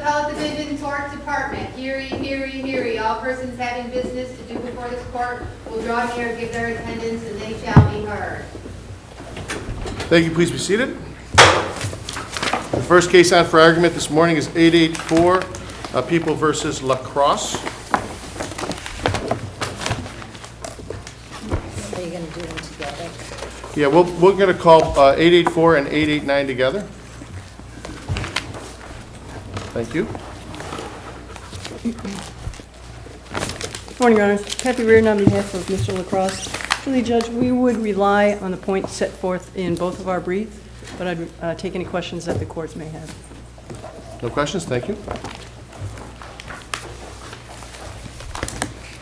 Appellate Division, Tort Department. Hear ye, hear ye, hear ye. All persons having business to do before this court will draw near, give their attendance, and they shall be heard. Thank you. Please be seated. The first case on for argument this morning is 884, People versus LaCrosse. Are you going to do them together? Yeah, we're going to call 884 and 889 together. Thank you. Good morning, Your Honors. Kathy Reardon on behalf of Mr. LaCrosse. Truly, Judge, we would rely on the points set forth in both of our briefs, but I'd take any questions that the courts may have. No questions? Thank you.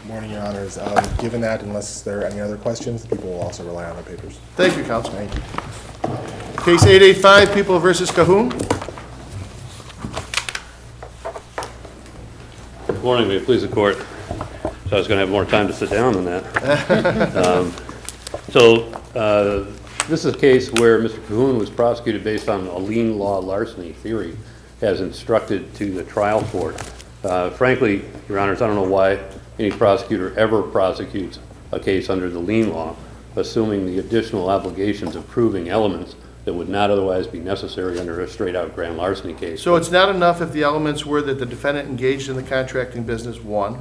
Good morning, Your Honors. Given that, unless there are any other questions, people will also rely on the papers. Thank you, Counsel. Thank you. Case 885, People versus Cahoon. Good morning. May it please the court. So I was going to have more time to sit down than that. This is a case where Mr. Cahoon was prosecuted based on a lien law larceny theory as instructed to the trial court. Frankly, Your Honors, I don't know why any prosecutor ever prosecutes a case under the lien law, assuming the additional obligations of proving elements that would not otherwise be necessary under a straight-out grand larceny case. So it's not enough if the elements were that the defendant engaged in the contracting business, one,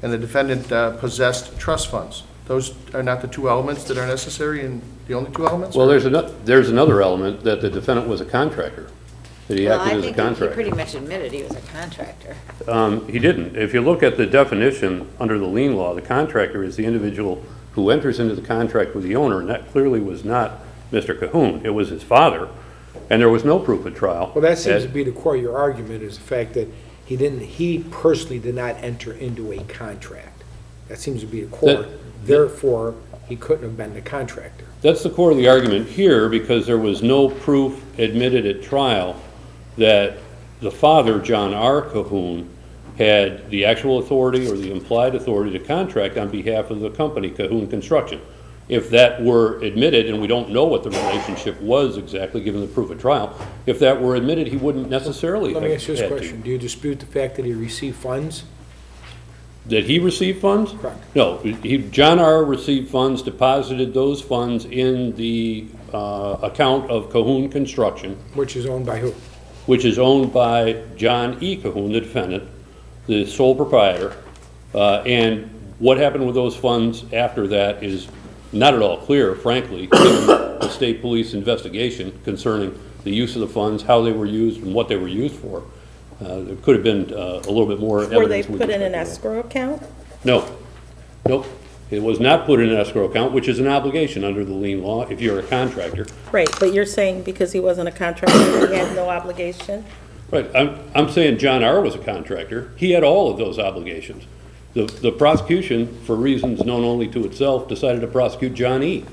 and the defendant possessed trust funds. Those are not the two elements that are necessary, and the only two elements? Well, there's another element, that the defendant was a contractor, that he acted as a contractor. I think he pretty much admitted he was a contractor. He didn't. If you look at the definition under the lien law, the contractor is the individual who enters into the contract with the owner, and that clearly was not Mr. Cahoon. It was his father, and there was no proof at trial. Well, that seems to be the core of your argument, is the fact that he personally did not enter into a contract. That seems to be the core. Therefore, he couldn't have been the contractor. That's the core of the argument here, because there was no proof admitted at trial that the father, John R. Cahoon, had the actual authority or the implied authority to contract on behalf of the company, Cahoon Construction. If that were admitted, and we don't know what the relationship was exactly given the proof at trial, if that were admitted, he wouldn't necessarily have Let me ask you this had to. question. Do you dispute the fact that he received funds? Did he receive funds? Correct. No, John R. received funds, deposited those funds in the account of Cahoon Construction, Which is owned by who? which is owned by John E. Cahoon, the defendant, the sole proprietor. And what happened with those funds after that is not at all clear, frankly, given the state police investigation concerning the use of the funds, how they were used, and what they were used for. There could have been a little bit more evidence. Were they put in an escrow account? No. Nope. It was not put in an escrow account, which is an obligation under the lien law if you're a contractor. Right, but you're saying because he wasn't a contractor, he had no obligation? Right. I'm saying John R. was a contractor. He had all of those obligations. The prosecution, for reasons known only to itself, decided to prosecute John E.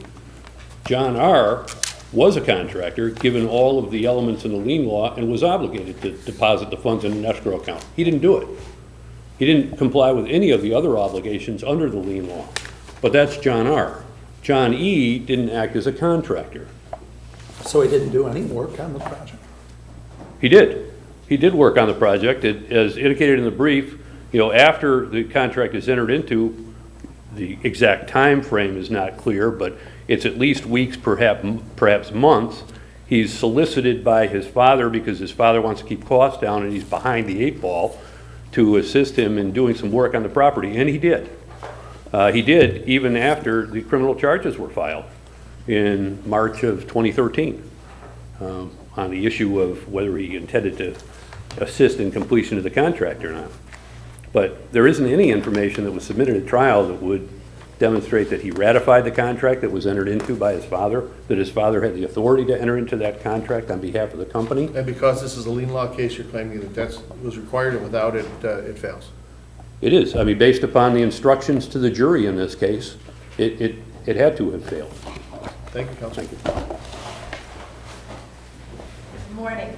John R. was a contractor, given all of the elements in the lien law, and was obligated to deposit the funds in an escrow account. He didn't do it. He didn't comply with any of the other obligations under the lien law. But that's John R. John E. didn't act as a contractor. So he didn't do any work on the project? He did. He did work on the project. As indicated in the brief, after the contract is entered into, the exact time frame is not clear, but it's at least weeks, perhaps months. He's solicited by his father because his father wants to keep costs down, and he's behind the eight ball to assist him in doing some work on the property, and he did. He did even after the criminal charges were filed in March of 2013 on the issue of whether he intended to assist in completion of the contract or not. But there isn't any information that was submitted at trial that would demonstrate that he ratified the contract that was entered into by his father, that his father had the authority to enter into that contract on behalf of the company. And because this is a lien law case, you're claiming that that was required, and without it, it fails. It is. I mean, based upon the instructions to the jury in this case, it had to have failed. Thank you, Counsel. Thank you. Good morning.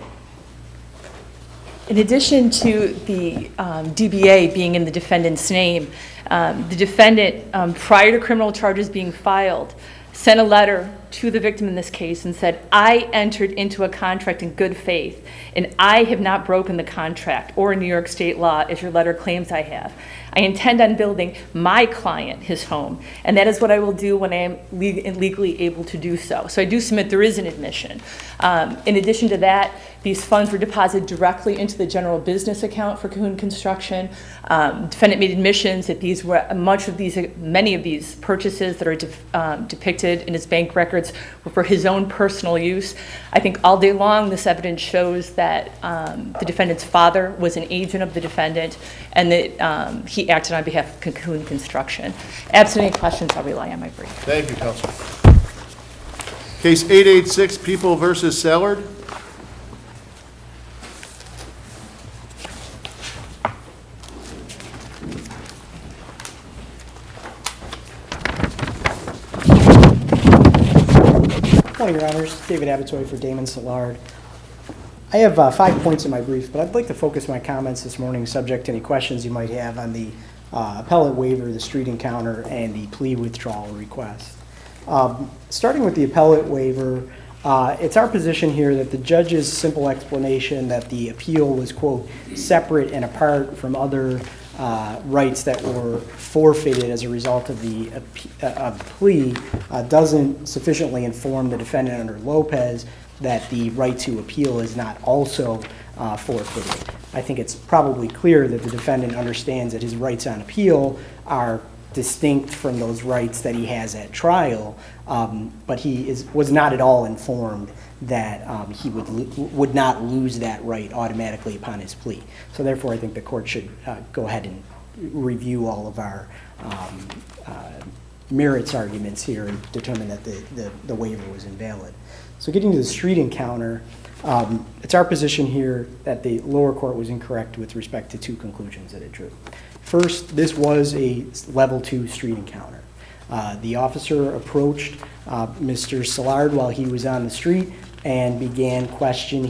In addition to the DBA being in the defendant's name, the defendant, prior to criminal charges being filed, sent a letter to the victim in this case and said, I entered into a contract in good faith, and I have not broken the contract or New York state law as your letter claims I have. I intend on building my client his home, and that is what I will do when I am legally able to do so. So I do submit there is an admission. In addition to that, these funds were deposited directly into the general business account for Cahoon Construction. Defendant made admissions that these were many of these purchases that are depicted in his bank records were for his own personal use. I think all day long this evidence shows that the defendant's father was an agent of the defendant and that he acted on behalf of Cahoon Construction. Absent any questions, I'll rely on my brief. Thank you, counsel. Case 886, People versus Sallard. Good morning, Your Honors. David Abitoy for Damon Sallard. I have 5 points in my brief, but I'd like to focus my comments this morning subject to any questions you might have on the appellate waiver, the street encounter, and the plea withdrawal request. Starting with the appellate waiver, it's our position here that the judge's simple explanation that the appeal was, quote, separate and apart from other rights that were forfeited as a result of the plea doesn't sufficiently inform the defendant under Lopez that the right to appeal is not also forfeited. I think it's probably clear that the defendant understands that his rights on appeal are distinct from those rights that he has at trial, but he was not at all informed that he would not lose that right automatically upon his plea. So therefore, I think the court should go ahead and review all of our merits arguments here and determine that the waiver was invalid. So getting to the street encounter, it's our position here that the lower court was incorrect with respect to 2 conclusions that it drew. First, this was a level 2 street encounter. The officer approached Mr. Sallard while he was on the street and began questioning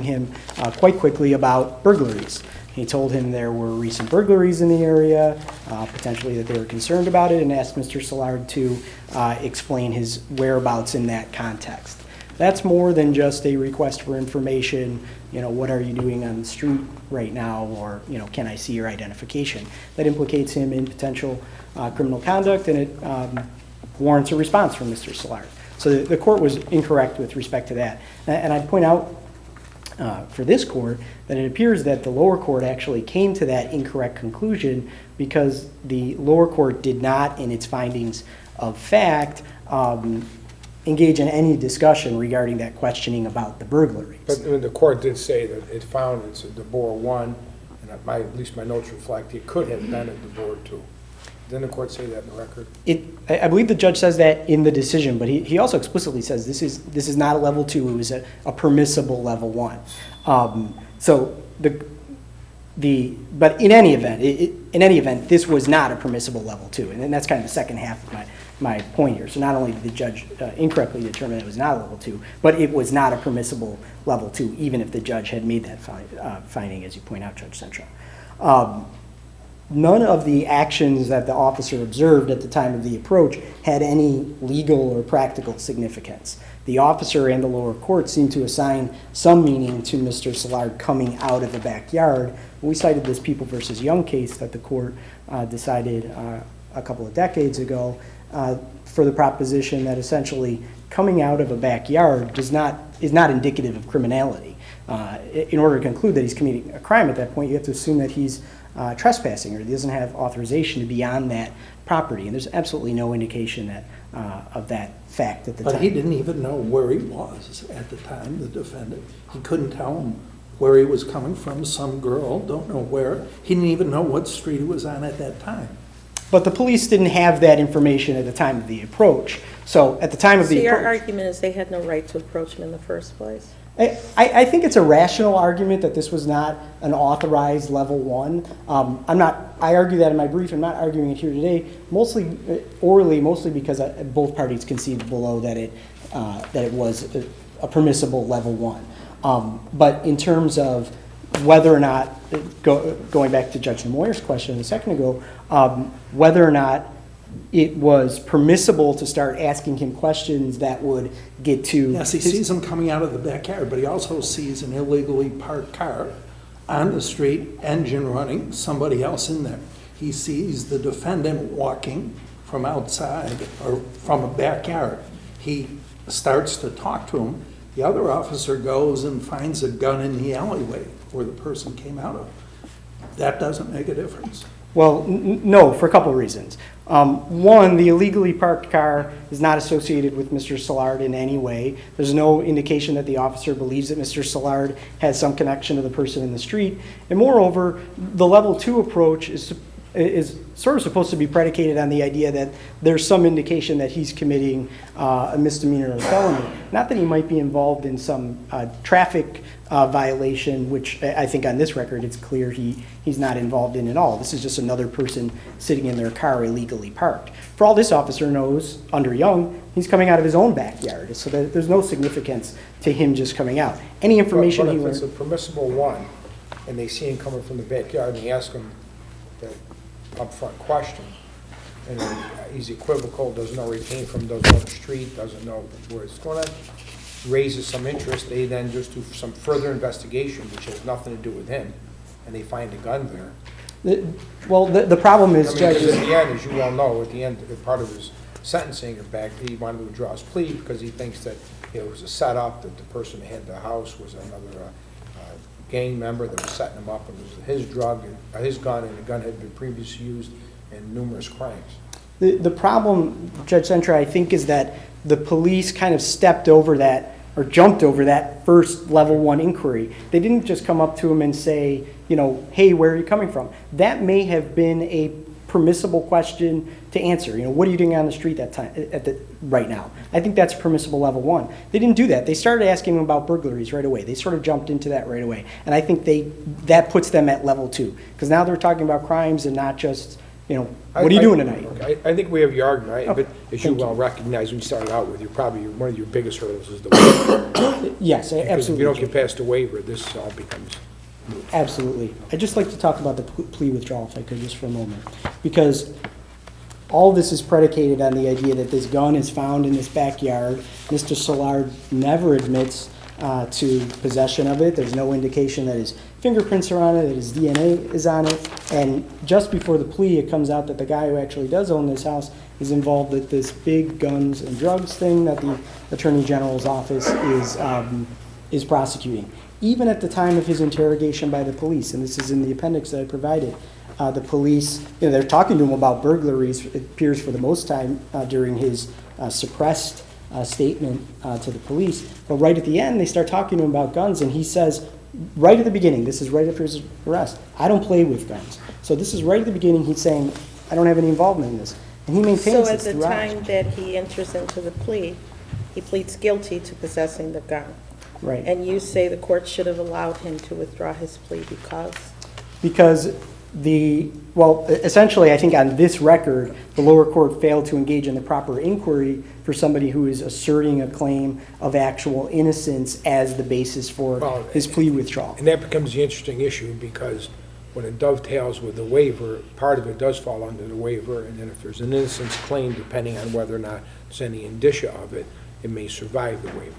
him quite quickly about burglaries. He told him there were recent burglaries in the area, potentially that they were concerned about it, and asked Mr. Sallard to explain his whereabouts in that context. That's more than just a request for information, what are you doing on the street right now, or, can I see your identification? That implicates him in potential criminal conduct, and it warrants a response from Mr. Sallard. So the court was incorrect with respect to that. And I'd point out for this court that it appears that the lower court actually came to that incorrect conclusion because the lower court did not, in its findings of fact, engage in any discussion regarding that questioning about the burglaries. But the court did say that it found it's a DeBoer 1, and at least my notes reflect it could have been a DeBoer 2. Didn't the court say that in the record? I believe the judge says that in the decision, but he also explicitly says this is not a level 2. It was a permissible level 1. But in any event, this was not a permissible level 2, and that's kind of the second half of my point here. So not only did the judge incorrectly determine it was not a level 2, but it was not a permissible level 2, even if the judge had made that finding, as you point out, Judge Central. None of the actions that the officer observed at the time of the approach had any legal or practical significance. The officer and the lower court seemed to assign some meaning to Mr. Sallard coming out of the backyard. We cited this People v. Young case that the court decided a couple of decades ago for the proposition that essentially coming out of a backyard is not indicative of criminality. In order to conclude that he's committing a crime at that point, you have to assume that he's trespassing or he doesn't have authorization to be on that property. And there's absolutely no indication of that fact at the time. But he didn't even know where he was at the time, the defendant. He couldn't tell him where he was coming from. Some girl, don't know where. He didn't even know what street he was on at that time. But the police didn't have that information at the time of the approach. So at the time of the approach... So your argument is they had no right to approach him in the first place? I think it's a rational argument that this was not an authorized level 1. I argue that in my brief. I'm not arguing it here today, mostly orally, mostly because both parties conceded below that it was a permissible level 1. But in terms of whether or not, going back to Judge Moyer's question a second ago, whether or not it was permissible to start asking him questions that would get to. Yes, he sees him coming out of the backyard, but he also sees an illegally parked car on the street, engine running, somebody else in there. He sees the defendant walking from outside or from a backyard. He starts to talk to him. The other officer goes and finds a gun in the alleyway where the person came out of. That doesn't make a difference. Well, no, for a couple of reasons. One, the illegally parked car is not associated with Mr. Szilard in any way. There's no indication that the officer believes that Mr. Szilard has some connection to the person in the street. And moreover, the level 2 approach is sort of supposed to be predicated on the idea that there's some indication that he's committing a misdemeanor or felony. Not that he might be involved in some traffic violation, which I think on this record it's clear he's not involved in at all. This is just another person sitting in their car illegally parked. For all this officer knows, under Young, he's coming out of his own backyard, so there's no significance to him just coming out. Any information but he if learned. it's a permissible one, and they see him coming from the backyard, and they ask him the upfront question, and he's equivocal, doesn't know where he came from, doesn't know the street, doesn't know where it's going on, raises some interest, they then just do some further investigation, which has nothing to do with him, and they find a gun there. Well, the problem is, I mean, Judge, because at the end, as you well know, at the end, part of his sentencing, in fact, he wanted to withdraw his plea because he thinks that it was a setup, that the person who had the house was another gang member that was setting him up, and it was his his gun, and the gun had been previously used in numerous crimes. the problem, Judge Sentra, I think, is that the police kind of stepped over that, or jumped over that first level 1 inquiry. They didn't just come up to him and say, hey, where are you coming from? That may have been a permissible question to answer. What are you doing on the street right now? I think that's permissible level 1. They didn't do that. They started asking him about burglaries right away. They sort of jumped into that right away. And I think that puts them at level 2. Because now they're talking about crimes and not just, what are you doing tonight? Okay. I think we have your argument, Okay. but as you well recognize when you started out with, one of your biggest hurdles is the waiver. Yes, Because absolutely. if you don't get past the waiver, this all becomes moot. Absolutely. I'd just like to talk about the plea withdrawal, if I could, just for a moment. Because all this is predicated on the idea that this gun is found in this backyard. Mr. Szilard never admits to possession of it. There's no indication that his fingerprints are on it, that his DNA is on it. And just before the plea, it comes out that the guy who actually does own this house is involved with this big guns and drugs thing that the Attorney General's office is prosecuting. Even at the time of his interrogation by the police, and this is in the appendix that I provided, the police, they're talking to him about burglaries, it appears for the most time during his suppressed statement to the police. But right at the end, they start talking to him about guns, and he says, right at the beginning, this is right after his arrest, I don't play with guns. So this is right at the beginning, he's saying, I don't have any involvement in this. And he maintains So at this the throughout. time that he enters into the plea, he pleads guilty to possessing the gun. Right. And you say the court should have allowed him to withdraw his plea Because essentially, I think on this record, the lower court failed to engage in the proper inquiry for somebody who is asserting a claim of actual innocence as the basis for his plea withdrawal. And that becomes the interesting issue, because when it dovetails with the waiver, part of it does fall under the waiver, and then if there's an innocence claim, depending on whether or not there's any indicia of it, it may survive the waiver.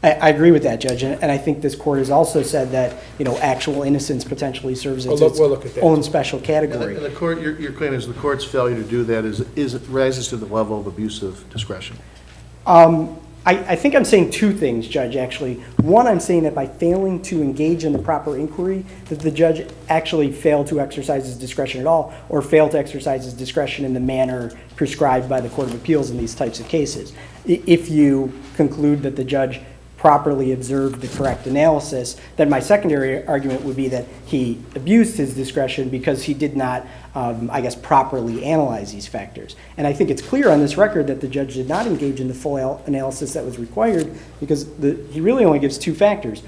I agree with that, Judge, and I think this court has also said that, actual innocence potentially serves as its We'll look at that. own special category. And the court, your claim is the court's failure to do that rises to the level of abuse of discretion. I think I'm saying two things, Judge, actually. One, I'm saying that by failing to engage in the proper inquiry, that the judge actually failed to exercise his discretion at all, or failed to exercise his discretion in the manner prescribed by the Court of Appeals in these types of cases. If you conclude that the judge properly observed the correct analysis, then my secondary argument would be that he abused his discretion because he did not, properly analyze these factors. And I think it's clear on this record that the judge did not engage in the full analysis that was required, because he really only gives two factors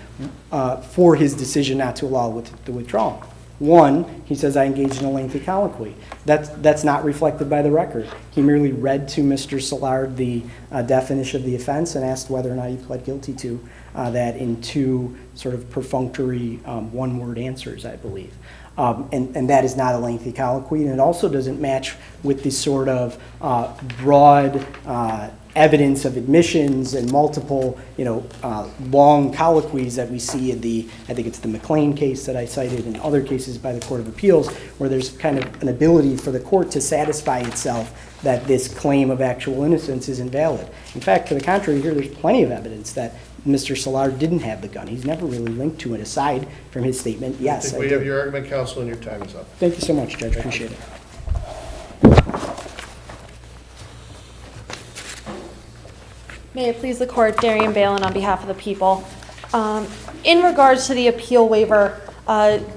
for his decision not to allow the withdrawal. One, he says, I engaged in a lengthy colloquy. That's not reflected by the record. He merely read to Mr. Szilard the definition of the offense and asked whether or not he pled guilty to that in two sort of perfunctory one-word answers, I believe. And that is not a lengthy colloquy, and it also doesn't match with the sort of broad evidence of admissions and multiple, long colloquies that we see in I think it's the McLean case that I cited, and other cases by the Court of Appeals, where there's kind of an ability for the court to satisfy itself that this claim of actual innocence is invalid. In fact, to the contrary, here there's plenty of evidence that Mr. Solar didn't have the gun. He's never really linked to it aside from his statement, yes, I think we have your argument, counsel, and your time is up. Thank you so much, Judge. Appreciate it. May it please the court, Darian Balin on behalf of the people. In regards to the appeal waiver,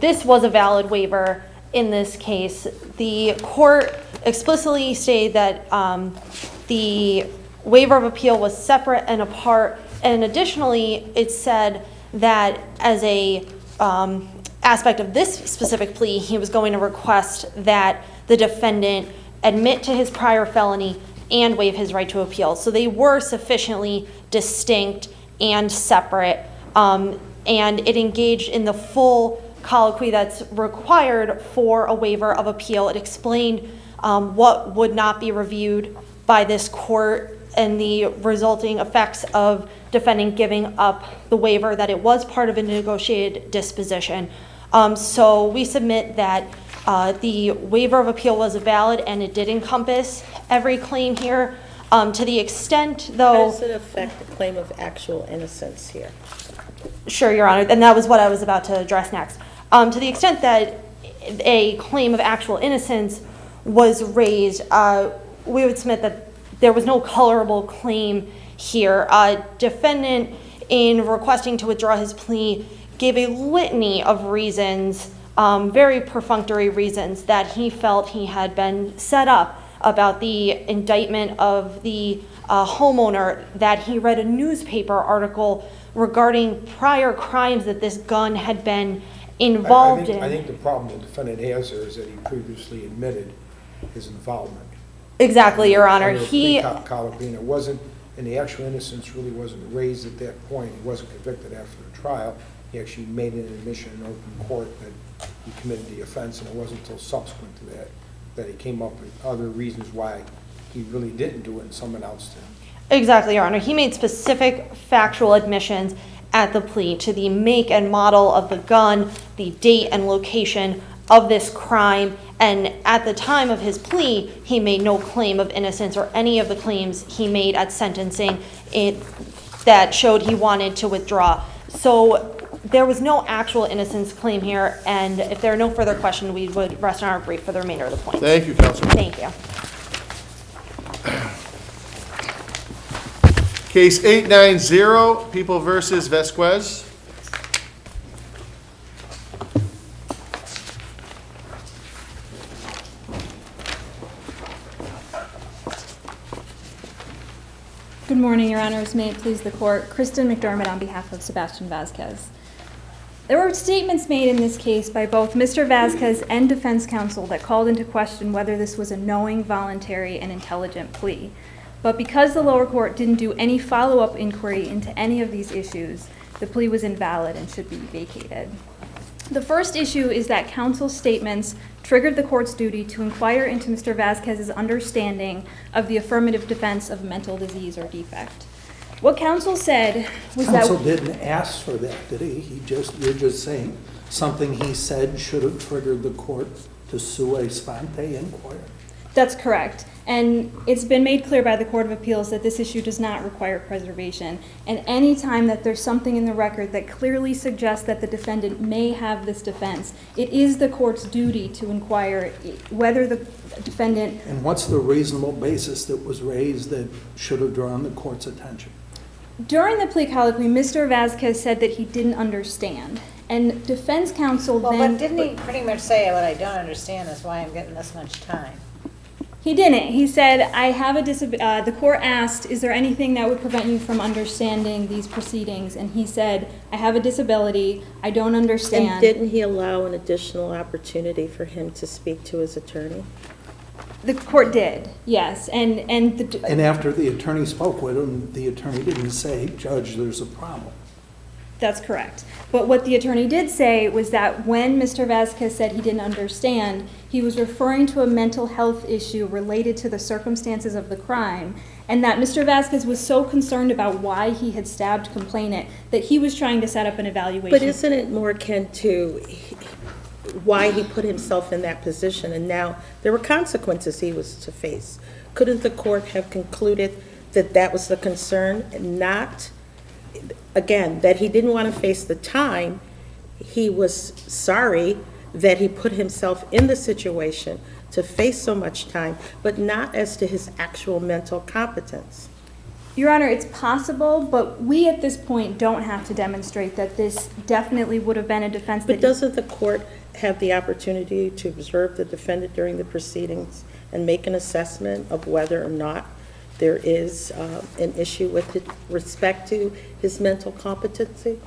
this was a valid waiver in this case. The court explicitly stated that the waiver of appeal was separate and apart, and additionally, it said that as a aspect of this specific plea, he was going to request that the defendant admit to his prior felony and waive his right to appeal. So they were sufficiently distinct and separate, and it engaged in the full colloquy that's required for a waiver of appeal. It explained what would not be reviewed by this court and the resulting effects of defendant giving up the waiver, that it was part of a negotiated disposition. So we submit that the waiver of appeal was valid, and it did encompass every claim here. To the extent, though... How does it affect the claim of actual innocence here? Sure, Your Honor, and that was what I was about to address next. To the extent that a claim of actual innocence was raised, we would submit that there was no colorable claim here. Defendant, in requesting to withdraw his plea, gave a litany of reasons, very perfunctory reasons, that he felt he had been set up about the indictment of the homeowner, that he read a newspaper article regarding prior crimes that this gun had been involved in. I think the problem the defendant has there is that he previously admitted his involvement. Exactly, Your Honor. And it wasn't, and the actual innocence really wasn't raised at that point. He wasn't convicted after the trial. He actually made an admission in open court that he committed the offense, and it wasn't until subsequent to that that he came up with other reasons why he really didn't do it and someone else did. Exactly, Your Honor. He made specific factual admissions at the plea to the make and model of the gun, the date and location of this crime, and at the time of his plea, he made no claim of innocence or any of the claims he made at sentencing that showed he wanted to withdraw. So there was no actual innocence claim here, and if there are no further questions, we would rest on our brief for the remainder of the points. Thank you, counsel. Thank you. Case 890, People versus Vasquez. Good morning, Your Honors. May it please the Court. Kristen McDermott on behalf of Sebastian Vasquez. There were statements made in this case by both Mr. Vasquez and defense counsel that called into question whether this was a knowing, voluntary, and intelligent plea. But because the lower court didn't do any follow-up inquiry into any of these issues, the plea was invalid and should be vacated. The first issue is that counsel's statements triggered the court's duty to inquire into Mr. Vasquez's understanding of the affirmative defense of mental disease or defect. What counsel said was Counsel didn't ask for that, did he? You're just saying something he said should have triggered the court to sua sponte inquire. That's correct. And it's been made clear by the Court of Appeals that this issue does not require preservation. And any time that there's something in the record that clearly suggests that the defendant may have this defense, it is the court's duty to inquire whether the defendant... And what's the reasonable basis that was raised that should have drawn the court's attention? During the plea colloquy, Mr. Vasquez said that he didn't understand. And defense counsel then... But didn't he pretty much say, what I don't understand is why I'm getting this much time? He didn't. He said, I have a disability. The court asked, is there anything that would prevent you from understanding these proceedings? And he said, I have a disability. I don't understand. And didn't he allow an additional opportunity for him to speak to his attorney? The court did, yes. And after the attorney spoke with him, the attorney didn't say, Judge, there's a problem. That's correct. But what the attorney did say was that when Mr. Vasquez said he didn't understand, he was referring to a mental health issue related to the circumstances of the crime, and that Mr. Vasquez was so concerned about why he had stabbed complainant that he was trying to set up an evaluation. But isn't it more akin to why he put himself in that position, and now there were consequences he was to face? Couldn't the court have concluded that that was the concern, and not, again, that he didn't want to face the time, he was sorry that he put himself in the situation to face so much time, but not as to his actual mental competence? Your Honor, it's possible, but we at this point don't have to demonstrate that this definitely would have been a defense. But doesn't the court have the opportunity to observe the defendant during the proceedings and make an assessment of whether or not there is an issue with respect to his mental competency?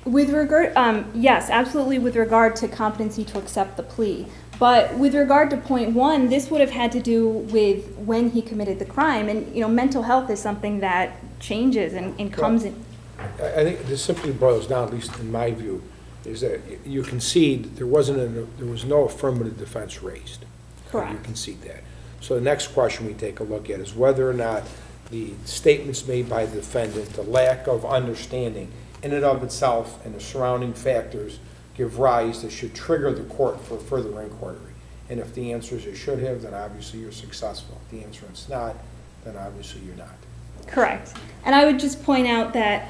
With regard, yes, absolutely, with regard to competency to accept the plea. But with regard to point one, this would have had to do with when he committed the crime. And, you know, mental health is something that changes and comes in. I think this simply boils down, at least in my view, is that you concede there was no affirmative defense raised. Correct. You concede that. So the next question we take a look at is whether or not the statements made by the defendant, the lack of understanding in and of itself and the surrounding factors give rise that should trigger the court for further inquiry. And if the answer is it should have, then obviously you're successful. If the answer is not, then obviously you're not. Correct. And I would just point out that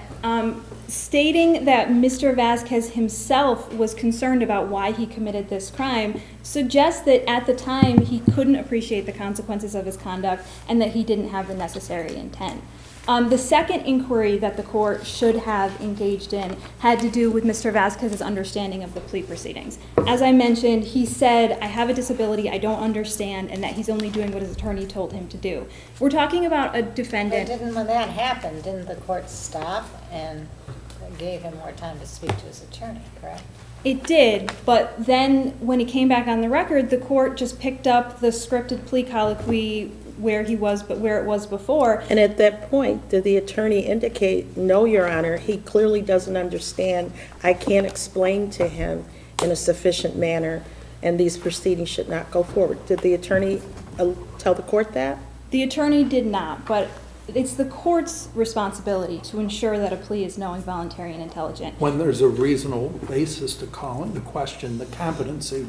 stating that Mr. Vasquez himself was concerned about why he committed this crime suggests that at the time he couldn't appreciate the consequences of his conduct and that he didn't have the necessary intent. The second inquiry that the court should have engaged in had to do with Mr. Vasquez's understanding of the plea proceedings. As I mentioned, he said, I have a disability, I don't understand, and that he's only doing what his attorney told him to do. We're talking about a defendant. But when that happened, didn't the court stop and gave him more time to speak to his attorney, correct? It did, but then when he came back on the record, the court just picked up the scripted plea colloquy where he was, but where it was before. And at that point, did the attorney indicate, no, Your Honor, he clearly doesn't understand, I can't explain to him in a sufficient manner, and these proceedings should not go forward? Did the attorney tell the court that? The attorney did not, but it's the court's responsibility to ensure that a plea is knowing, voluntary, and intelligent. When there's a reasonable basis to call into question the competency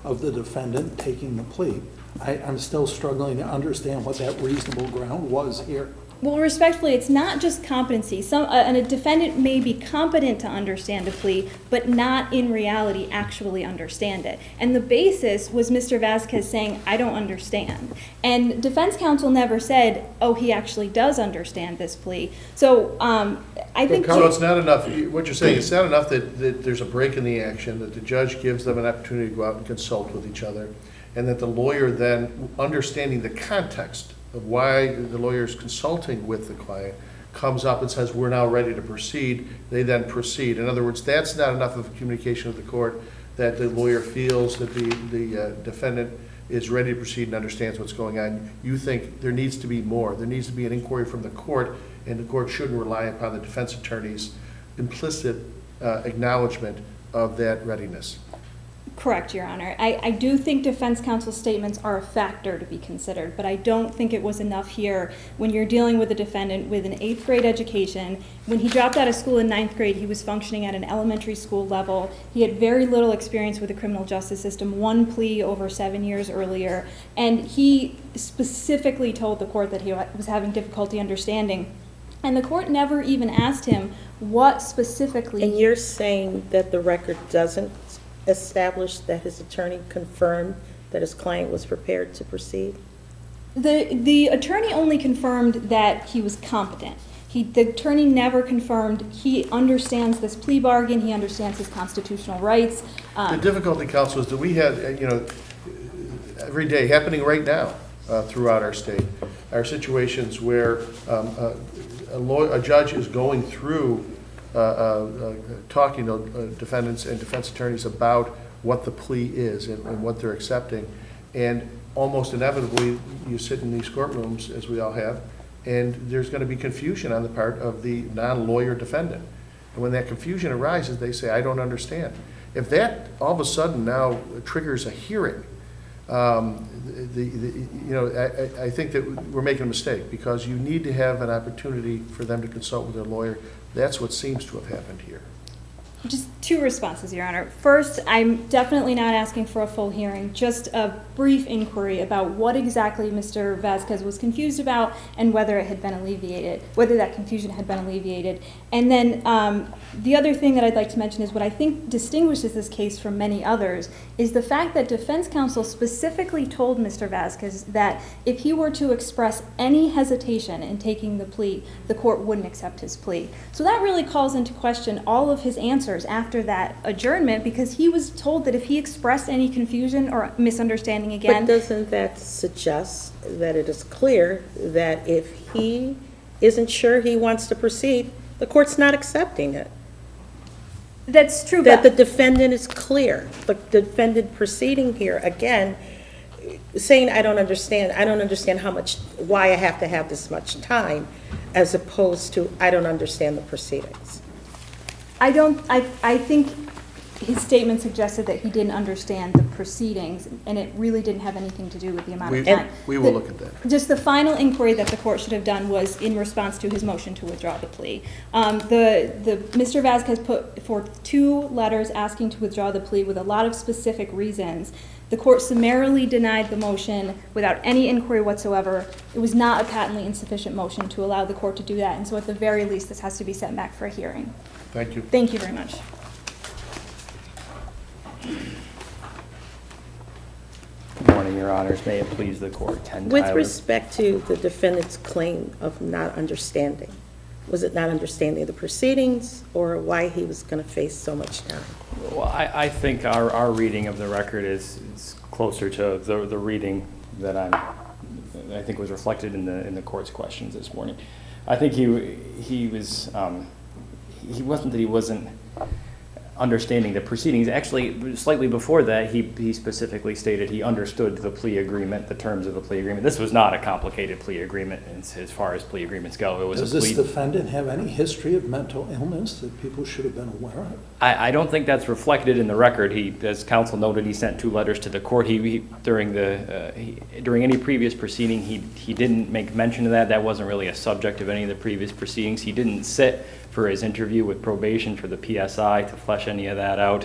of the defendant taking the plea, I'm still struggling to understand what that reasonable ground was here. Well, respectfully, it's not just competency. And a defendant may be competent to understand a plea, but not in reality actually understand it. And the basis was Mr. Vasquez saying, I don't understand. And defense counsel never said, oh, he actually does understand this plea. So I think... So it's not enough, what you're saying, it's not enough that there's a break in the action, that the judge gives them an opportunity to go out and consult with each other, and that the lawyer then, understanding the context of why the lawyer is consulting with the client, comes up and says, we're now ready to proceed. They then proceed. In other words, that's not enough of a communication with the court that the lawyer feels that the defendant is ready to proceed and understands what's going on. You think there needs to be more. There needs to be an inquiry from the court, and the court shouldn't rely upon the defense attorney's implicit acknowledgement of that readiness. Correct, Your Honor. I do think defense counsel's statements are a factor to be considered, but I don't think it was enough here when you're dealing with a defendant with an 8th grade education. When he dropped out of school in 9th grade, he was functioning at an elementary school level. He had very little experience with the criminal justice system, one plea over 7 years earlier, and he specifically told the court that he was having difficulty understanding. And the court never even asked him what specifically... And you're saying that the record doesn't establish that his attorney confirmed that his client was prepared to proceed? The attorney only confirmed that he was competent. The attorney never confirmed he understands this plea bargain, he understands his constitutional rights. The difficulty, counsel, is that we have, every day, happening right now throughout our state, are situations where a judge is going through talking to defendants and defense attorneys about what the plea is and what they're accepting. And almost inevitably, you sit in these courtrooms, as we all have, and there's going to be confusion on the part of the non-lawyer defendant. And when that confusion arises, they say, I don't understand. If that all of a sudden now triggers a hearing, I think that we're making a mistake, because you need to have an opportunity for them to consult with their lawyer. That's what seems to have happened here. Just two responses, Your Honor. First, I'm definitely not asking for a full hearing, just a brief inquiry about what exactly Mr. Vasquez was confused about and whether it had been alleviated, whether that confusion had been alleviated. And then the other thing that I'd like to mention is what I think distinguishes this case from many others is the fact that defense counsel specifically told Mr. Vasquez that if he were to express any hesitation in taking the plea, the court wouldn't accept his plea. So that really calls into question all of his answers after that adjournment, because he was told that if he expressed any confusion or misunderstanding again. But doesn't that suggest that it is clear that if he isn't sure he wants to proceed, the court's not accepting it? That's true. That the defendant is clear. The defendant proceeding here, again, saying, I don't understand why I have to have this much time, as opposed to, I don't understand the proceedings. I think his statement suggested that he didn't understand the proceedings, and it really didn't have anything to do with the amount of time. We will look at that. Just the final inquiry that the court should have done was in response to his motion to withdraw the plea. Mr. Vasquez put forth 2 letters asking to withdraw the plea with a lot of specific reasons. The court summarily denied the motion without any inquiry whatsoever. It was not a patently insufficient motion to allow the court to do that, and so at the very least, this has to be sent back for a hearing. Thank you. Thank you very much. Good morning, Your Honors. May it please the court. With respect to the defendant's claim of not understanding, was it not understanding the proceedings or why he was going to face so much time? Well, I think our reading of the record is closer to the reading that I think was reflected in the court's questions this morning. I think he wasn't understanding the proceedings. Actually, slightly before that, he specifically stated he understood the plea agreement, the terms of the plea agreement. This was not a complicated plea agreement as far as plea agreements go. It was Does this defendant have any history of mental illness that people should have been aware of? I don't think that's reflected in the record. As counsel noted, he sent 2 letters to the court. During any previous proceeding, he didn't make mention of that. That wasn't really a subject of any of the previous proceedings. He didn't sit for his interview with probation for the PSI to flesh any of that out.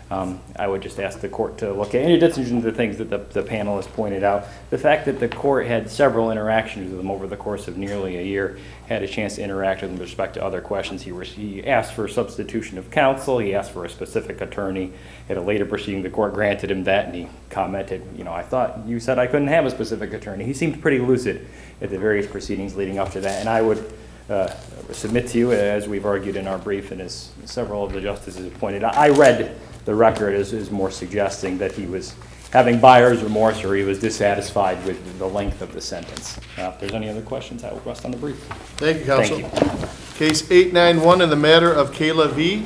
I would just ask the court to look at, in addition to the things that the panel has pointed out, the fact that the court had several interactions with him over the course of nearly a year, had a chance to interact with him with respect to other questions. He asked for substitution of counsel, he asked for a specific attorney. At a later proceeding, the court granted him that, and he commented, I thought you said I couldn't have a specific attorney. He seemed pretty lucid at the various proceedings leading up to that, and I would submit to you, as we've argued in our brief and as several of the justices have pointed out, I read the record as more suggesting that he was having buyer's remorse or he was dissatisfied with the length of the sentence. If there's any other questions, I will rest on the brief. Thank you, counsel. Thank you. Case 891 in the matter of Kayla V.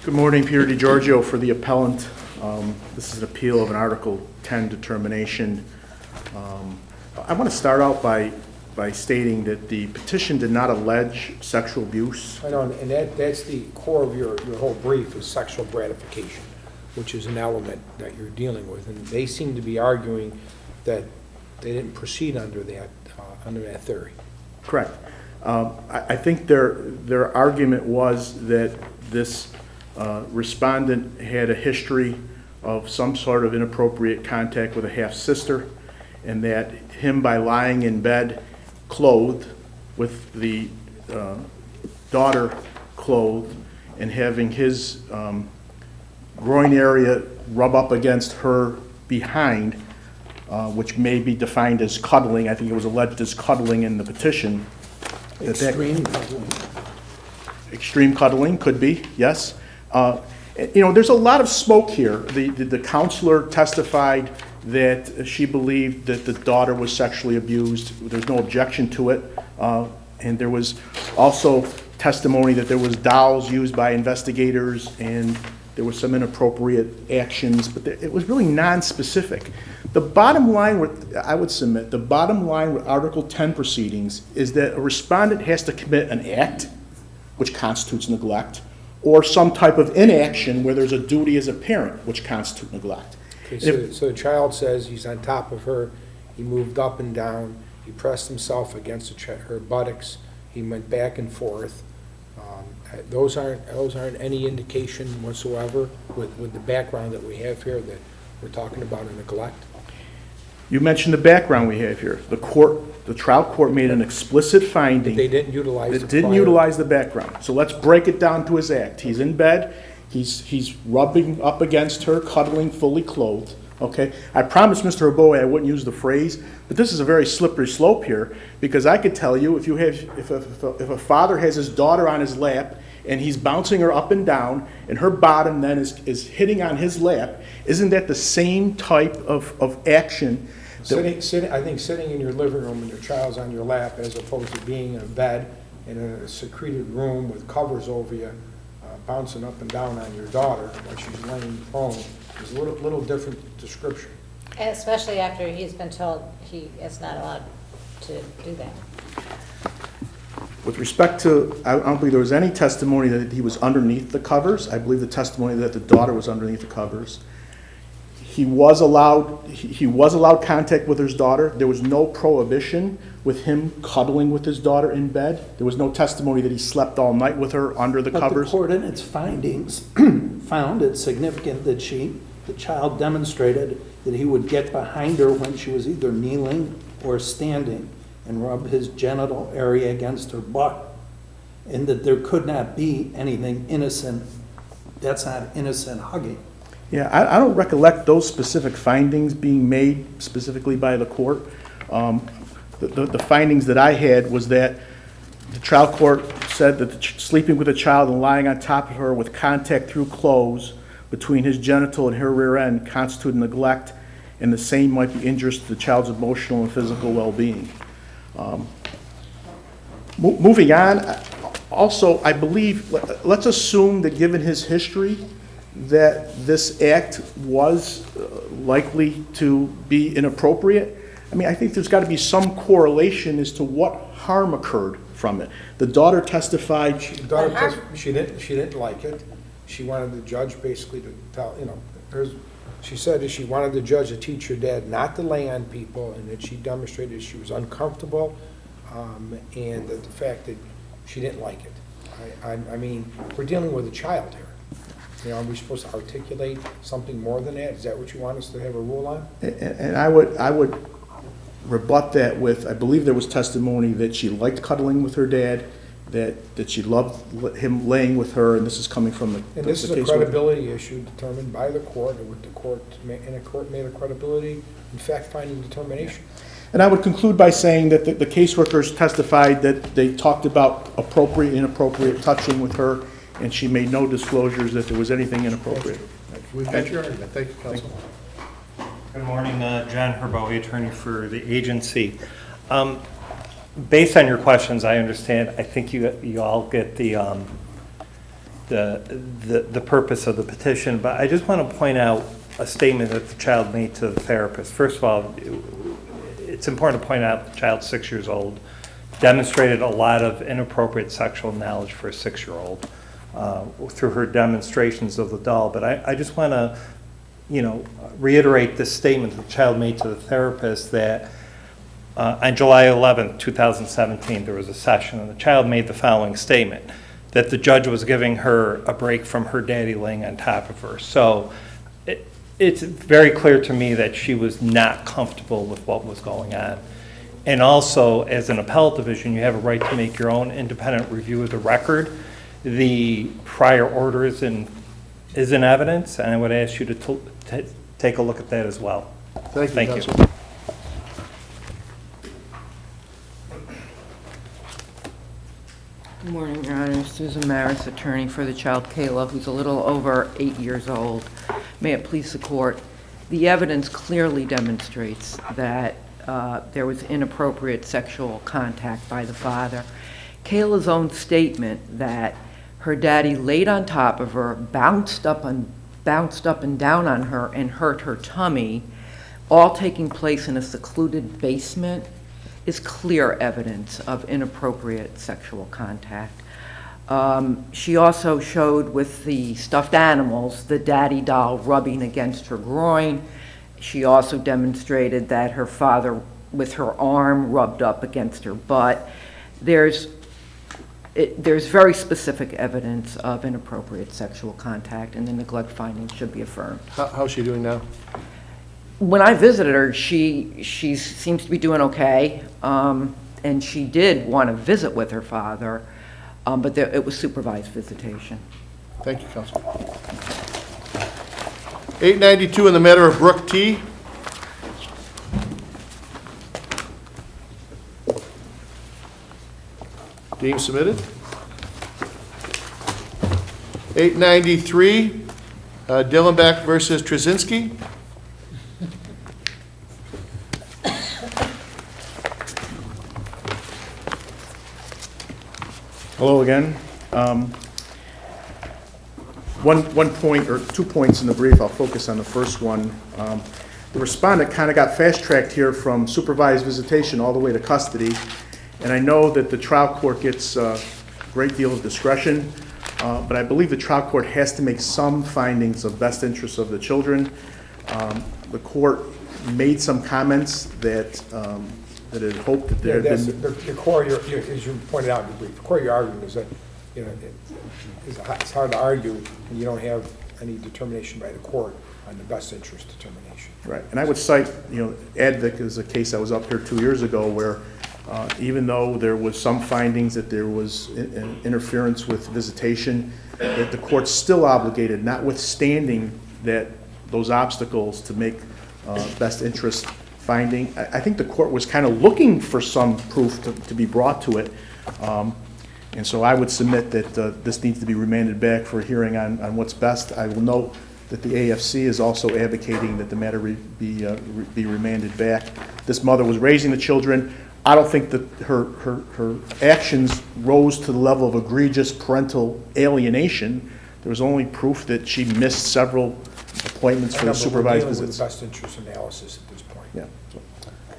Good morning, Peter DiGiorgio for the appellant. This is an appeal of an Article 10 determination. I want to start out by stating that the petition did not allege sexual abuse. I know, and that's the core of your whole brief is sexual gratification, which is an element that you're dealing with. And they seem to be arguing that they didn't proceed under that theory. Correct. I think their argument was that this respondent had a history of some sort of inappropriate contact with a half-sister, and that him, by lying in bed clothed with the daughter clothed and having his groin area rub up against her behind, which may be defined as cuddling. I think it was alleged as cuddling in the petition. Extreme cuddling. Extreme cuddling could be, yes. There's a lot of smoke here. The counselor testified that she believed that the daughter was sexually abused. There's no objection to it. And there was also testimony that there was dolls used by investigators, and there were some inappropriate actions, but it was really non-specific. The bottom line, I would submit, the bottom line with Article 10 proceedings is that a respondent has to commit an act, which constitutes neglect, or some type of inaction where there's a duty as a parent, which constitutes neglect. Okay, so the child says he's on top of her, he moved up and down, he pressed himself against her buttocks, he went back and forth. Those aren't any indication whatsoever with the background that we have here that we're talking about a neglect? You mentioned the background we have here. The trial court made an explicit finding. They didn't utilize It didn't utilize the background. So let's break it down to his act. He's in bed, he's rubbing up against her, cuddling, fully clothed. Okay, I promised Mr. Oboe I wouldn't use the phrase, but this is a very slippery slope here, because I could tell you if a father has his daughter on his lap and he's bouncing her up and down, and her bottom then is hitting on his lap, isn't that the same type of action? I think sitting in your living room and your child's on your lap as opposed to being in a bed in a secreted room with covers over you, bouncing up and down on your daughter while she's laying prone is a little different description. Especially after he's been told he is not allowed to do that. With respect to, I don't believe there was any testimony that he was underneath the covers. I believe the testimony that the daughter was underneath the covers. He was allowed contact with his daughter. There was no prohibition with him cuddling with his daughter in bed. There was no testimony that he slept all night with her under the covers. The court in its findings found it significant that the child demonstrated that he would get behind her when she was either kneeling or standing and rub his genital area against her butt, and that there could not be anything innocent. That's not innocent hugging. Yeah, I don't recollect those specific findings being made specifically by the court. The findings that I had was that the trial court said that sleeping with a child and lying on top of her with contact through clothes between his genital and her rear end constituted neglect, and the same might be injurious to the child's emotional and physical well-being. Moving on, also, I believe, let's assume that given his history, that this act was likely to be inappropriate. I mean, I think there's got to be some correlation as to what harm occurred from it. The daughter testified. She didn't like it. She wanted the judge basically to tell, she said that she wanted the judge to teach her dad not to lay on people, and that she demonstrated she was uncomfortable, and that the fact that she didn't like it. I mean, we're dealing with a child here. Are we supposed to articulate something more than that? Is that what you want us to have a rule on? And I would rebut that with, I believe there was testimony that she liked cuddling with her dad, that she loved him laying with her, and this is coming from the And this is a credibility issue determined by the court, and with the court, and the court made a credibility and fact-finding determination. And I would conclude by saying that the caseworkers testified that they talked about appropriate, inappropriate touching with her, and she made no disclosures that there was anything inappropriate. We've got your argument. Thank you, counsel. Good morning, John Herboe, attorney for the agency. Based on your questions, I understand. I think you all get the purpose of the petition, but I just want to point out a statement that the child made to the therapist. First of all, it's important to point out the child's 6 years old, demonstrated a lot of inappropriate sexual knowledge for a 6-year-old. Through her demonstrations of the doll, but I just want to, reiterate this statement the child made to the therapist that on July 11th, 2017, there was a session, and the child made the following statement, that the judge was giving her a break from her daddy laying on top of her. So it's very clear to me that she was not comfortable with what was going on. And also, as an appellate division, you have a right to make your own independent review of the record. The prior order is in evidence, and I would ask you to take a look at that as well. Thank you. Good morning, Your Honor. Susan Maris, attorney for the child Kayla, who's a little over 8 years old. May it please the court. The evidence clearly demonstrates that there was inappropriate sexual contact by the father. Kayla's own statement that her daddy laid on top of her, bounced up and down on her and hurt her tummy, all taking place in a secluded basement, is clear evidence of inappropriate sexual contact. She also showed with the stuffed animals, the daddy doll rubbing against her groin. She also demonstrated that her father, with her arm, rubbed up against her butt. There's very specific evidence of inappropriate sexual contact, and the neglect findings should be affirmed. How's she doing now? When I visited her, she seems to be doing okay, and she did want to visit with her father, but it was supervised visitation. Thank you, Counsel. 892 in the matter of Brooke T. Deemed submitted. 893, Dillenbach versus Trzynski. Hello again. One point or 2 points in the brief. I'll focus on the first one. The respondent kind of got fast-tracked here from supervised visitation all the way to custody, and I know that the trial court gets a great deal of discretion, but I believe the trial court has to make some findings of best interests of the children. The court made some comments that it hoped that there had been... The core, as you pointed out in the brief, the core of your argument is that, you know, it's hard to argue when you don't have any determination by the court on the best interest determination. Right, and I would cite, you know, ADVIC is a case I was up here 2 years ago where even though there was some findings that there was interference with visitation, that the court's still obligated, notwithstanding that those obstacles, to make best interest finding. I think the court was kind of looking for some proof to be brought to it. And so I would submit that this needs to be remanded back for a hearing on what's best. I will note that the AFC is also advocating that the matter be remanded back. This mother was raising the children. I don't think that her actions rose to the level of egregious parental alienation. There was only proof that she missed several appointments for the supervised visits. With the best interest analysis at this point. Yeah. So,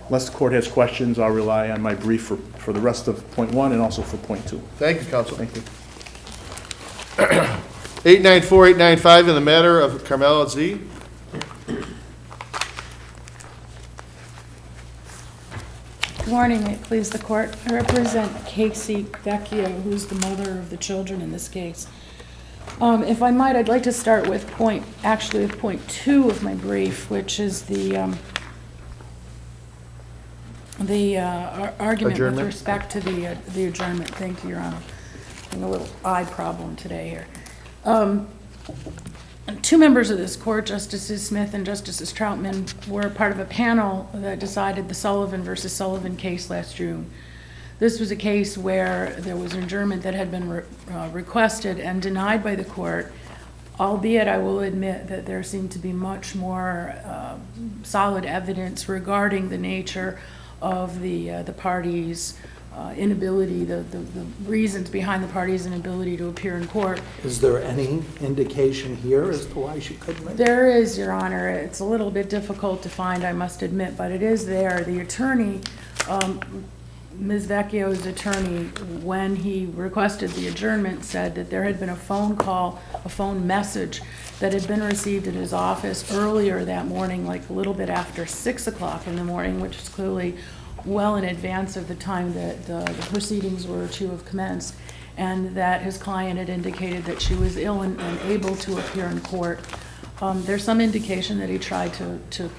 unless the court has questions, I'll rely on my brief for the rest of point 1 and also for point 2. Thank you, Counsel. Thank you. 894, 895 in the matter of Carmela Z. Good morning, may it please the court. I represent Casey Vecchio, who's the mother of the children in this case. If I might, I'd like to start with point 2 of my brief, which is the argument Adjournment? with respect to the adjournment. Thank you, Your Honor. Having a little eye problem today here. Two members of this court, Justices Smith and Justices Troutman, were part of a panel that decided the Sullivan versus Sullivan case last June. This was a case where there was an adjournment that had been requested and denied by the court, albeit I will admit that there seemed to be much more solid evidence regarding the nature of the parties' inability, the reasons behind the parties' inability to appear in court. Is there any indication here as to why she couldn't make it? There is, Your Honor. It's a little bit difficult to find, I must admit, but it is there. The attorney, Ms. Vecchio's attorney, when he requested the adjournment, said that there had been a phone call, a phone message that had been received in his office earlier that morning, like a little bit after 6 o'clock in the morning, which is clearly well in advance of the time that the proceedings were to have commenced, and that his client had indicated that she was ill and unable to appear in court. There's some indication that he tried to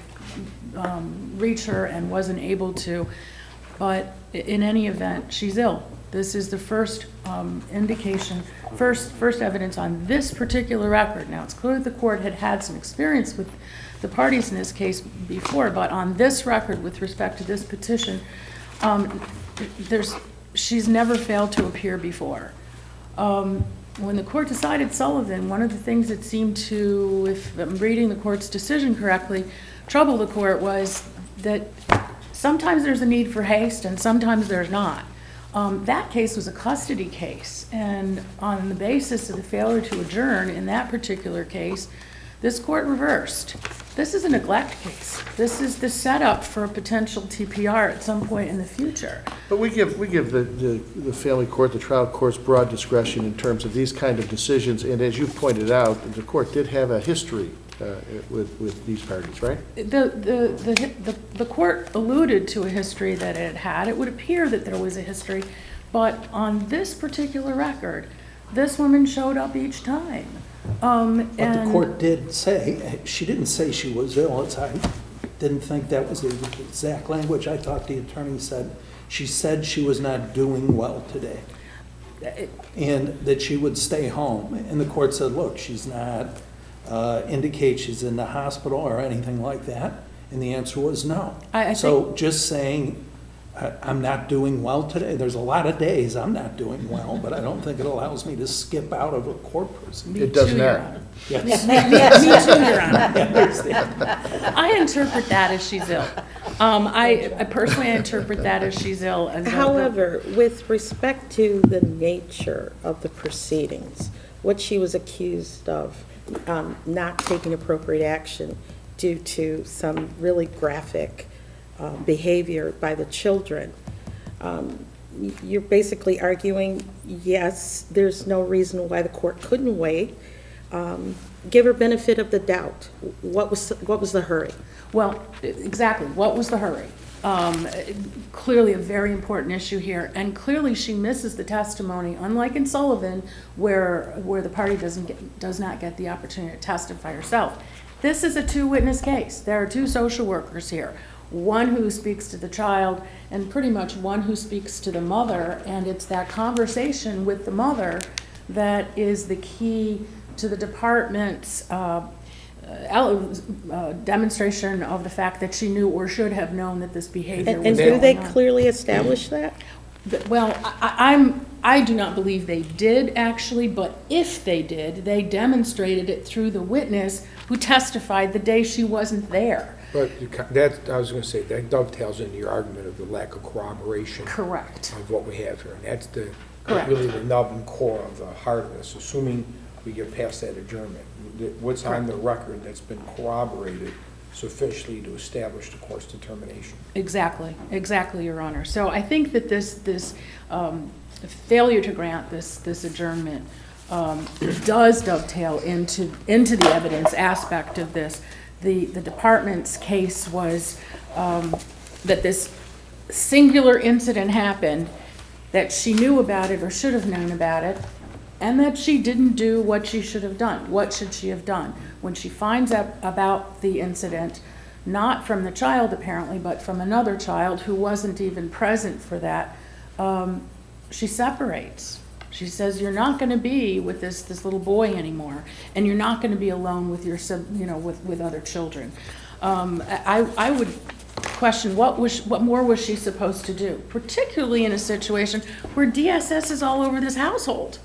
reach her and wasn't able to, but in any event, she's ill. This is the first indication, first evidence on this particular record. Now, it's clear that the court had had some experience with the parties in this case before, but on this record with respect to this petition, she's never failed to appear before. When the court decided Sullivan, one of the things that seemed to, if I'm reading the court's decision correctly, trouble the court was that sometimes there's a need for haste and sometimes there's not. That case was a custody case, and on the basis of the failure to adjourn in that particular case, this court reversed. This is a neglect case. This is the setup for a potential TPR at some point in the future. But we give the family court, the trial courts, broad discretion in terms of these kind of decisions, and as you pointed out, the court did have a history with these parties, right? The court alluded to a history that it had. It would appear that there was a history, but on this particular record, this woman showed up each time. But the court did say, she didn't say she was ill. I didn't think that was the exact language. I thought the attorney said, she said she was not doing well today, and that she would stay home. And the court said, look, she's not, indicate she's in the hospital or anything like that. And the answer was no. So just saying, I'm not doing well today. There's a lot of days I'm not doing well, but I don't think it allows me to skip out of a court proceeding. It does not. Yes. Me too, Your Honor. I interpret that as she's ill. I personally interpret that as she's ill. However, with respect to the nature of the proceedings, what she was accused of, not taking appropriate action due to some really graphic behavior by the children, you're basically arguing, yes, there's no reason why the court couldn't wait. Give her benefit of the doubt. What was the hurry? Well, exactly. What was the hurry? Clearly a very important issue here, and clearly she misses the testimony, unlike in Sullivan, where the party does not get the opportunity to testify herself. This is a two-witness case. There are two social workers here. One who speaks to the child and pretty much one who speaks to the mother, and it's that conversation with the mother that is the key to the department's demonstration of the fact that she knew or should have known that this behavior was going on. And do they clearly establish that? Well, I do not believe they did, actually, but if they did, they demonstrated it through the witness who testified the day she wasn't there. But that, I was going to say, that dovetails into your argument of the lack of corroboration. Correct. Of what we have here. And that's Correct. really the nub and core of the heart of this, assuming we get past that adjournment. What's on the record that's been corroborated sufficiently to establish the court's determination? Exactly, Your Honor. So I think that this failure to grant this adjournment does dovetail into the evidence aspect of this. The department's case was that this singular incident happened, that she knew about it or should have known about it, and that she didn't do what she should have done. What should she have done? When she finds out about the incident, not from the child apparently, but from another child who wasn't even present for that, she separates. She says, you're not going to be with this little boy anymore, and you're not going to be alone with your, with other children. I would question what more was she supposed to do, particularly in a situation where DSS is all over this household.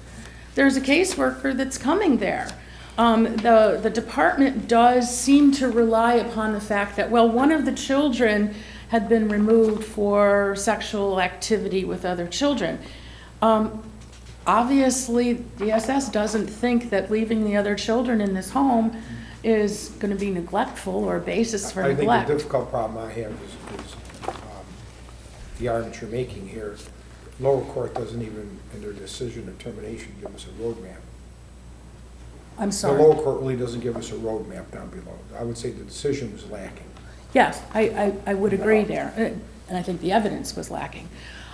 There's a caseworker that's coming there. The department does seem to rely upon the fact that, well, one of the children had been removed for sexual activity with other children. Obviously, DSS doesn't think that leaving the other children in this home is going to be neglectful or a basis for neglect. I think the difficult problem I have is the argument you're making here. Lower court doesn't even, in their decision or termination, give us a roadmap. I'm sorry? The lower court really doesn't give us a roadmap down below. I would say the decision was lacking. Yes, I would agree there, and I think the evidence was lacking.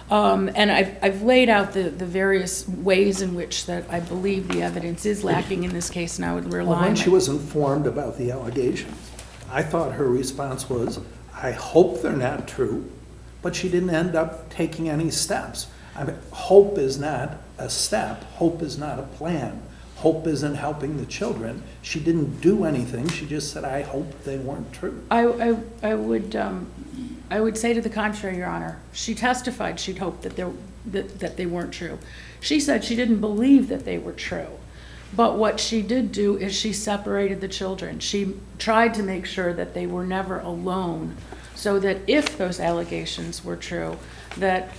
And I've laid out the various ways in which that I believe the evidence is lacking in this case, and I would rely on when she was informed about the allegations, I thought her response was, I hope they're not true, but she didn't end up taking any steps. I mean, hope is not a step. Hope is not a plan. Hope isn't helping the children. She didn't do anything. She just said, I hope they weren't true. I would say to the contrary, Your Honor. She testified she'd hoped that they weren't true. She said she didn't believe that they were true. But what she did do is she separated the children. She tried to make sure that they were never alone, so that if those allegations were true, that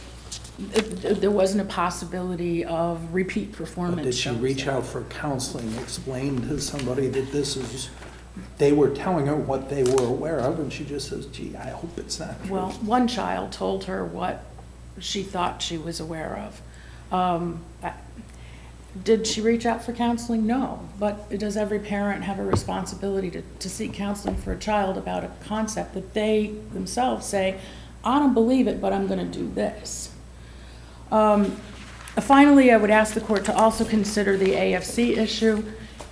there wasn't a possibility of repeat performance. But did she shall we reach say. out for counseling, explain to somebody that this is, they were telling her what they were aware of, and she just says, gee, I hope it's not true? Well, one child told her what she thought she was aware of. Did she reach out for counseling? No. But does every parent have a responsibility to seek counseling for a child about a concept that they themselves say, I don't believe it, but I'm going to do this? Finally, I would ask the court to also consider the AFC issue.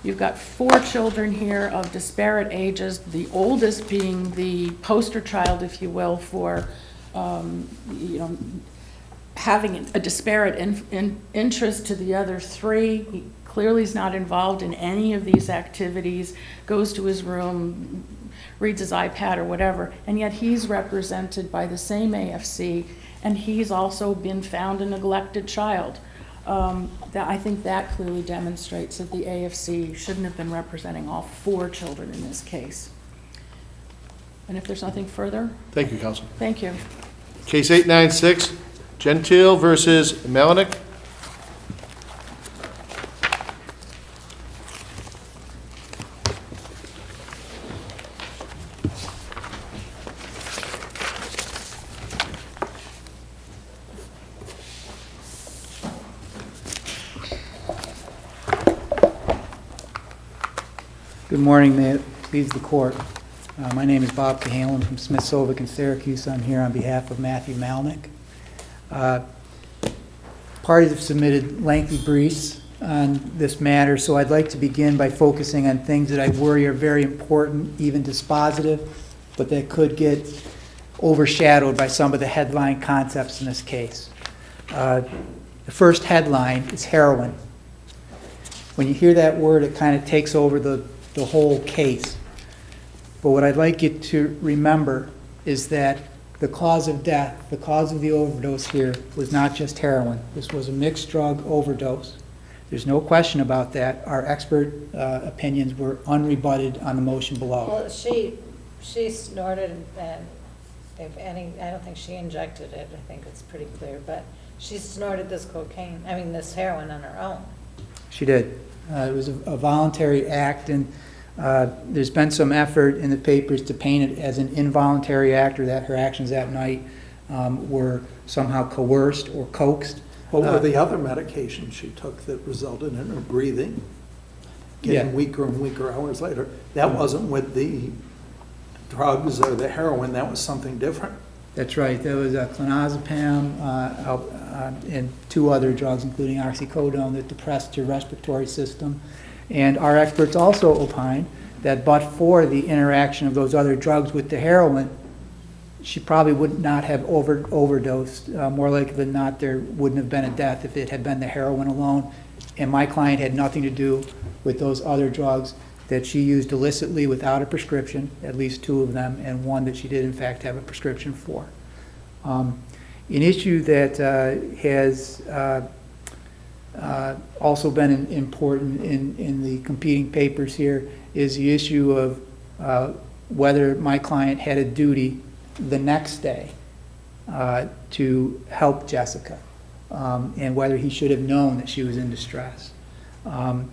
You've got 4 children here of disparate ages, the oldest being the poster child, if you will, for having a disparate interest to the other 3. He clearly is not involved in any of these activities, goes to his room, reads his iPad or whatever, and yet he's represented by the same AFC, and he's also been found a neglected child. I think that clearly demonstrates that the AFC shouldn't have been representing all 4 children in this case. And if there's nothing further? Thank you, Counsel. Thank you. Case 896, Gentile versus Malinik. Good morning, may it please the court. My name is Bob Cahalan from Smith Sovic in Syracuse. I'm here on behalf of Matthew Malnick. Parties have submitted lengthy briefs on this matter, so I'd like to begin by focusing on things that I worry are very important, even dispositive, but that could get overshadowed by some of the headline concepts in this case. The first headline is heroin. When you hear that word, it kind of takes over the whole case. But what I'd like you to remember is that the cause of death, the cause of the overdose here, was not just heroin. This was a mixed drug overdose. There's no question about that. Our expert opinions were unrebutted on the motion below. Well, she snorted, and if any, I don't think she injected it. I think it's pretty clear. But she snorted this this heroin on her own. She did. It was a voluntary act, and there's been some effort in the papers to paint it as an involuntary act, or that her actions that night were somehow coerced or coaxed. What were the other medications she took that resulted in her breathing getting weaker and weaker hours later? That wasn't with the drugs or the heroin, that was something different. That's right. There was clonazepam and 2 other drugs, including oxycodone, that depressed her respiratory system. And our experts also opine that but for the interaction of those other drugs with the heroin, she probably would not have overdosed. More likely than not, there wouldn't have been a death if it had been the heroin alone. And my client had nothing to do with those other drugs that she used illicitly without a prescription, at least 2 of them, and 1 that she did in fact have a prescription for. An issue that has also been important in the competing papers here is the issue of whether my client had a duty the next day to help Jessica, and whether he should have known that she was in distress. And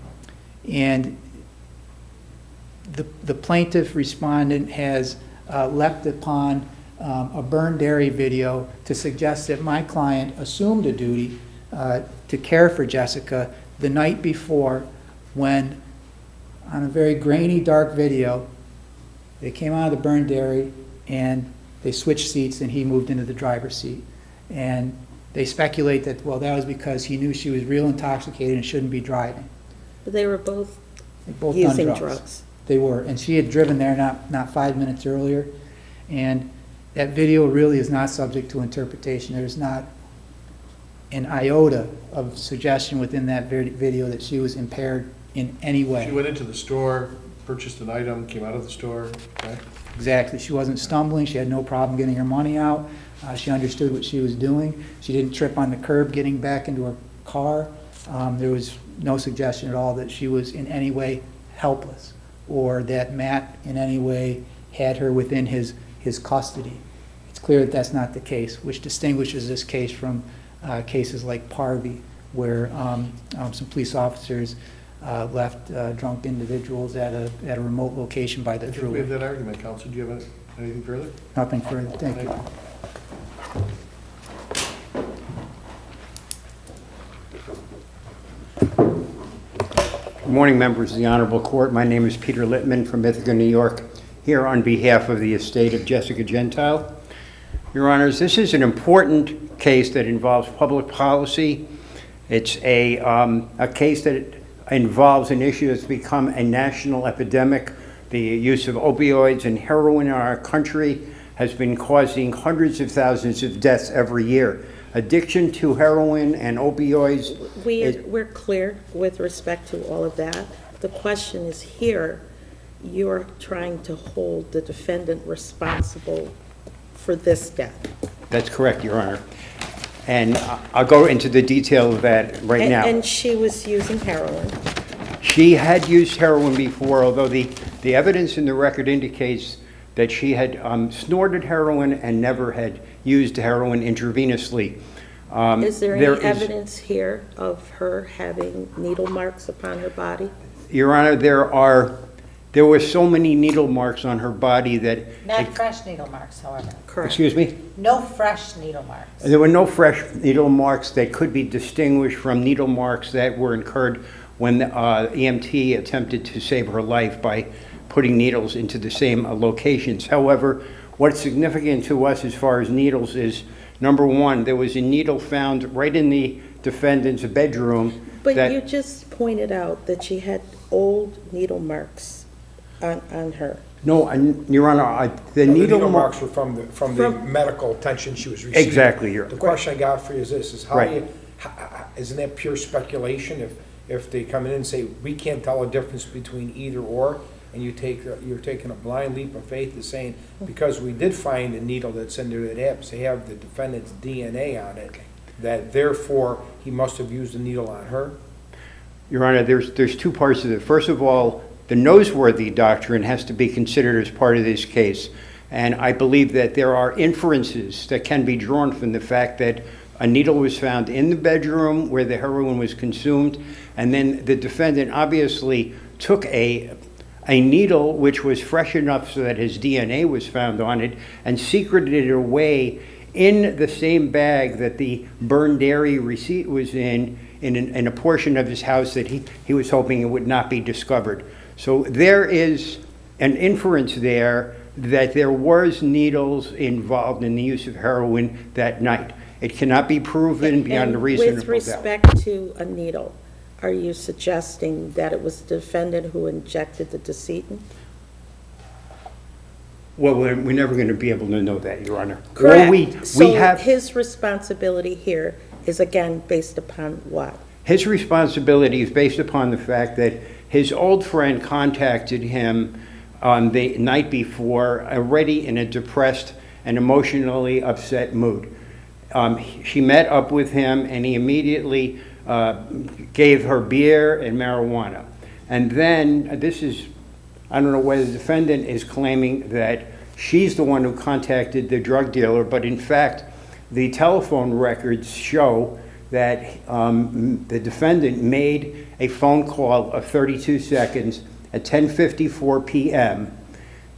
the plaintiff respondent has leapt upon a burned dairy video to suggest that my client assumed a duty to care for Jessica the night before, when on a very grainy, dark video, they came out of the burned dairy and they switched seats and he moved into the driver's seat. And they speculate that, well, that was because he knew she was real intoxicated and shouldn't be driving. But they were both done using drugs. They were, and she had driven there not 5 minutes earlier. And that video really is not subject to interpretation. There's not an iota of suggestion within that video that she was impaired in any way. She went into the store, purchased an item, came out of the store, right? Exactly. She wasn't stumbling. She had no problem getting her money out. She understood what she was doing. She didn't trip on the curb getting back into her car. There was no suggestion at all that she was in any way helpless, or that Matt in any way had her within his custody. It's clear that that's not the case, which distinguishes this case from cases like Parvey, where some police officers left drunk individuals at a remote location by the I think we have thruway. that argument, counsel. Do you have anything further? Nothing further, thank you. Good morning, members of the Honorable Court. My name is Peter Littman from Ithaca, New York, here on behalf of the estate of Jessica Gentile. Your Honors, this is an important case that involves public policy. It's a case that involves an issue that's become a national epidemic. The use of opioids and heroin in our country has been causing hundreds of thousands of deaths every year. Addiction to heroin and opioids. We're clear with respect to all of that. The question is here, you're trying to hold the defendant responsible for this death. That's correct, Your Honor. And I'll go into the detail of that right now. And she was using heroin. She had used heroin before, although the evidence in the record indicates that she had snorted heroin and never had used heroin intravenously. Is there any evidence here of her having needle marks upon her body? Your Honor, there were so many needle marks on her body that... Not fresh needle marks, however. Correct. Excuse me? No fresh needle marks. There were no fresh needle marks that could be distinguished from needle marks that were incurred when the EMT attempted to save her life by putting needles into the same locations. However, what's significant to us as far as needles is, number one, there was a needle found right in the defendant's bedroom. But you just pointed out that she had old needle marks on her. No, Your Honor, the needle marks were from the medical attention she was receiving. Exactly, Your Honor. The question I got for you is this, is how Right. do you, isn't that pure speculation if they come in and say, we can't tell a difference between either or, and you're taking a blind leap of faith to saying, because we did find a needle that's in there that happens to have the defendant's DNA on it, that therefore he must have used a needle on her? Your Honor, there's two parts of it. First of all, the noseworthy doctrine has to be considered as part of this case. And I believe that there are inferences that can be drawn from the fact that a needle was found in the bedroom where the heroin was consumed, and then the defendant obviously took a needle which was fresh enough so that his DNA was found on it and secreted it away in the same bag that the burned dairy receipt was in a portion of his house that he was hoping it would not be discovered. So there is an inference there that there was needles involved in the use of heroin that night. It cannot be proven beyond a reasonable doubt. With respect to a needle, are you suggesting that it was the defendant who injected the decedent? Well, we're never going to be able to know that, Your Honor. Correct. So his responsibility here is again based upon what? His responsibility is based upon the fact that his old friend contacted him on the night before, already in a depressed and emotionally upset mood. She met up with him and he immediately gave her beer and marijuana. And then, I don't know whether the defendant is claiming that she's the one who contacted the drug dealer, but in fact, the telephone records show that the defendant made a phone call of 32 seconds at 10:54 p.m.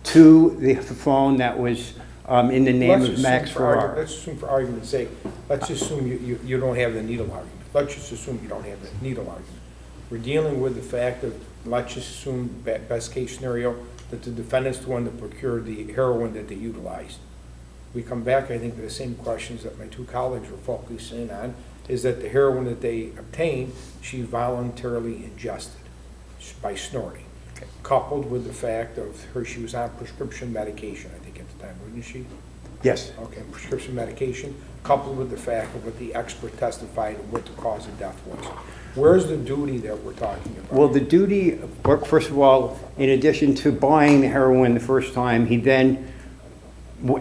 to the phone that was in the name of Max Farrar. Let's assume for argument's sake, let's assume you don't have the needle argument. Let's just assume you don't have the needle argument. We're dealing with the fact that, let's just assume, best case scenario, that the defendant's the one that procured the heroin that they utilized. We come back, I think, to the same questions that my two colleagues were focusing on, is that the heroin that they obtained, she voluntarily ingested by snorting, coupled with the fact of she was on prescription medication, I think at the time, wasn't she? Yes. Okay, prescription medication, coupled with the fact of what the expert testified and what the cause of death was. Where's the duty that we're talking about? Well, the duty, first of all, in addition to buying the heroin the first time, he then,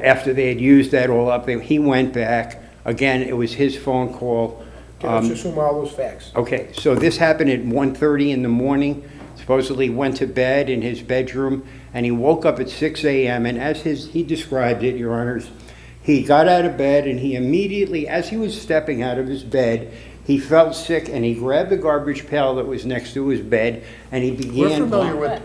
after they had used that all up, he went back. Again, it was his phone call. Okay, let's assume all those facts. Okay, so this happened at 1:30 in the morning. Supposedly went to bed in his bedroom, and he woke up at 6 a.m. And as he described it, Your Honors, He got out of bed and he immediately, as he was stepping out of his bed, he felt sick and he grabbed the garbage pail that was next to his bed and he began.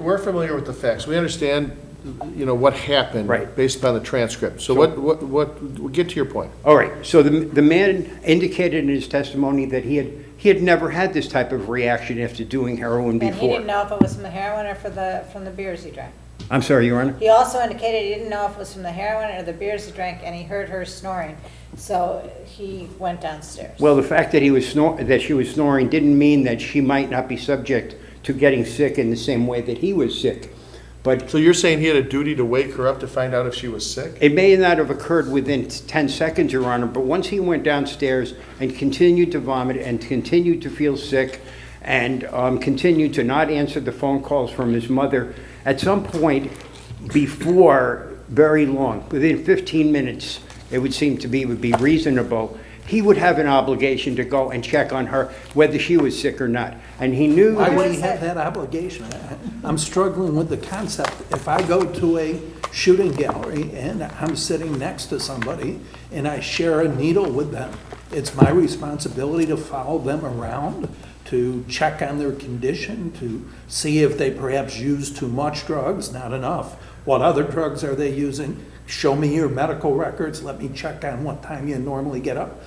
We're familiar with the facts. We understand, what happened. Right. Based upon the transcript. So what, get to your point. All right, so the man indicated in his testimony that he had never had this type of reaction after doing heroin before. And he didn't know if it was from the heroin or from the beers he drank. I'm sorry, Your Honor? He also indicated he didn't know if it was from the heroin or the beers he drank, and he heard her snoring, so he went downstairs. Well, the fact that she was snoring didn't mean that she might not be subject to getting sick in the same way that he was sick. But so you're saying he had a duty to wake her up to find out if she was sick? It may not have occurred within 10 seconds, Your Honor, but once he went downstairs and continued to vomit and continued to feel sick and continued to not answer the phone calls from his mother, at some point before very long, within 15 minutes, it would seem to be would be reasonable, he would have an obligation to go and check on her whether she was sick or not. And he knew. Why would he have that obligation? I'm struggling with the concept. If I go to a shooting gallery and I'm sitting next to somebody and I share a needle with them, it's my responsibility to follow them around, to check on their condition, to see if they perhaps use too much drugs, not enough. What other drugs are they using? Show me your medical records. Let me check on what time you normally get up.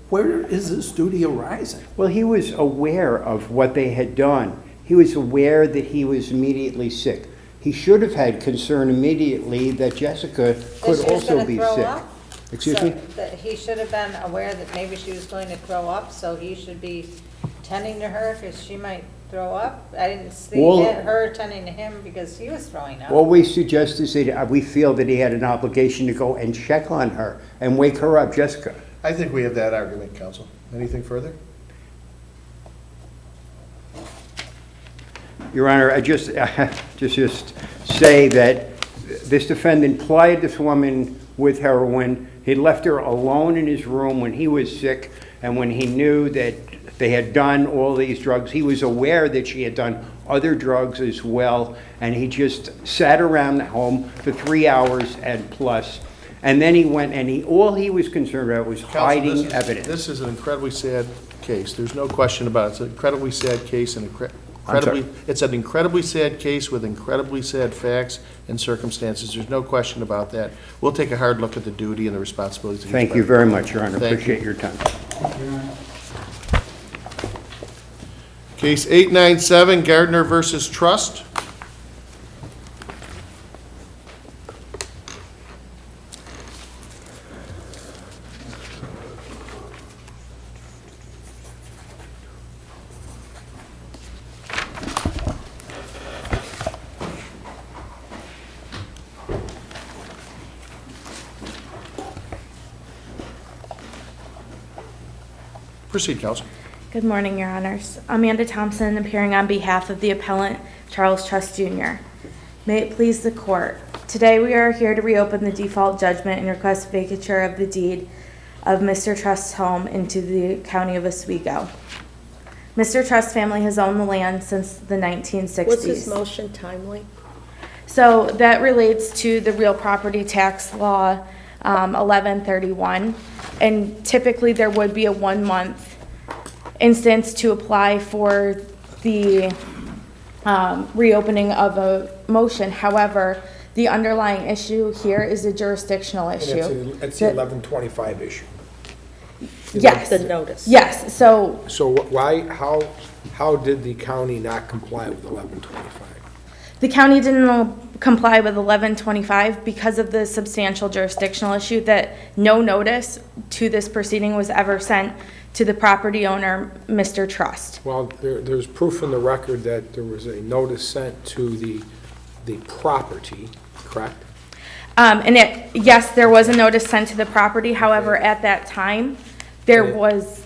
Where is this duty arising? Well, he was aware of what they had done. He was aware that he was immediately sick. He should have had concern immediately that Jessica could also be sick. Excuse me? That he should have been aware that maybe she was going to throw up, so he should be tending to her because she might throw up. I didn't see her tending to him because he was throwing up. All we suggest is that we feel that he had an obligation to go and check on her and wake her up. Jessica. I think we have that argument, counsel. Anything further? Your Honor, I just say that this defendant plied this woman with heroin. He left her alone in his room when he was sick, and when he knew that they had done all these drugs, he was aware that she had done other drugs as well, and he just sat around the home for 3 hours and plus. And then he went and all he was concerned about was hiding evidence. This is an incredibly sad case. There's no question about it. It's an incredibly sad case and it's an incredibly sad case with incredibly sad facts and circumstances. There's no question about that. We'll take a hard look at the duty and the responsibilities. Thank you very much, Your Honor. Thank Appreciate you. your time. Case 897, Gardner versus Trust. Proceed, counsel. Good morning, Your Honors. Amanda Thompson, appearing on behalf of the appellant, Charles Trust Jr. May it please the court. Today we are here to reopen the default judgment and request vacature of the deed of Mr. Trust's home into the county of Oswego. Mr. Trust's family has owned the land since the 1960s. Was his motion timely? So that relates to the real property tax law 1131. And typically there would be a 1 month instance to apply for the reopening of a motion. However, the underlying issue here is a jurisdictional issue. And it's the 1125 issue. Yes. The notice. Yes, so how did the county not comply with 1125? the county didn't comply with 1125 because of the substantial jurisdictional issue that no notice to this proceeding was ever sent to the property owner, Mr. Trust. Well, there's proof in the record that there was a notice sent to the property, correct? Yes, there was a notice sent to the property. However, at that time, there was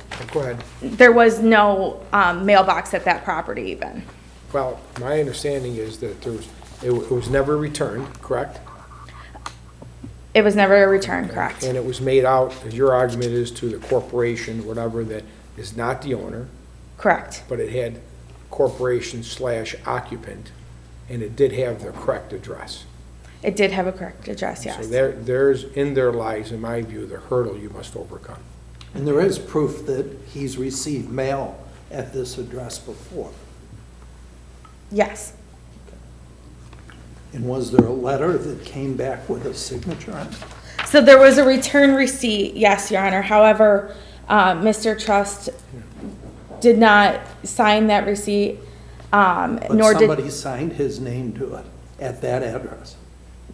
no mailbox at that property even. Well, my understanding is that it was never returned, correct? It was never returned, correct. And it was made out, as your argument is, to the corporation, whatever, that is not the owner. Correct. But it had corporation/occupant, and it did have the correct address. It did have a correct address, yes. So there's, in there lies, in my view, the hurdle you must overcome. And there is proof that he's received mail at this address before. Yes. And was there a letter that came back with a signature on it? So there was a return receipt, yes, Your Honor. However, Mr. Trust did not sign that receipt, But nor did... somebody signed his name to it at that address.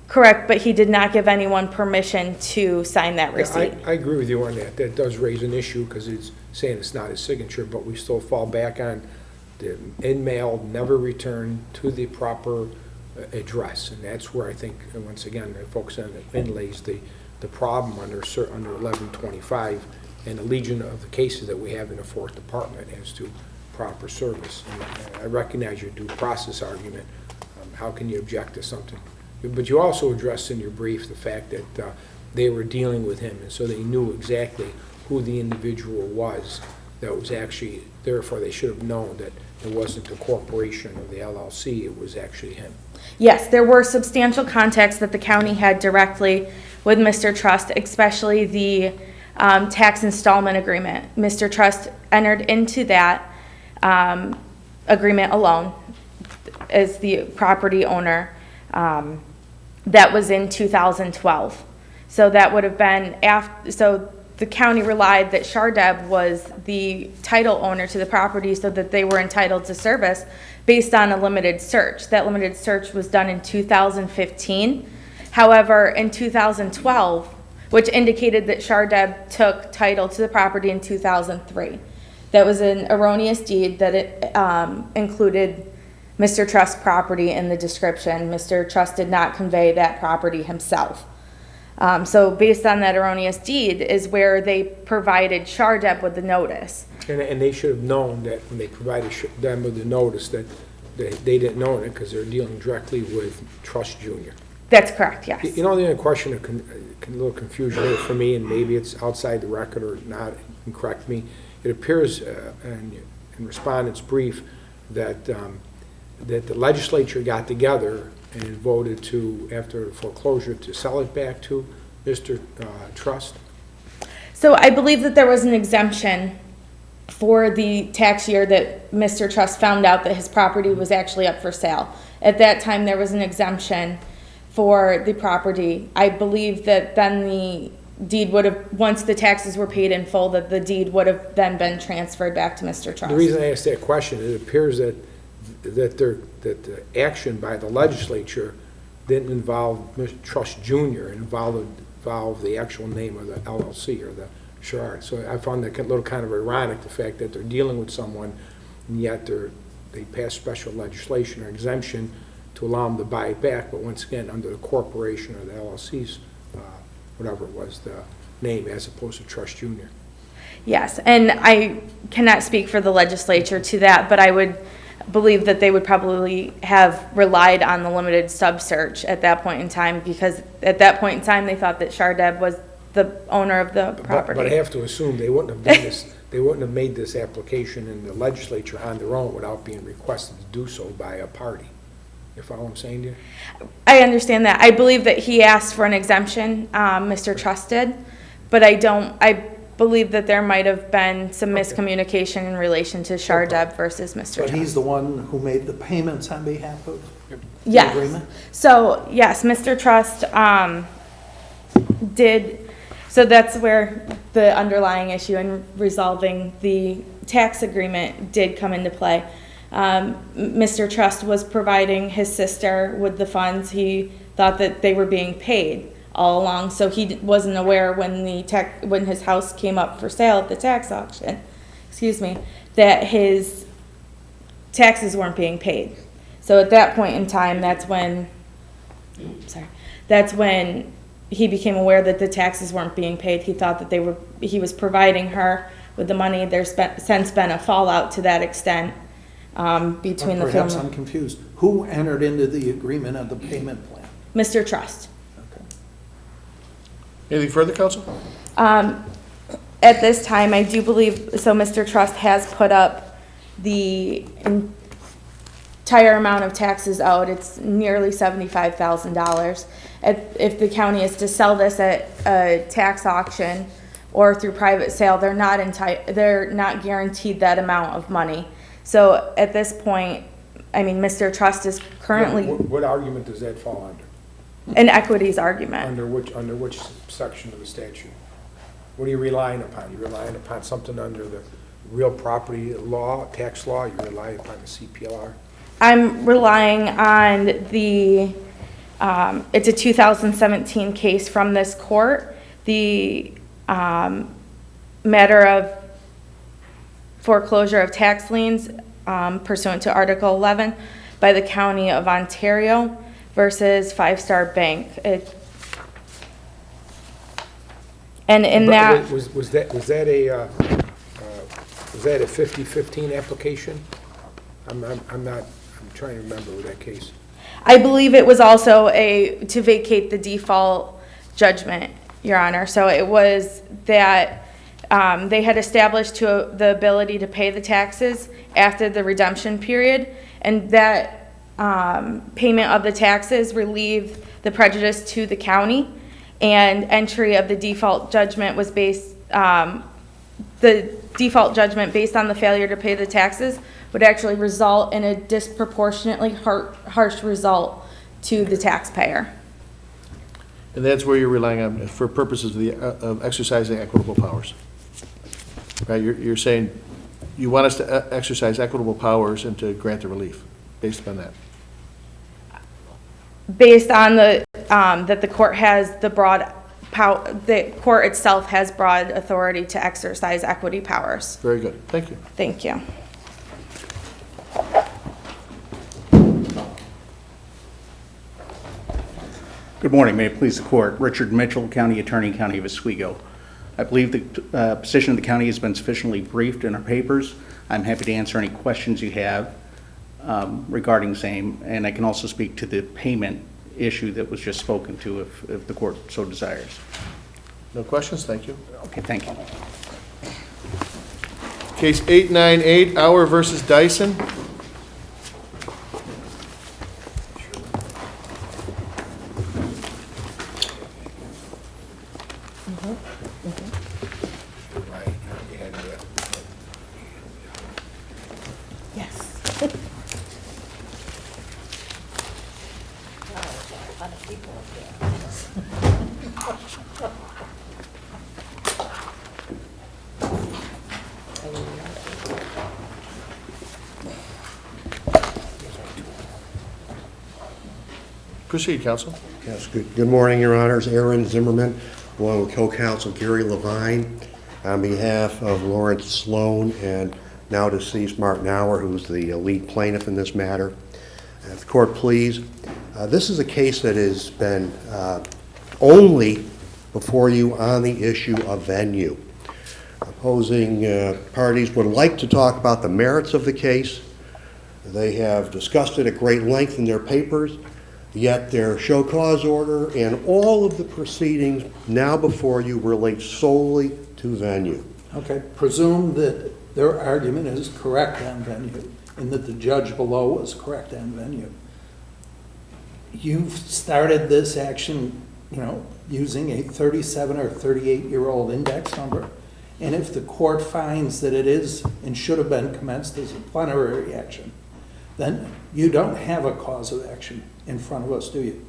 Correct, but he did not give anyone permission to sign that Yeah, receipt. I agree with you on that. That does raise an issue because it's saying it's not his signature, but we still fall back on the in-mail, never returned to the proper address. And that's where I think, and once again, I focus on the inlays, the problem under 1125 and the legion of the cases that we have in the Fourth Department as to proper service. And I recognize your due process argument. How can you object to something? But you also addressed in your brief the fact that they were dealing with him, and so they knew exactly who the individual was that was actually, therefore they should have known that it wasn't the corporation or the LLC, it was actually him. Yes, there were substantial contacts that the county had directly with Mr. Trust, especially the tax installment agreement. Mr. Trust entered into that agreement alone as the property owner. That was in 2012. So that would have been after, so the county relied that Shardeb was the title owner to the property so that they were entitled to service based on a limited search. That limited search was done in 2015. However, in 2012, which indicated that Shardeb took title to the property in 2003. That was an erroneous deed that it included Mr. Trust's property in the description. Mr. Trust did not convey that property himself. So based on that erroneous deed is where they provided Shardeb with the notice. And they should have known that when they provided them with the notice that they didn't know it because they're dealing directly with Trust Jr. That's correct, yes. You know, the only question, a little confusion here for me, and maybe it's outside the record or not, you can correct me. It appears in respondent's brief that that the legislature got together and voted to, after foreclosure, to sell it back to Mr. Trust? So I believe that there was an exemption for the tax year that Mr. Trust found out that his property was actually up for sale. At that time, there was an exemption for the property. I believe that then the deed would have, once the taxes were paid in full, that the deed would have then been transferred back to Mr. Trust. The reason I asked that question, it appears that the action by the legislature didn't involve Mr. Trust Jr., it involved the actual name of the LLC or the Shard. So I found that a little kind of ironic, the fact that they're dealing with someone and yet they pass special legislation or exemption to allow them to buy it back, but once again, under the corporation or the LLC's, whatever it was, the name, as opposed to Trust Jr. Yes, and I cannot speak for the legislature to that, but I would believe that they would probably have relied on the limited sub-search at that point in time, because at that point in time, they thought that Shardeb was the owner of the property. But I have to assume they wouldn't have done this, they wouldn't have made this application in the legislature on their own without being requested to do so by a party. You follow what I'm saying, dear? I understand that. I believe that he asked for an exemption, Mr. Trust did, but I believe that there might have been some miscommunication in relation to Shardeb versus Mr. But Trust. he's the one who made the payments on behalf of the Yes. agreement? So, yes, Mr. Trust did, so that's where the underlying issue in resolving the tax agreement did come into play. Mr. Trust was providing his sister with the funds. He thought that they were being paid all along, so he wasn't aware when when his house came up for sale at the tax auction, that his taxes weren't being paid. So at that point in time, that's when he became aware that the taxes weren't being paid. He thought that he was providing her with the money. There's since been a fallout to that extent between the Perhaps family. I'm confused. Who entered into the agreement on the payment plan? Mr. Trust. Anything further, counsel? At this time, I do believe, so Mr. Trust has put up the entire entire amount of taxes owed. It's nearly $75,000. If the county is to sell this at a tax auction or through private sale, they're not guaranteed that amount of money. So at this point, I mean, Mr. Trust is currently What argument does that fall under? an equities argument. Under which section of the statute? What are you relying upon? You relying upon something under the real property law, tax law? You relying upon the CPLR? I'm relying on the, it's a 2017 case from this court, the matter of foreclosure of tax liens pursuant to Article 11 by the County of Ontario versus Five Star Bank. And in that... Was that a 50-15 application? I'm trying to remember that case. I believe it was also to vacate the default judgment, Your Honor. So it was that they had established the ability to pay the taxes after the redemption period, and that payment of the taxes relieved the prejudice to the county, and entry of the default judgment was based, the default judgment based on the failure to pay the taxes would actually result in a disproportionately harsh result to the taxpayer. And that's where you're relying on for purposes of exercising equitable powers. Right, you're saying you want us to exercise equitable powers and to grant the relief based upon that. Based on that the court has the broad power, the court itself has broad authority to exercise equity powers. Very good. Thank you. Thank you. Good morning. May it please the court. Richard Mitchell, County Attorney, County of Oswego. I believe the position of the county has been sufficiently briefed in our papers. I'm happy to answer any questions you have regarding same, and I can also speak to the payment issue that was just spoken to if the court so desires. No questions? Thank you. Okay, thank you. Case 898, Auer versus Dyson. Proceed, counsel. Yes, good morning, Your Honors. Aaron Zimmerman, along with co-counsel Gary Levine, on behalf of Lawrence Sloan and now deceased Martin Auer, who's the lead plaintiff in this matter. If the court please, this is a case that has been only before you on the issue of venue. Opposing parties would like to talk about the merits of the case. They have discussed it at great length in their papers. Yet their show cause order and all of the proceedings now before you relate solely to venue. Okay, presume that their argument is correct on venue and that the judge below was correct on venue. You've started this action, using a 37 or 38-year-old index number, and if the court finds that it is and should have been commenced as a plenary action, then you don't have a cause of action in front of us, do you?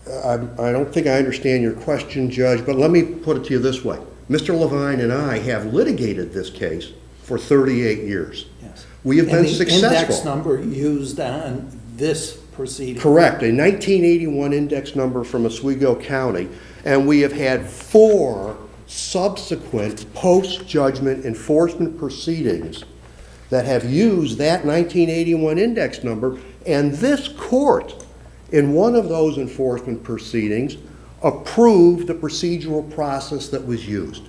I don't think I understand your question, Judge, but let me put it to you this way. Mr. Levine and I have litigated this case for 38 years. Yes. We have been successful. And the index number used on this proceeding? Correct, a 1981 index number from Oswego County, and we have had 4 subsequent post-judgment enforcement proceedings that have used that 1981 index number, and this court, in one of those enforcement proceedings, approved the procedural process that was used.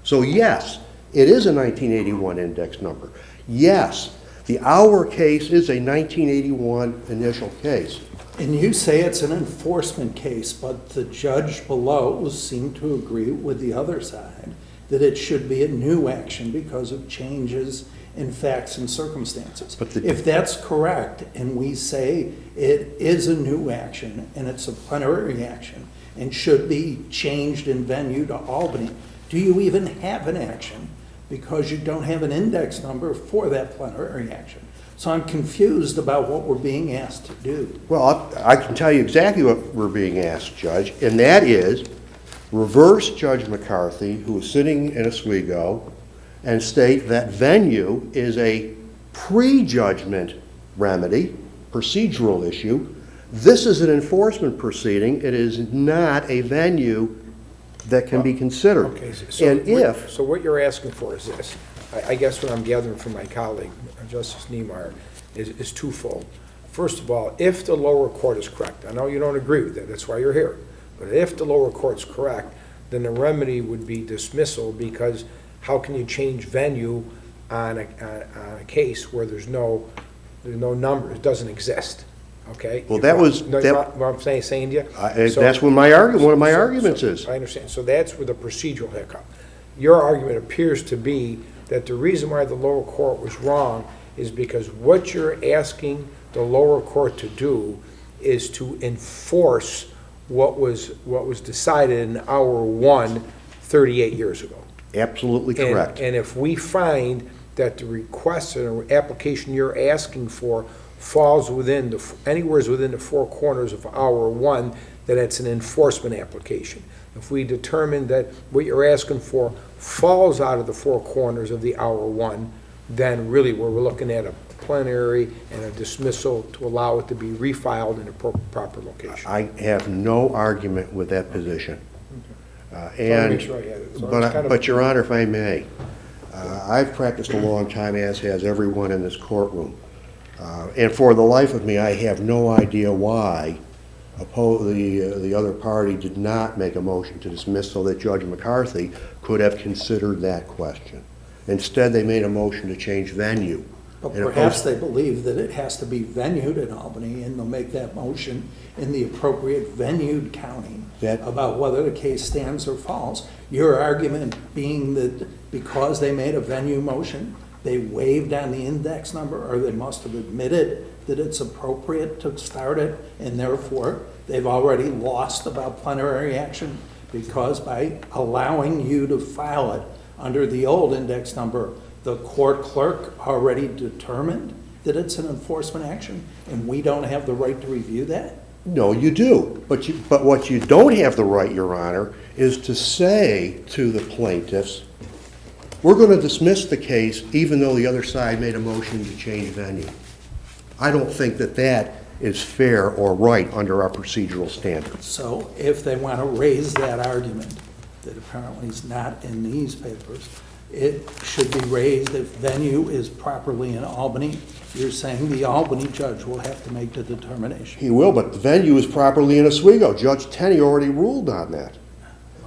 So yes, it is a 1981 index number. Yes, the Auer case is a 1981 initial case. And you say it's an enforcement case, but the judge below seemed to agree with the other side that it should be a new action because of changes in facts and circumstances. If that's correct, and we say it is a new action and it's a plenary action and should be changed in venue to Albany, do you even have an action? Because you don't have an index number for that plenary action. So I'm confused about what we're being asked to do. Well, I can tell you exactly what we're being asked, Judge, and that is reverse Judge McCarthy, who is sitting in Oswego, and state that venue is a prejudgment remedy, procedural issue. This is an enforcement proceeding. It is not a venue that can be considered. Okay, so what you're asking for is this. I guess what I'm gathering from my colleague, Justice Niemeyer, is twofold. First of all, if the lower court is correct, I know you don't agree with that, that's why you're here, but if the lower court's correct, then the remedy would be dismissal, because how can you change venue on a case where there's no number, it doesn't exist, okay? Well, that was... What I'm saying to you? That's what one of my arguments is. I understand. So that's where the procedural hiccup. Your argument appears to be that the reason why the lower court was wrong is because what you're asking the lower court to do is to enforce what was decided in hour 1 38 years ago. Absolutely correct. And if we find that the request or application you're asking for falls within anywhere within the four corners of hour 1, then it's an enforcement application. If we determine that what you're asking for falls out of the four corners of the hour 1, then really we're looking at a plenary and a dismissal to allow it to be refiled in a proper location. I have no argument with that position. But Your Honor, if I may, I've practiced a long time, as has everyone in this courtroom. And for the life of me, I have no idea why the other party did not make a motion to dismiss so that Judge McCarthy could have considered that question. Instead, they made a motion to change venue. But perhaps they believe that it has to be venued in Albany, and they'll make that motion in the appropriate venued county about whether the case stands or falls. Your argument being that because they made a venue motion, they waived on the index number, or they must have admitted that it's appropriate to start it, and therefore they've already lost about plenary action, because by allowing you to file it under the old index number, the court clerk already determined that it's an enforcement action, and we don't have the right to review that? No, you do. But what you don't have the right, Your Honor, is to say to the plaintiffs, we're going to dismiss the case even though the other side made a motion to change venue. I don't think that that is fair or right under our procedural standards. So if they want to raise that argument that apparently is not in these papers, it should be raised if venue is properly in Albany. You're saying the Albany judge will have to make the determination. He will, but the venue is properly in Oswego. Judge Tenney already ruled on that.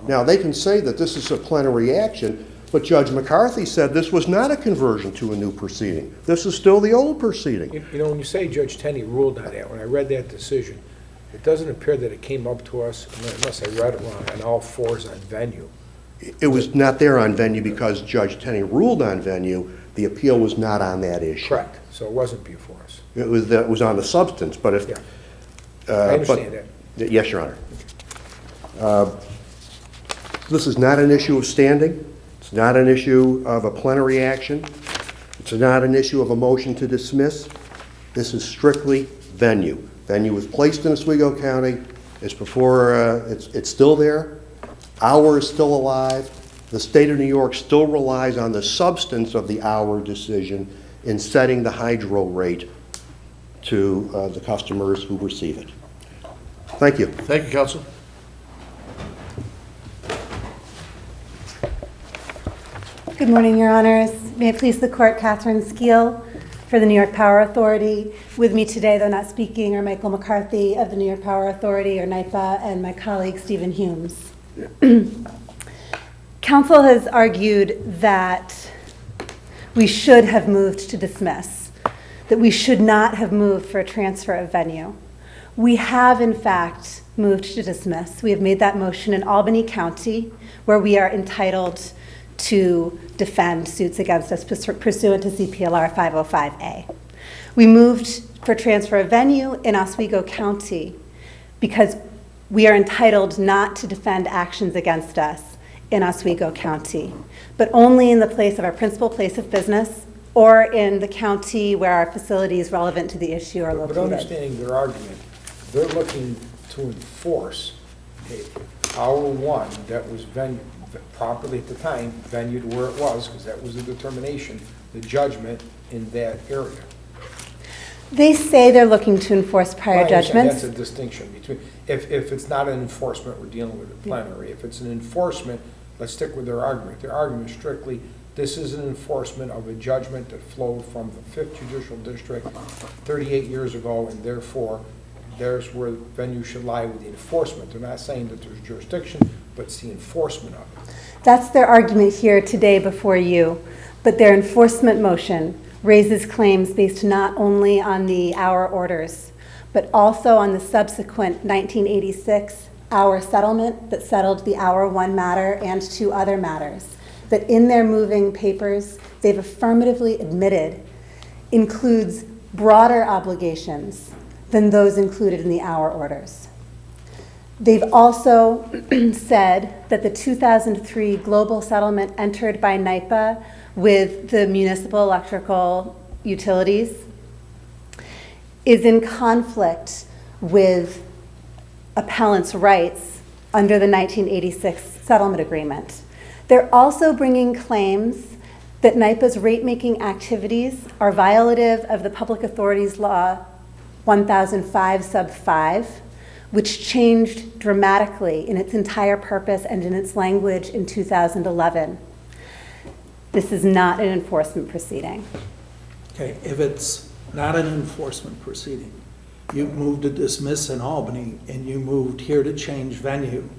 Now, they can say that this is a plenary action, but Judge McCarthy said this was not a conversion to a new proceeding. This is still the old proceeding. You know, when you say Judge Tenney ruled on that, when I read that decision, it doesn't appear that it came up to us, unless I read it wrong, on all fours on venue. It was not there on venue because Judge Tenney ruled on venue. The appeal was not on that issue. Correct. So it wasn't before us. It was on the substance, but if... Yeah. I understand that. Yes, Your Honor. This is not an issue of standing. It's not an issue of a plenary action. It's not an issue of a motion to dismiss. This is strictly venue. Venue was placed in Oswego County. It's before, it's still there. Our is still alive. The state of New York still relies on the substance of the Our decision in setting the hydro rate to the customers who receive it. Thank you. Thank you, Counsel. Good morning, Your Honors. May it please the Court, Catherine Skeel for the New York Power Authority. With me today, though not speaking, are Michael McCarthy of the New York Power Authority, or NYAPDiv4, and my colleague, Stephen Humes. Counsel has argued that we should have moved to dismiss, that we should not have moved for a transfer of venue. We have, in fact, moved to dismiss. We have made that motion in Albany County, where we are entitled to defend suits against us pursuant to CPLR 505A. We moved for transfer of venue in Oswego County because we are entitled not to defend actions against us in Oswego County, but only in the place of our principal place of business or in the county where our facilities relevant to the issue are located. But understanding their argument, they're looking to enforce our one that was properly at the time, venued where it was, because that was the determination, the judgment in that area. They say they're looking to enforce prior judgments. That's a distinction between, if it's not an enforcement, we're dealing with a plenary. If it's an enforcement, let's stick with their argument. Their argument is strictly, this is an enforcement of a judgment that flowed from the 5th Judicial District 38 years ago, and therefore, there's where venue should lie with the enforcement. They're not saying that there's jurisdiction, but it's the enforcement of it. That's their argument here today before you, but their enforcement motion raises claims based not only on the hour orders, but also on the subsequent 1986 hour settlement that settled the hour 1 matter and 2 other matters, that in their moving papers, they've affirmatively admitted includes broader obligations than those included in the hour orders. They've also said that the 2003 global settlement entered by NYAPDiv4 with the municipal electrical utilities is in conflict with appellant's rights under the 1986 settlement agreement. They're also bringing claims that NYAPDiv4's rate-making activities are violative of the Public Authorities Law 1005 sub 5, which changed dramatically in its entire purpose and in its language in 2011. This is not an enforcement proceeding. Okay, if it's not an enforcement proceeding, you moved to dismiss in Albany and you moved here to change venue.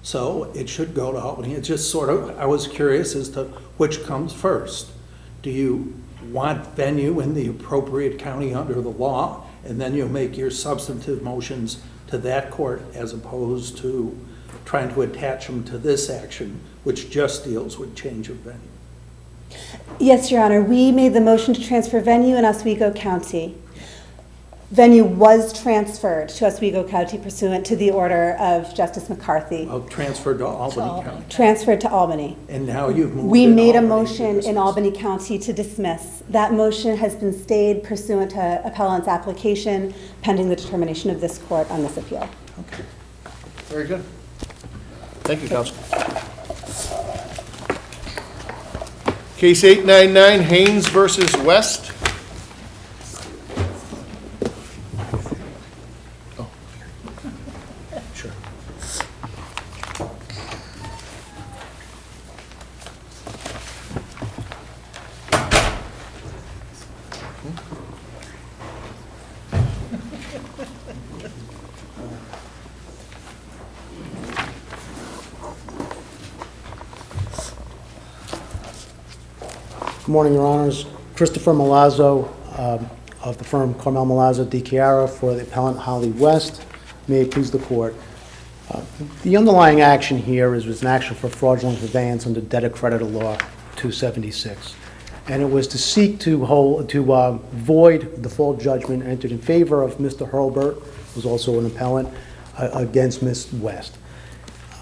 So it should go to Albany. It's just sort of, I was curious as to which comes first. Do you want venue in the appropriate county under the law, and then you'll make your substantive motions to that court as opposed to trying to attach them to this action, which just deals with change of venue? Yes, Your Honor. We made the motion to transfer venue in Oswego County. Venue was transferred to Oswego County pursuant to the order of Justice McCarthy. Oh, transferred to Albany County. Transferred to Albany. And now you've moved. We made a motion in Albany County to dismiss. That motion has been stayed pursuant to appellant's application pending the determination of this court on this appeal. Okay. Very good. Thank you, counsel. Case 899, Haynes versus West. Oh, sure. Good morning, Your Honors. Christopher Malazzo of the firm Carmel Malazzo Di Chiara for the appellant Holly West. May it please the court. The underlying action here was an action for fraudulent conveyance under debtor-creditor law 276. And it was to seek to void default judgment entered in favor of Mr. Hurlbert, who was also an appellant, against Ms. West.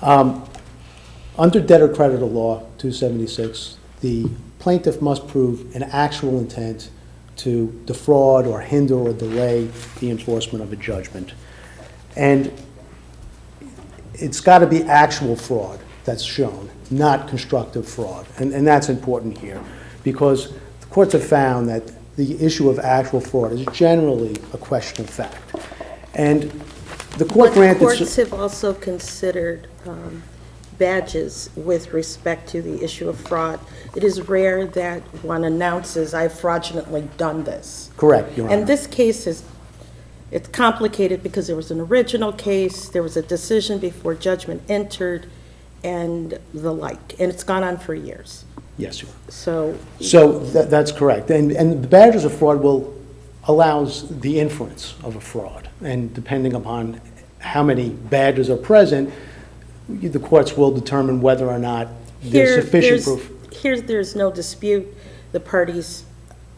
Under debtor-creditor law 276, the plaintiff must prove an actual intent to defraud or hinder or delay the enforcement of a judgment. And it's got to be actual fraud that's shown, not constructive fraud. And that's important here, because the courts have found that the issue of actual fraud is generally a question of fact. And the court granted... Courts have also considered badges with respect to the issue of fraud. It is rare that one announces, I've fraudulently done this. Correct, Your Honor. And this case it's complicated because there was an original case, there was a decision before judgment entered, and the like. And it's gone on for years. Yes, Your Honor. So that's correct. And the badges of fraud allows the inference of a fraud. And depending upon how many badges are present, the courts will determine whether or not there's sufficient proof. there's no dispute the parties'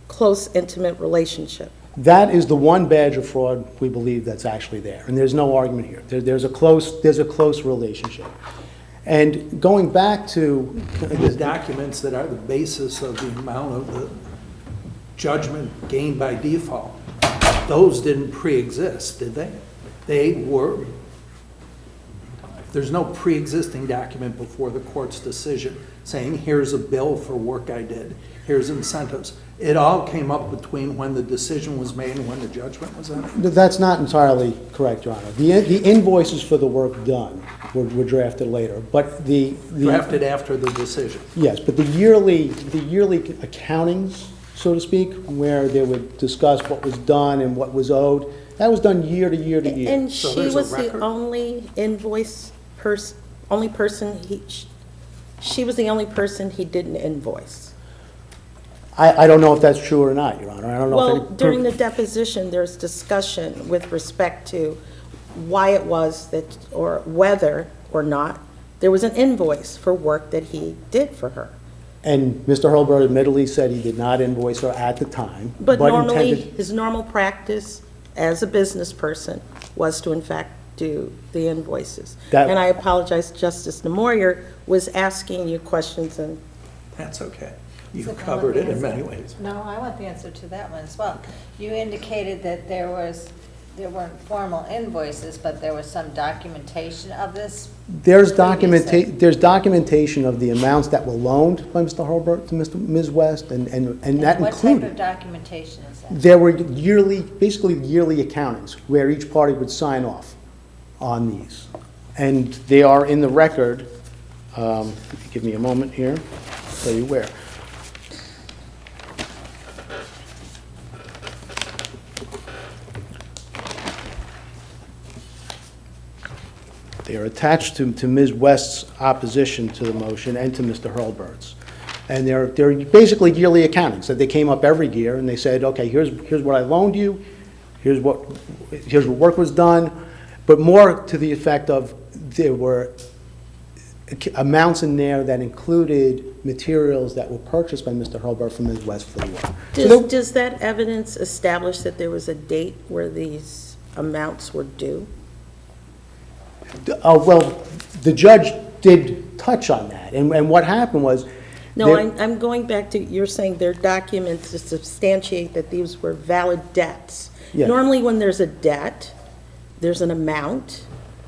close, intimate relationship. That is the one badge of fraud we believe that's actually there, and there's no argument here. There's a close relationship. And going back to The documents that are the basis of the amount of the judgment gained by default, those didn't pre-exist, did they? They were, there's no pre-existing document before the court's decision saying, here's a bill for work I did, here's incentives. It all came up between when the decision was made and when the judgment was entered. That's not entirely correct, Your Honor. The invoices for the work done were drafted later, but the Drafted after the decision. yes, but the yearly accountings, so to speak, where they would discuss what was done and what was owed, that was done year to year to year. And she was the only she was the only person he didn't invoice. I don't know if that's true or not, Your Honor. I don't know Well, if any during the deposition, there's discussion with respect to why it was that, or whether or not, there was an invoice for work that he did for her. And Mr. Hurlburt admittedly said he did not invoice her at the time. But normally, intended- his normal practice as a business person was to in fact do the invoices. That- And I apologize, Justice Nemoyer was asking you questions and. That's okay. You So I want covered the it in answer. many ways. No, I want the answer to that one as well. You indicated that there weren't formal invoices, but there was some documentation of this. There's previously. documentation of the amounts that were loaned by Mr. Hurlburt to Ms. West, and that What type included. of documentation is that? There were basically yearly accountings, where each party would sign off on these. And they are in the record, if you give me a moment here, I'll tell you where. They are attached to Ms. West's opposition to the motion and to Mr. Hurlburt's. And they're basically yearly accountings, that they came up every year, and they said, okay, here's what I loaned you, here's what work was done, but more to the effect of there were amounts in there that included materials that were purchased by Mr. Hurlburt from Ms. West for the work. Does that evidence establish that there was a date where these amounts were due? Well, the judge did touch on that, and what happened was. No, I'm going back to, you're saying there are documents to substantiate that these were valid debts. Yeah. Normally, when there's a debt, there's an amount,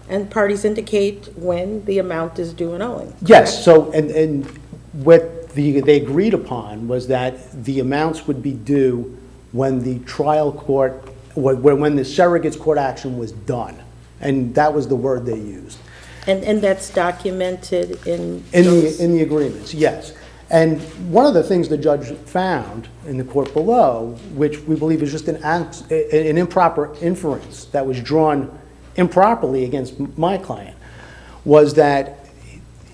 and parties indicate when the amount is due and owing. Yes, so, and what they agreed upon was that the amounts would be due when the trial court, when the surrogate's court action was done, and that was the word they used. And that's documented in the agreements, yes. And one of the things the judge found in the court below, which we believe is just an improper inference that was drawn improperly against my client, was that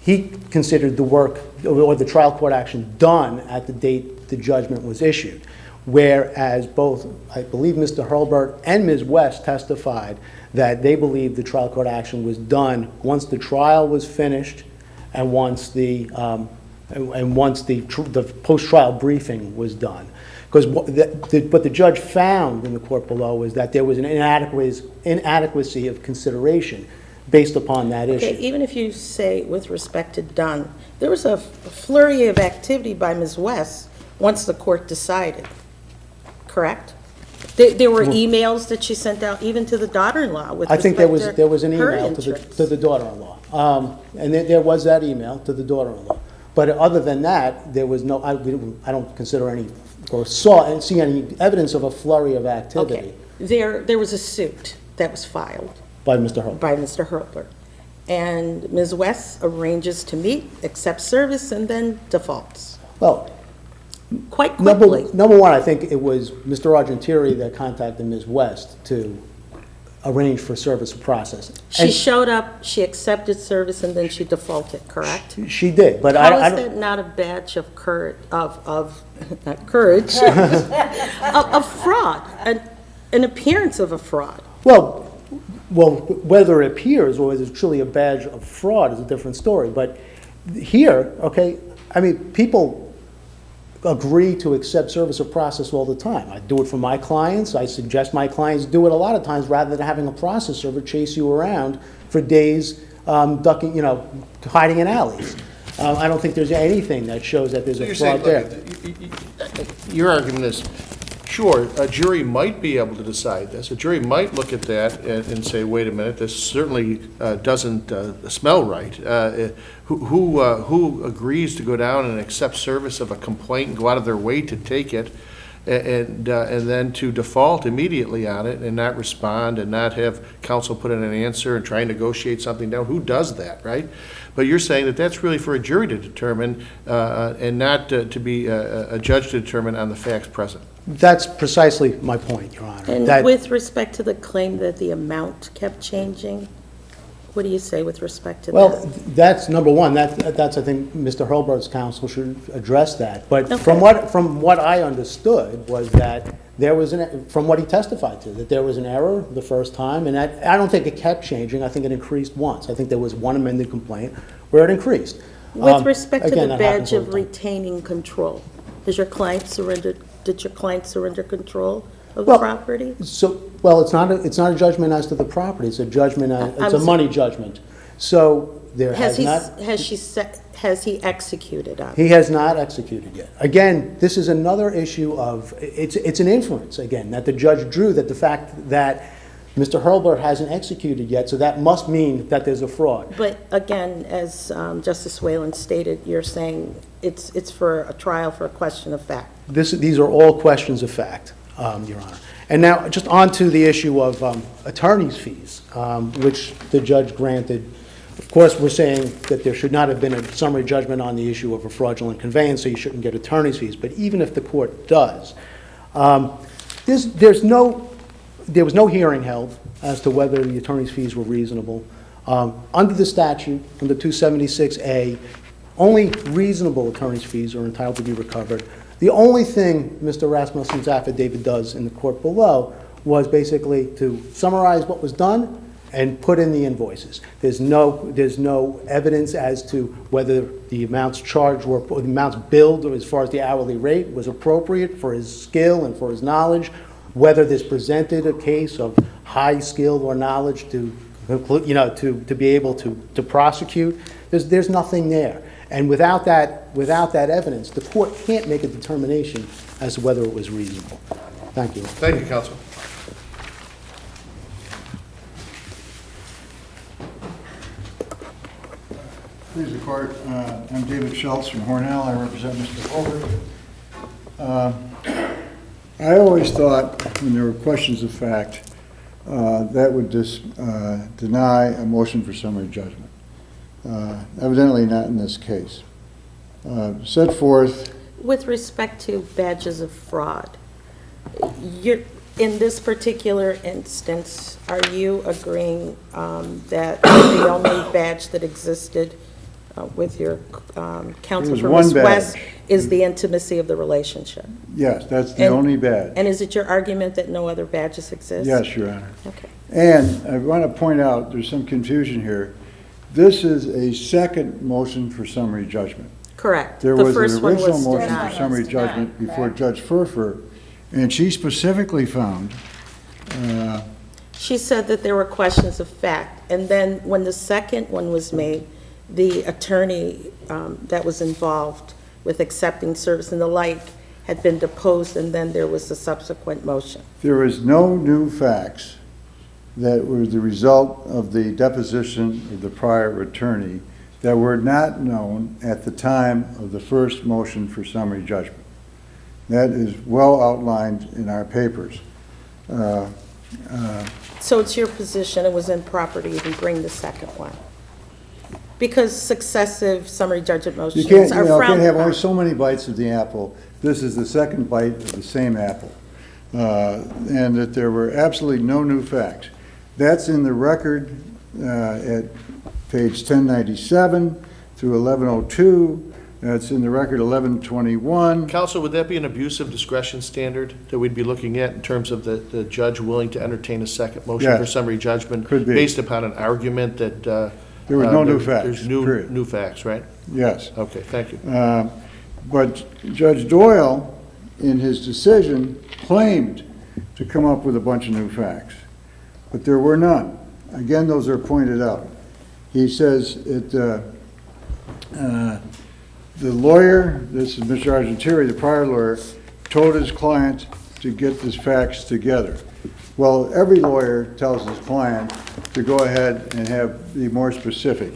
he considered the work or the trial court action done at the date the judgment was issued, whereas both, I believe Mr. Hurlburt and Ms. West testified that they believed the trial court action was done once the trial was finished and once the post-trial briefing was done. Because what the judge found in the court below was that there was an inadequacy of consideration based upon that issue. Okay, even if you say with respect to done, there was a flurry of activity by Ms. West once the court decided, correct? There were emails that she sent out even to the daughter-in-law with I think respect to there was an her email interests. to the daughter-in-law. And there was that email to the daughter-in-law. But other than that, there was no, I don't consider any, or see any evidence of a flurry of activity. Okay, there was a suit that was filed. By Mr. Hurlburt. By Mr. Hurlburt. And Ms. West arranges to meet, accepts service, and then defaults. Well, quite quickly. Number one, I think it was Mr. Argentieri that contacted Ms. West to arrange for service of processing. She showed up, she accepted service, and then she defaulted, correct? She did, but How I is don't. that not a badge of courage, not courage, of fraud, an appearance of a fraud? Well, whether it appears or whether it's truly a badge of fraud is a different story. But here, okay, I mean, people agree to accept service of process all the time. I do it for my clients. I suggest my clients do it a lot of times rather than having a process server chase you around for days, ducking, hiding in alleys. I don't think there's anything that shows that there's a fraud there. Your argument is, sure, a jury might be able to decide this. A jury might look at that and say, wait a minute, this certainly doesn't smell right. Who agrees to go down and accept service of a complaint and go out of their way to take it and then to default immediately on it and not respond and not have counsel put in an answer and try and negotiate something down? Who does that, right? But you're saying that that's really for a jury to determine and not to be a judge to determine on the facts present. That's precisely my point, Your Honor. And with respect to the claim that the amount kept changing, what do you say with respect to that? Well, that's number one. That's I think Mr. Hurlburt's counsel should address that. But Okay. from what I understood was that there was from what he testified to, that there was an error the first time, and I don't think it kept changing. I think it increased once. I think there was one amended complaint where it increased. With respect to Again, the that happens badge all the of time. retaining control, did your client surrender control of the property? Well, it's not a judgment as to the property. It's a judgment. It's a money judgment. So there has not. Has he executed on it? He has not executed yet. Again, this is another issue of, it's an inference, again, that the judge drew, that the fact that Mr. Hurlburt hasn't executed yet, so that must mean that there's a fraud. But again, as Justice Whalen stated, you're saying it's for a trial for a question of fact. These are all questions of fact, Your Honor. And now, just on to the issue of attorney's fees, which the judge granted. Of course, we're saying that there should not have been a summary judgment on the issue of a fraudulent conveyance, so you shouldn't get attorney's fees. But even if the court does, there was no hearing held as to whether the attorney's fees were reasonable. Under the statute, under 276A, only reasonable attorney's fees are entitled to be recovered. The only thing Mr. Rasmussen's affidavit does in the court below was basically to summarize what was done and put in the invoices. There's no evidence as to whether the amounts charged or the amounts billed as far as the hourly rate was appropriate for his skill and for his knowledge, whether this presented a case of high skill or knowledge to be able to prosecute. There's nothing there. And without that evidence, the court can't make a determination as to whether it was reasonable. Thank you. Thank you, counsel. Please, the court. I'm David Schultz from Hornell. I represent Mr. Holbert. I always thought when there were questions of fact, that would deny a motion for summary judgment. Evidently not in this case. Set forth. With respect to badges of fraud, in this particular instance, are you agreeing that the only badge that existed with your counsel for Ms. West is the intimacy of the relationship? Yes, that's the only badge. And is it your argument that no other badges exist? Yes, Your Honor. Okay. And I want to point out, there's some confusion here. This is a second motion for summary judgment. Correct. There The was first an one original was motion denied. for summary judgment before Judge Furfer, and she specifically found. She said that there were questions of fact, and then when the second one was made, the attorney that was involved with accepting service and the like had been deposed, and then there was a subsequent motion. There was no new facts that were the result of the deposition of the prior attorney that were not known at the time of the first motion for summary judgment. That is well outlined in our papers. So it's your position it was improper to even bring the second one? Because successive summary judgment motions are frowned upon. You can't have only so many bites of the apple. This is the second bite of the same apple. And that there were absolutely no new facts. That's in the record at page 1097 through 1102. That's in the record 1121. Counsel, would that be an abuse of discretion standard that we'd be looking at in terms of the judge willing to entertain a second motion for summary judgment? Could be. Based upon an argument that There were no new facts, There's period. new facts, right? Yes. Okay, thank you. But Judge Doyle, in his decision, claimed to come up with a bunch of new facts, but there were none. Again, those are pointed out. He says the lawyer, this is Mr. Argentieri, the prior lawyer, told his client to get these facts together. Well, every lawyer tells his client to go ahead and be more specific.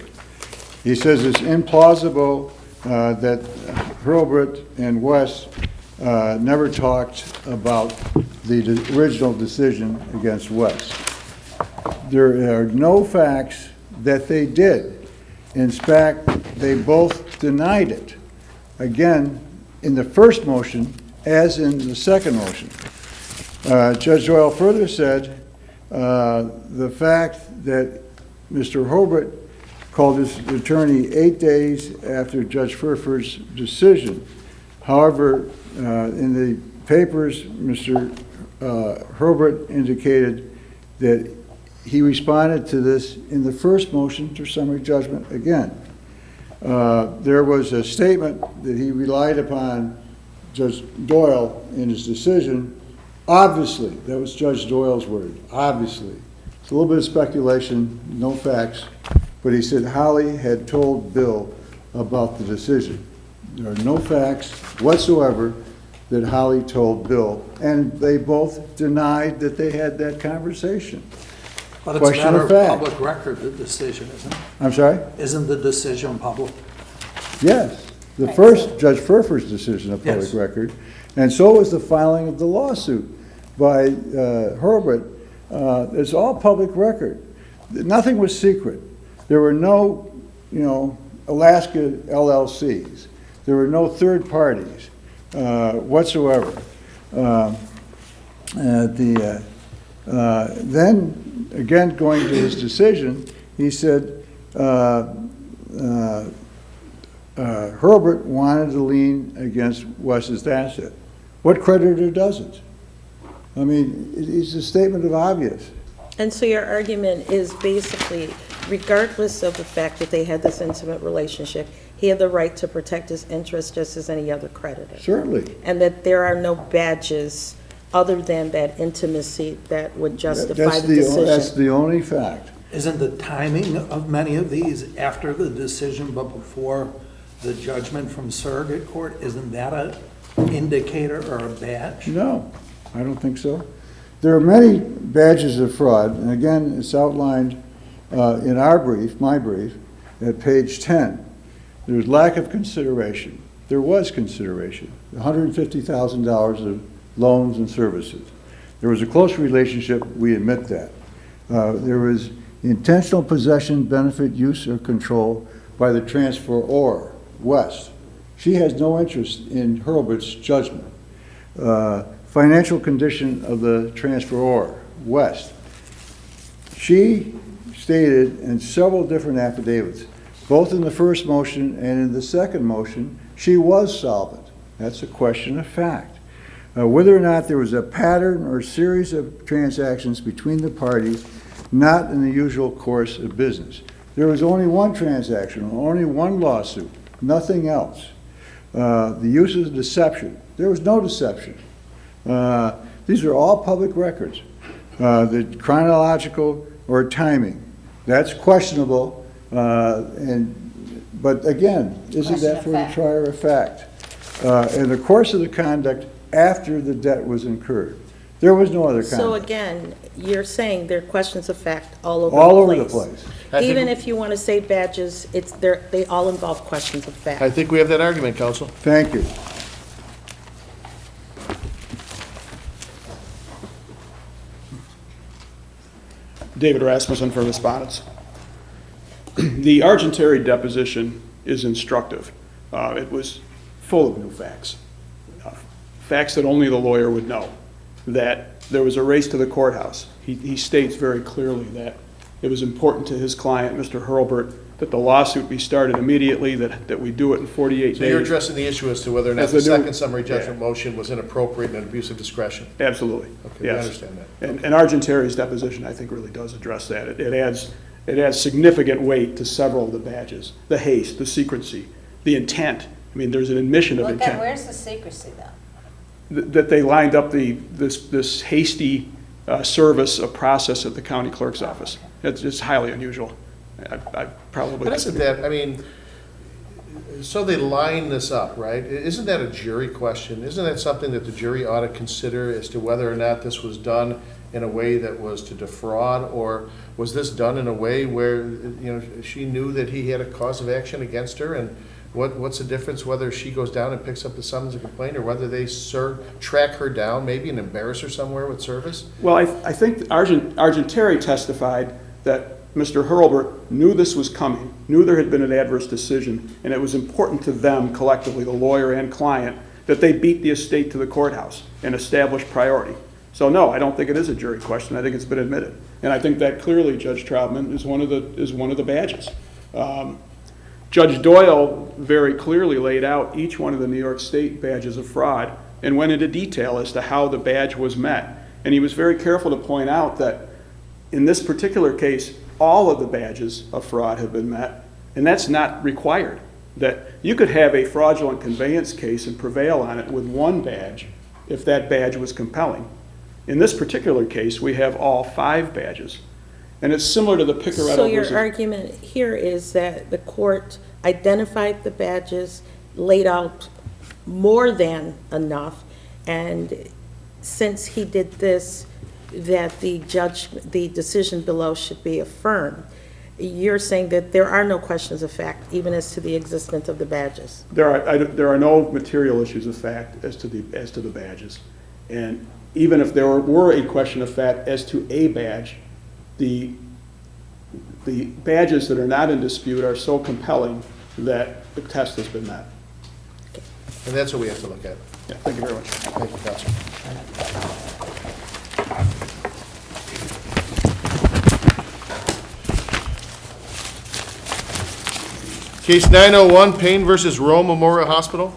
He says it's implausible that Hurlbut and West never talked about the original decision against West. There are no facts that they did. In fact, they both denied it. Again, in the first motion, as in the second motion. Judge Doyle further said the fact that Mr. Hurlbut called his attorney 8 days after Judge Furfur's decision. However, in the papers, Mr. Hurlbut indicated that he responded to this in the first motion to summary judgment again. There was a statement that he relied upon Judge Doyle in his decision. Obviously, that was Judge Doyle's word, obviously. It's a little bit of speculation, no facts, but he said Holly had told Bill about the decision. There are no facts whatsoever that Holly told Bill, and they both denied that they had that conversation. But it's a matter of public record, the decision, isn't it? I'm sorry? Isn't the decision public? Yes. The first, Judge Furfur's decision of public record, and so was the filing of the lawsuit by Hurlbut. It's all public record. Nothing was secret. There were no, Alaska LLCs. There were no third parties whatsoever. Then, again, going to his decision, he said Hurlbut wanted to lean against West's asset. What creditor doesn't? I mean, it's a statement of obvious. And so your argument is basically, regardless of the fact that they had this intimate relationship, he had the right to protect his interests just as any other creditor. Certainly. And that there are no badges other than that intimacy that would justify the decision. That's the only fact. Isn't the timing of many of these after the decision but before the judgment from surrogate court, isn't that an indicator or a badge? No, I don't think so. There are many badges of fraud, and again, it's outlined in our brief, my brief, at page 10. There's lack of consideration. There was consideration, $150,000 of loans and services. There was a close relationship, we admit that. There was intentional possession, benefit, use, or control by the transferor, West. She has no interest in Hurlbut's judgment. Financial condition of the transferor, West. She stated in several different affidavits, both in the first motion and in the second motion, she was solvent. That's a question of fact. Whether or not there was a pattern or series of transactions between the parties, not in the usual course of business. There was only one transaction, only one lawsuit, nothing else. The use of deception, there was no deception. These are all public records. The chronological or timing, that's questionable. But again, isn't that for the trier of fact? In the course of the conduct after the debt was incurred, there was no other conduct. So again, you're saying there are questions of fact all over the place. Even if you want to say badges, they all involve questions of fact. I think we have that argument, counsel. Thank you. David Rasmussen for respondents. The Argentieri deposition is instructive. It was full of new facts. Facts that only the lawyer would know. That there was a race to the courthouse. He states very clearly that it was important to his client, Mr. Hurlbut, that the lawsuit be started immediately, that we do it in 48 days. So you're addressing the issue as to whether or not the second summary judgment motion was inappropriate and an abuse of discretion. Absolutely. Okay, yes. I understand that. And Argentieri's deposition, I think, really does address that. It adds It adds significant weight to several of the badges. The haste, the secrecy, the intent. I mean, there's an admission of Well, intent. then where's the secrecy though? That they lined up this hasty service of process at the county clerk's office. It's highly unusual. I probably. But isn't that, I mean, so they line this up, right? Isn't that a jury question? Isn't that something that the jury ought to consider as to whether or not this was done in a way that was to defraud, or was this done in a way where, she knew that he had a cause of action against her, and what's the difference whether she goes down and picks up the summons and complaint, or whether they track her down maybe and embarrass her somewhere with service? Well, I think Argenteri testified that Mr. Hurlbert knew this was coming, knew there had been an adverse decision, and it was important to them collectively, the lawyer and client, that they beat the estate to the courthouse and establish priority. So no, I don't think it is a jury question. I think it's been admitted. And I think that clearly, Judge Trautman, is one of the badges. Judge Doyle very clearly laid out each one of the New York State badges of fraud and went into detail as to how the badge was met. And he was very careful to point out that in this particular case, all of the badges of fraud have been met, and that's not required. That you could have a fraudulent conveyance case and prevail on it with one badge if that badge was compelling. In this particular case, we have all 5 badges. And it's similar to the Picaretto So your versus... argument here is that the court identified the badges, laid out more than enough, and since he did this, that the decision below should be affirmed. You're saying that there are no questions of fact, even as to the existence of the badges. There are no material issues of fact as to the badges. And even if there were a question of fact as to a badge, the badges that are not in dispute are so compelling that the test has been met. And that's what we have to look at. Yeah, thank you very much. Thank you, Counsel. Case 901, Payne versus Roe Memorial Hospital.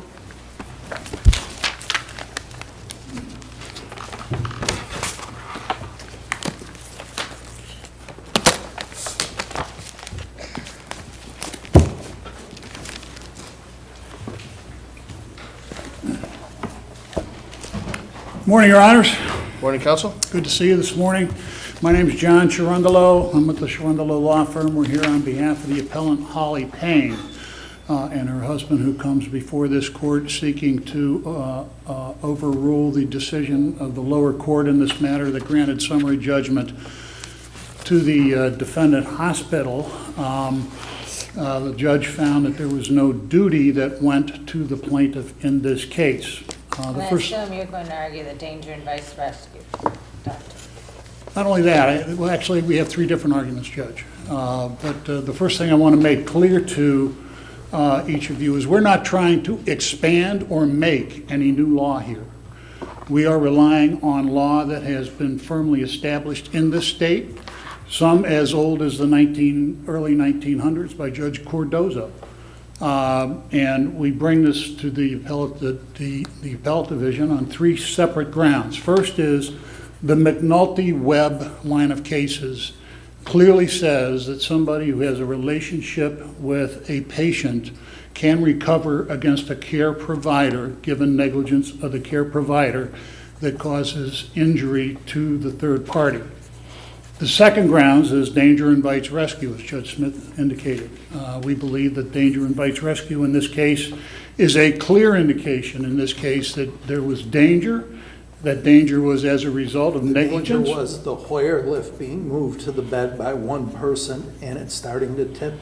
Morning, Your Honors. Morning, Counsel. Good to see you this morning. My name is John Sharundalo. I'm with the Sharundalo Law Firm. We're here on behalf of the appellant Holly Payne and her husband, who comes before this court seeking to overrule the decision of the lower court in this matter that granted summary judgment to the defendant hospital. The judge found that there was no duty that went to the plaintiff in this case. And I assume you're going to argue the danger and vice rescue, Doctor. Not only that, well, actually, we have 3 different arguments, Judge. But the first thing I want to make clear to each of you is we're not trying to expand or make any new law here. We are relying on law that has been firmly established in this state, some as old as the early 1900s by Judge Cardozo. And we bring this to the appellate division on 3 separate grounds. First is the McNulty-Webb line of cases clearly says that somebody who has a relationship with a patient can recover against a care provider, given negligence of the care provider, that causes injury to the third party. The second grounds is danger invites rescue, as Judge Smith indicated. We believe that danger invites rescue in this case is a clear indication in this case that there was danger. That danger was as a result of negligence. Danger was the Hoyer lift being moved to the bed by one person and it's starting to tip.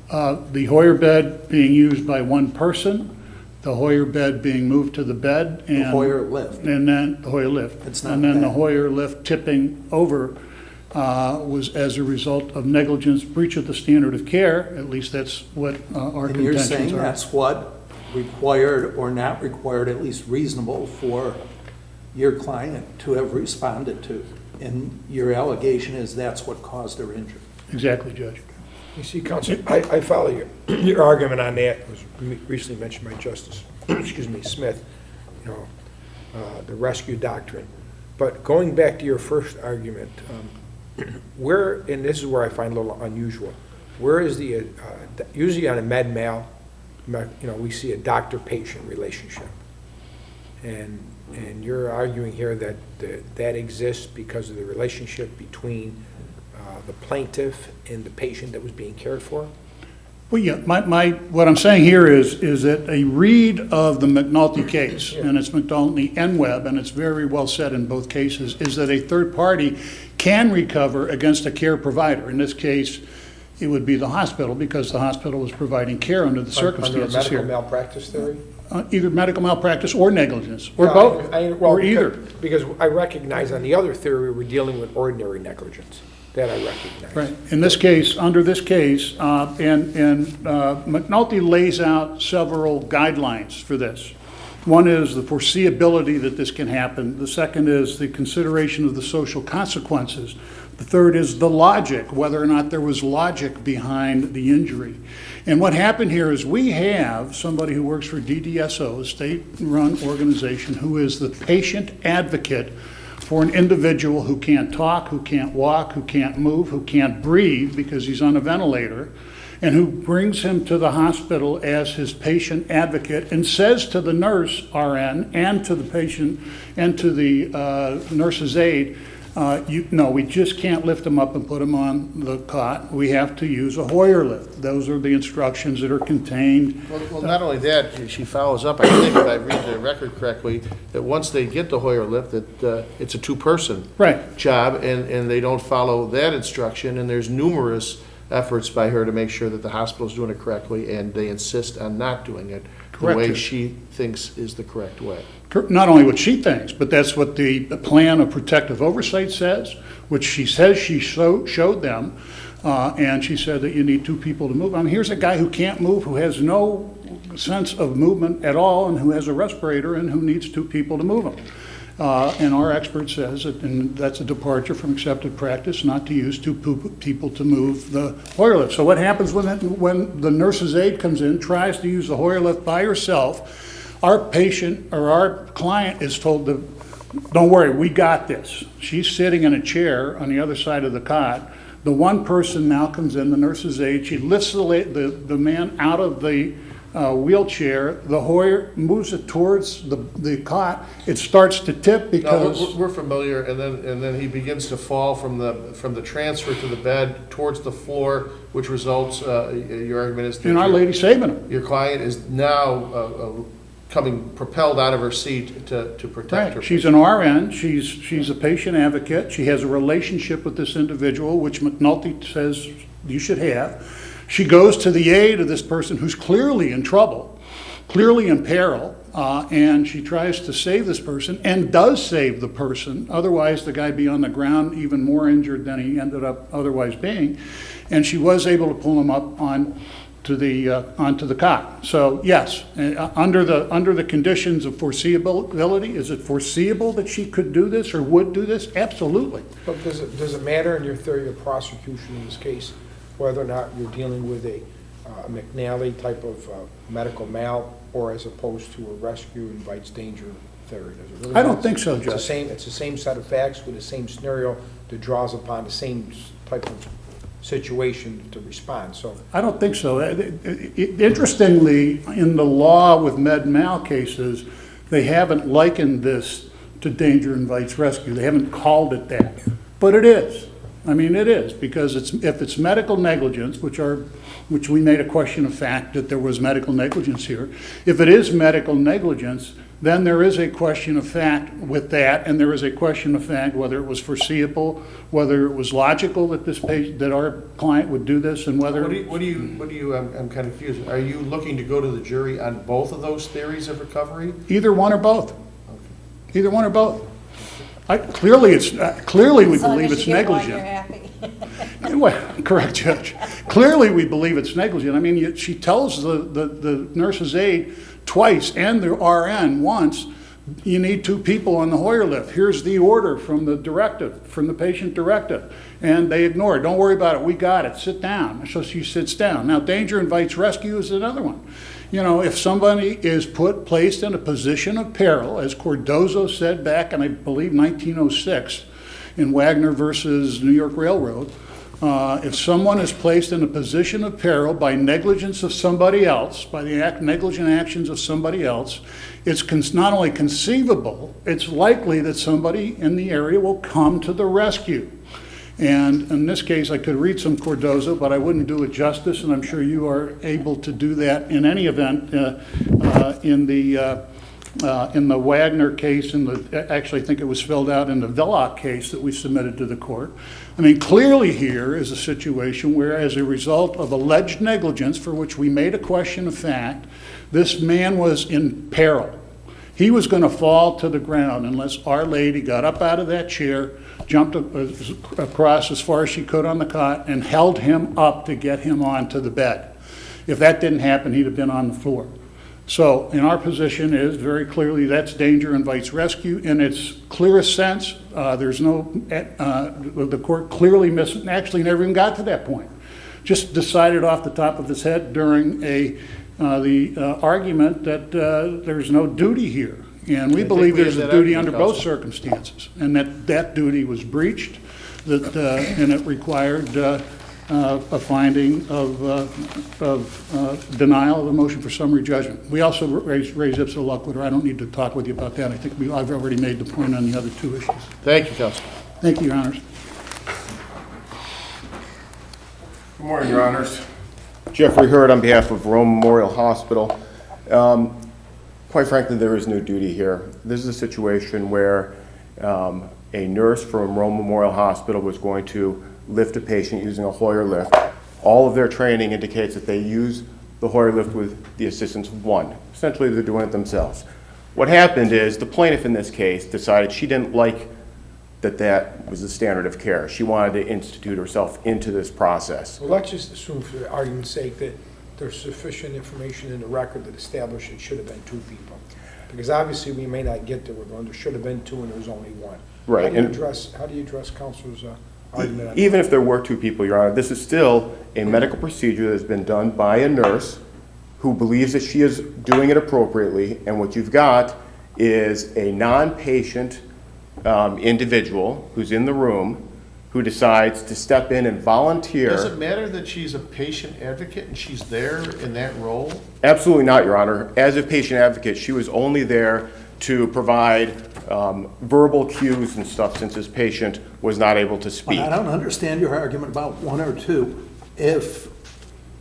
The Hoyer bed being used by one person, the Hoyer bed being moved to the bed, and The Hoyer lift. And then the Hoyer lift. It's not and then the bad. Hoyer lift tipping over was as a result of negligence, breach of the standard of care. At least that's what our And you're contentions saying are. that's what required or not required, at least reasonable for your client to have responded to. And your allegation is that's what caused her injury. Exactly, Judge. You see, Counsel, I follow your argument on that. It was recently mentioned by Justice, Smith, the rescue doctrine. But going back to your first argument, where, and this is where I find a little unusual, where is the, usually on a med mal, we see a doctor-patient relationship. And you're arguing here that that exists because of the relationship between the plaintiff and the patient that was being cared for? Well, yeah, what I'm saying here is that a read of the McNulty case, and it's McNulty and Webb, and it's very well said in both cases, is that a third party can recover against a care provider. In this case, it would be the hospital, because the hospital was providing care under the circumstances Under a medical here. malpractice theory? Either medical malpractice or negligence, or both, or either. Because I recognize on the other theory, we're dealing with ordinary negligence. That I recognize. Right. In this case, under this case, McNulty lays out several guidelines for this. One is the foreseeability that this can happen. The second is the consideration of the social consequences. The third is the logic, whether or not there was logic behind the injury. And what happened here is we have somebody who works for DDSO, a state-run organization, who is the patient advocate for an individual who can't talk, who can't walk, who can't move, who can't breathe because he's on a ventilator, and who brings him to the hospital as his patient advocate and says to the nurse, RN, and to the patient, and to the nurse's aide, no, we just can't lift him up and put him on the cot. We have to use a Hoyer lift. Those are the instructions that are contained. Well, not only that, she follows up, I think, if I read the record correctly, that once they get the Hoyer lift, that it's a two-person job, and they don't follow that instruction, and there's numerous efforts by her to make sure that the hospital's doing it correctly, and they insist on not doing it the way she thinks is the correct way. Not only what she thinks, but that's what the plan of protective oversight says, which she says she showed them, and she said that you need two people to move. I mean, here's a guy who can't move, who has no sense of movement at all, and who has a respirator, and who needs two people to move him. And our expert says that, and that's a departure from accepted practice, not to use two people to move the Hoyer lift. So what happens when the nurse's aide comes in, tries to use the Hoyer lift by herself? Our patient or our client is told to, don't worry, we got this. She's sitting in a chair on the other side of the cot. The one person now comes in, the nurse's aide. She lifts the man out of the wheelchair. The Hoyer moves it towards the cot. It starts to tip because we're familiar, and then he begins to fall from the transfer to the bed towards the floor, which results. Your argument is that Our Lady saving him. Your client is now coming propelled out of her seat to protect her. She's an RN. She's a patient advocate. She has a relationship with this individual, which McNulty says you should have. She goes to the aid of this person who's clearly in trouble, clearly in peril, and she tries to save this person and does save the person. Otherwise, the guy'd be on the ground even more injured than he ended up otherwise being. And she was able to pull him up onto the cot. So yes, under the conditions of foreseeability, is it foreseeable that she could do this or would do this? Absolutely. But does it matter in your theory of prosecution in this case whether or not you're dealing with a McNally type of medical mal, or as opposed to a rescue invites danger theory? Does it really I don't think so, Judge. It's the same set of facts with the same scenario that draws upon the same type of situation to respond. So I don't think so. Interestingly, in the law with med mal cases, they haven't likened this to danger invites rescue. They haven't called it that, but it is. I mean, it is, because if it's medical negligence, which we made a question of fact that there was medical negligence here. If it is medical negligence, then there is a question of fact with that, and there is a question of fact whether it was foreseeable, whether it was logical that our client would do this, and whether. What do you? I'm kind of confused. Are you looking to go to the jury on both of those theories of recovery? Either one or both. Okay. Either one or both. Clearly we believe it's negligent. Well, correct, Judge. Clearly we believe it's negligent. I mean, she tells the nurse's aide twice and the RN once, you need two people on the Hoyer lift. Here's the order from the directive, from the patient directive. And they ignore it. Don't worry about it. We got it. Sit down. So she sits down. Now, danger invites rescue is another one. You know, if somebody is placed in a position of peril, as Cardozo said back in, I believe, 1906, in Wagner versus New York Railroad. If someone is placed in a position of peril by negligence of somebody else, by the negligent actions of somebody else, it's not only conceivable, it's likely that somebody in the area will come to the rescue. And in this case, I could read some Cardozo, but I wouldn't do it justice, and I'm sure you are able to do that in any event. In the Wagner case, actually I think it was filled out in the Villock case that we submitted to the court. I mean, clearly here is a situation where, as a result of alleged negligence for which we made a question of fact, this man was in peril. He was going to fall to the ground unless Our Lady got up out of that chair, jumped across as far as she could on the cot, and held him up to get him onto the bed. If that didn't happen, he'd have been on the floor. So, in our position is very clearly that's danger invites rescue in its clearest sense. There's no, the court clearly actually never even got to that point. Just decided off the top of its head during the argument that there's no duty here. And we believe there's a duty under both circumstances, and that duty was breached, and it required a finding of denial of a motion for summary judgment. We also raised ipso loquitur. I don't need to talk with you about that. I think I've already made the point on the other two issues. Thank you, Counsel. Thank you, Your Honors. Good morning, Your Honors. Jeffrey Hurd on behalf of Rome Memorial Hospital. Quite frankly, there is no duty here. This is a situation where a nurse from Rome Memorial Hospital was going to lift a patient using a Hoyer lift. All of their training indicates that they use the Hoyer lift with the assistance of one. Essentially, they're doing it themselves. What happened is the plaintiff in this case decided she didn't like that was the standard of care. She wanted to institute herself into this process. Well, let's just assume for the argument's sake that there's sufficient information in the record that established it should have been two people. Because obviously we may not get there, we're going, there should have been two and there was only one. Right. How do you address counsel's argument on that? Even if there were two people, Your Honor, this is still a medical procedure that has been done by a nurse who believes that she is doing it appropriately, and what you've got is a non-patient individual who's in the room who decides to step in and volunteer. Does it matter that she's a patient advocate and she's there in that role? Absolutely not, Your Honor. As a patient advocate, she was only there to provide verbal cues and stuff since this patient was not able to speak. Well, I don't understand your argument about one or two. If,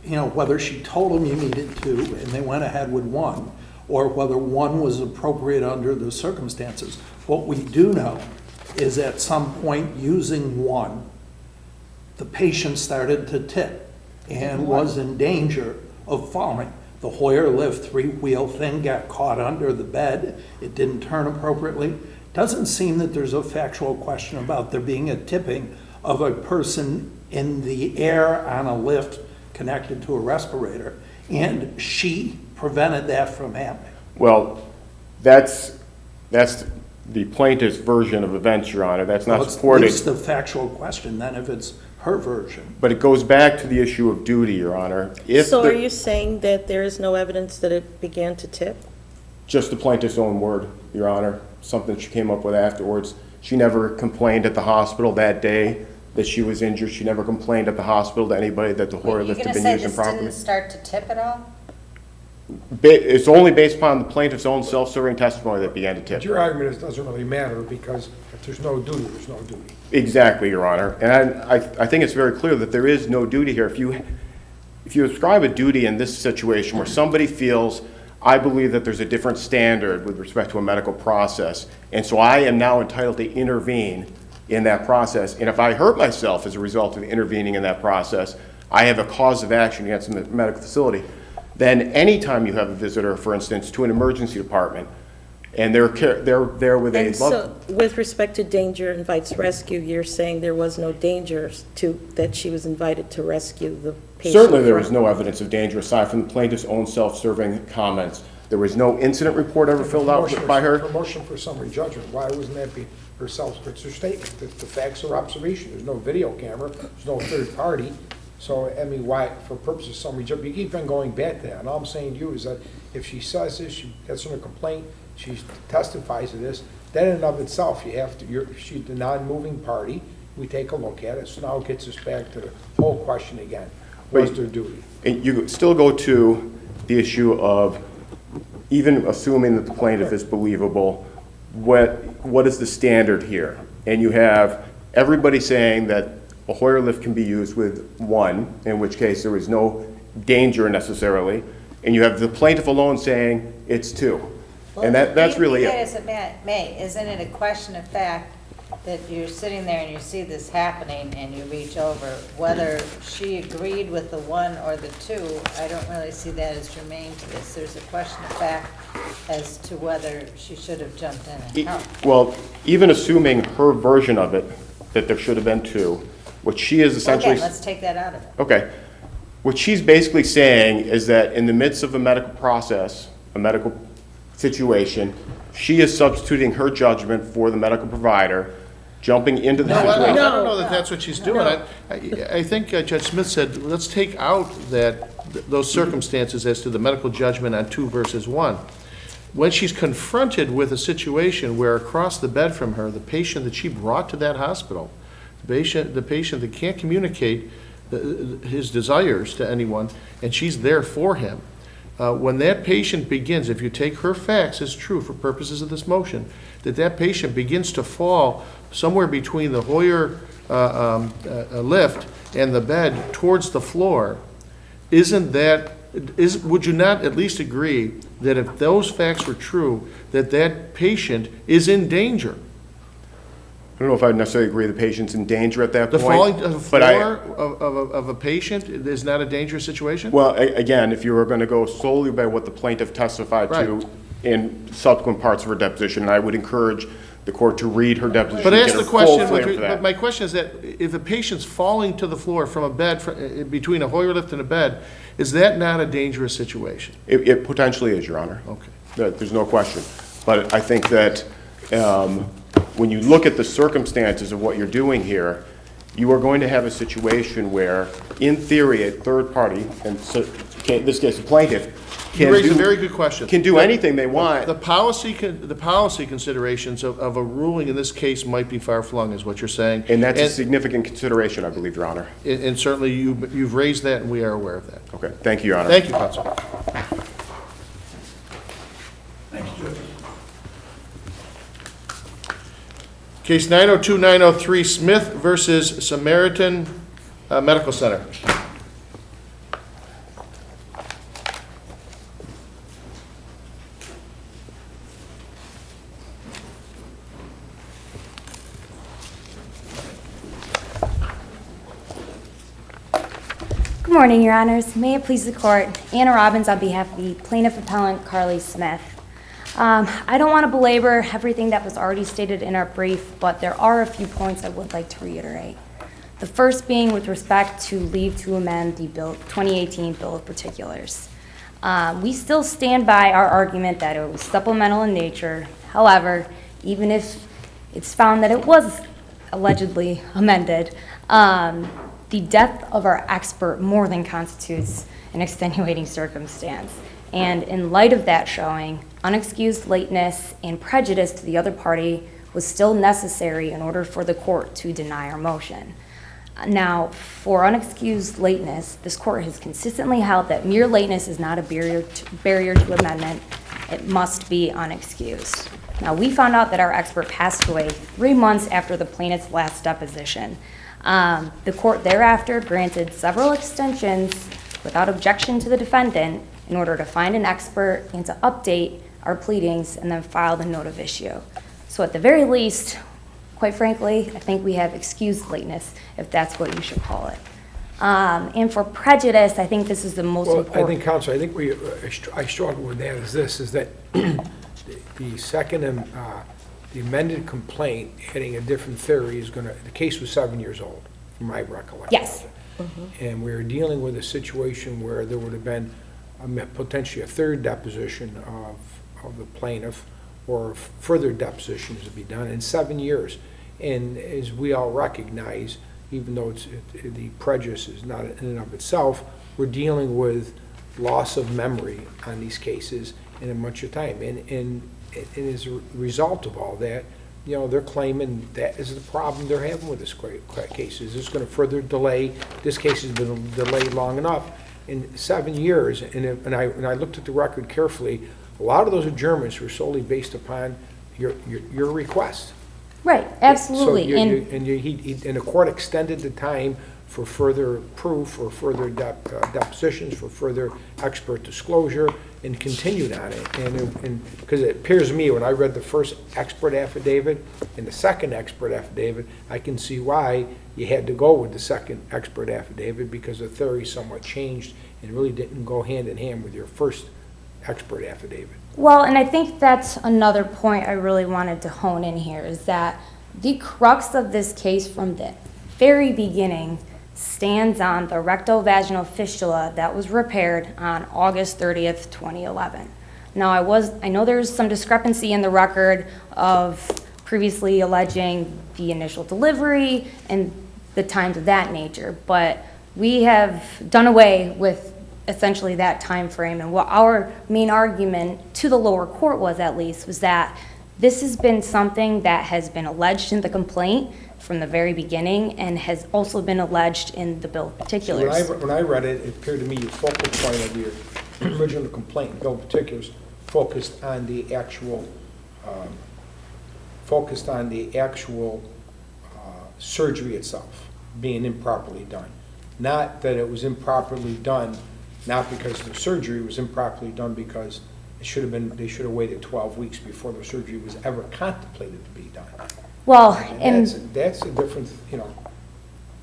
whether she told them you needed two and they went ahead with one, or whether one was appropriate under the circumstances. What we do know is at some point using one, the patient started to tip and was in danger of falling. The Hoyer lift three-wheel thing got caught under the bed. It didn't turn appropriately. Doesn't seem that there's a factual question about there being a tipping of a person in the air on a lift connected to a respirator, and she prevented that from happening. Well, that's the plaintiff's version of events, Your Honor. That's not supported. It's the factual question then if it's her version. But it goes back to the issue of duty, Your Honor. Are you saying that there is no evidence that it began to tip? Just the plaintiff's own word, Your Honor. Something she came up with afterwards. She never complained at the hospital that day that she was injured. She never complained at the hospital to anybody that the Hoyer lift had been used improperly. You're going to say this didn't start to tip at all? It's only based upon the plaintiff's own self-serving testimony that began to tip. But your argument is it doesn't really matter because if there's no duty, there's no duty. Exactly, Your Honor. And I think it's very clear that there is no duty here. If you ascribe a duty in this situation where somebody feels, I believe that there's a different standard with respect to a medical process, and so I am now entitled to intervene in that process, and if I hurt myself as a result of intervening in that process, I have a cause of action against the medical facility. Then anytime you have a visitor, for instance, to an emergency department, and they're there with a So with respect to danger invites rescue, you're saying there was no danger that she was invited to rescue the patient? Certainly there was no evidence of danger aside from the plaintiff's own self-serving comments. There was no incident report ever filled out by her. For motion for summary judgment, why wasn't that be her statement? The facts are observation. There's no video camera. There's no third party. So, I mean, why, for purposes of summary judgment, you keep on going back to that, and all I'm saying to you is that if she says this, she gets in a complaint, she testifies to this, then in and of itself, you have to, she's the non-moving party, we take a look at it, so now it gets us back to the whole question again, what's their duty? And you still go to the issue of, even assuming that the plaintiff is believable, what is the standard here? And you have everybody saying that a Hoyer lift can be used with one, in which case there is no danger necessarily, and you have the plaintiff alone saying it's two. And that's really it. As it may, isn't it a question of fact that you're sitting there and you see this happening and you reach over, whether she agreed with the one or the two? I don't really see that as germane to this. There's a question of fact as to whether she should have jumped in and helped. Well, even assuming her version of it, that there should have been two, what she is essentially... Okay, let's take that out of it. Okay. What she's basically saying is that in the midst of a medical process, a medical situation, she is substituting her judgment for the medical provider, jumping into the situation. I don't know that that's what she's doing. I think Judge Smith said, let's take out those circumstances as to the medical judgment on 2 versus 1. When she's confronted with a situation where across the bed from her, the patient that she brought to that hospital, the patient that can't communicate his desires to anyone, and she's there for him, when that patient begins, if you take her facts as true for purposes of this motion, that patient begins to fall somewhere between the Hoyer lift and the bed towards the floor, would you not at least agree that if those facts were true, that patient is in danger? I don't know if I would necessarily agree the patient's in danger at that point. The falling to the floor of a patient is not a dangerous situation? Well, again, if you were going to go solely by what the plaintiff testified to in subsequent parts of her deposition, I would encourage the court to read her deposition. But ask the question, but but my question is that if a patient's falling to the floor from a bed, between a Hoyer lift and a bed, is that not a dangerous situation? It potentially is, Your Honor. Okay. There's no question. But I think that when you look at the circumstances of what you're doing here, you are going to have a situation where, in theory, a third party, and so, in this case, the plaintiff, you raise a very good question. Can do anything they want. The policy considerations of a ruling in this case might be far-flung, is what you're saying. And that's a significant consideration, I believe, Your Honor. And certainly you've raised that, and we are aware of that. Okay. Thank you, Your Honor. Thank you, Counsel. Thank you. Case 902-903, Smith versus Samaritan Medical Center. Good morning, Your Honors. May it please the Court, Anna Robbins on behalf of the plaintiff appellant Carly Smith. I don't want to belabor everything that was already stated in our brief, but there are a few points I would like to reiterate. The first being with respect to leave to amend the 2018 Bill of Particulars. We still stand by our argument that it was supplemental in nature. However, even if it's found that it was allegedly amended, the death of our expert more than constitutes an extenuating circumstance. And in light of that showing, unexcused lateness and prejudice to the other party was still necessary in order for the court to deny our motion. Now, for unexcused lateness, this court has consistently held that mere lateness is not a barrier to amendment. It must be unexcused. Now, we found out that our expert passed away 3 months after the plaintiff's last deposition. The court thereafter granted several extensions without objection to the defendant in order to find an expert and to update our pleadings and then file the note of issue. So at the very least, quite frankly, I think we have excused lateness, if that's what you should call it. And for prejudice, I think this is the most important. I think, Counsel, I think I struggle with that is that the second, the amended complaint adding a different theory is the case was 7 years old, from my recollection. Yes. And we're dealing with a situation where there would have been potentially a third deposition of the plaintiff or further depositions to be done in 7 years. And as we all recognize, even though the prejudice is not in and of itself, we're dealing with loss of memory on these cases in a bunch of time. And as a result of all that, they're claiming that is the problem they're having with this case. Is this going to further delay? This case has been delayed long enough. In 7 years, and I looked at the record carefully, a lot of those adjournments were solely based upon your request. Right, absolutely. So and the court extended the time for further proof, for further depositions, for further expert disclosure, and continued on it. And because it appears to me, when I read the first expert affidavit and the second expert affidavit, I can see why you had to go with the second expert affidavit, because the theory somewhat changed and really didn't go hand in hand with your first expert affidavit. Well, and I think that's another point I really wanted to hone in here, is that the crux of this case from the very beginning stands on the rectovaginal fistula that was repaired on August 30th, 2011. Now, I know there's some discrepancy in the record of previously alleging the initial delivery and the times of that nature, but we have done away with essentially that time frame. And what our main argument to the lower court was, at least, was that this has been something that has been alleged in the complaint from the very beginning and has also been alleged in the bill of particulars. So when I read it, it appeared to me your focal point of your original complaint, bill of particulars, focused on the actual surgery itself being improperly done. Not that it was improperly done, not because the surgery was improperly done, because they should have waited 12 weeks before the surgery was ever contemplated to be done. Well, and that's a different,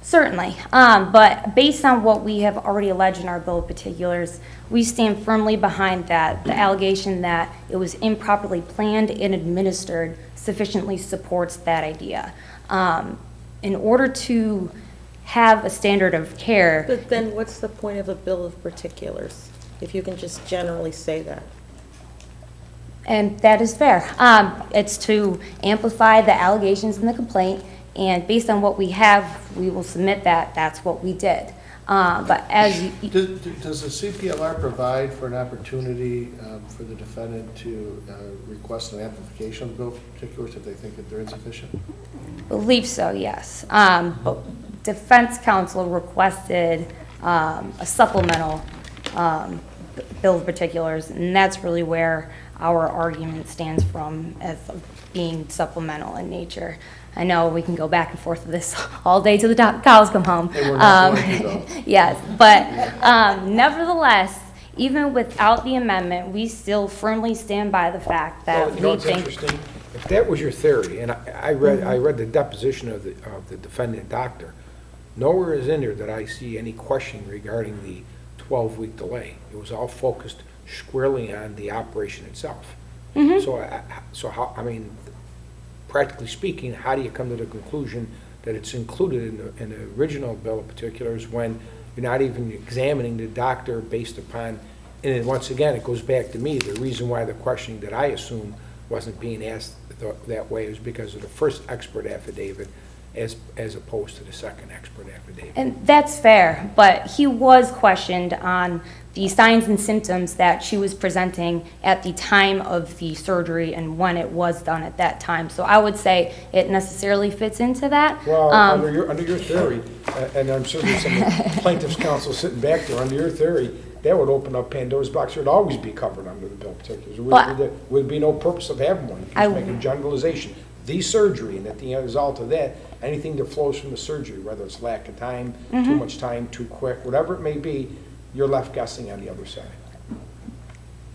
Certainly, but based on what we have already alleged in our bill of particulars, we stand firmly behind that. The allegation that it was improperly planned and administered sufficiently supports that idea. In order to have a standard of care. But then what's the point of a bill of particulars, if you can just generally say that? And that is fair. It's to amplify the allegations in the complaint, and based on what we have, we will submit that that's what we did. But as does the CPLR provide for an opportunity for the defendant to request an amplification of the bill of particulars if they think that they're insufficient? Believe so, yes. But defense counsel requested a supplemental bill of particulars, and that's really where our argument stands from, as being supplemental in nature. I know we can go back and forth with this all day till the cows come home. Yes, but nevertheless, even without the amendment, we still firmly stand by the fact that we think. Interesting. If that was your theory, and I read the deposition of the defendant doctor, nowhere is in there that I see any question regarding the 12-week delay. It was all focused squarely on the operation itself. So how, practically speaking, how do you come to the conclusion that it's included in the original bill of particulars when you're not even examining the doctor based upon, and then once again, it goes back to me, the reason why the questioning that I assume wasn't being asked that way is because of the first expert affidavit as opposed to the second expert affidavit. And that's fair, but he was questioned on the signs and symptoms that she was presenting at the time of the surgery and when it was done at that time. So I would say it necessarily fits into that. Well, under your theory, and I'm sure there's some plaintiff's counsel sitting back there, under your theory, that would open up Pandora's box. It would always be covered under the bill of particulars. There would be no purpose of having one. You can just make a generalization. The surgery, and at the result of that, anything that flows from the surgery, whether it's lack of time, too much time, too quick, whatever it may be, you're left guessing on the other side.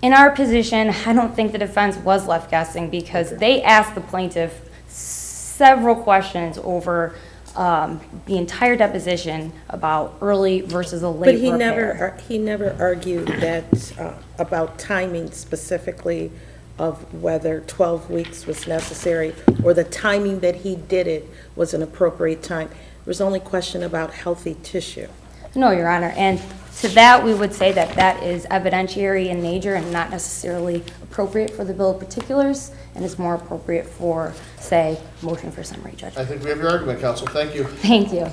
In our position, I don't think the defense was left guessing because they asked the plaintiff several questions over the entire deposition about early versus a late repair. But he never argued that about timing specifically of whether 12 weeks was necessary or the timing that he did it was an appropriate time. There was only question about healthy tissue. No, Your Honor, and to that we would say that that is evidentiary in nature and not necessarily appropriate for the bill of particulars and is more appropriate for, say, motion for summary judgment. I think we have your argument, counsel. Thank you. Thank you.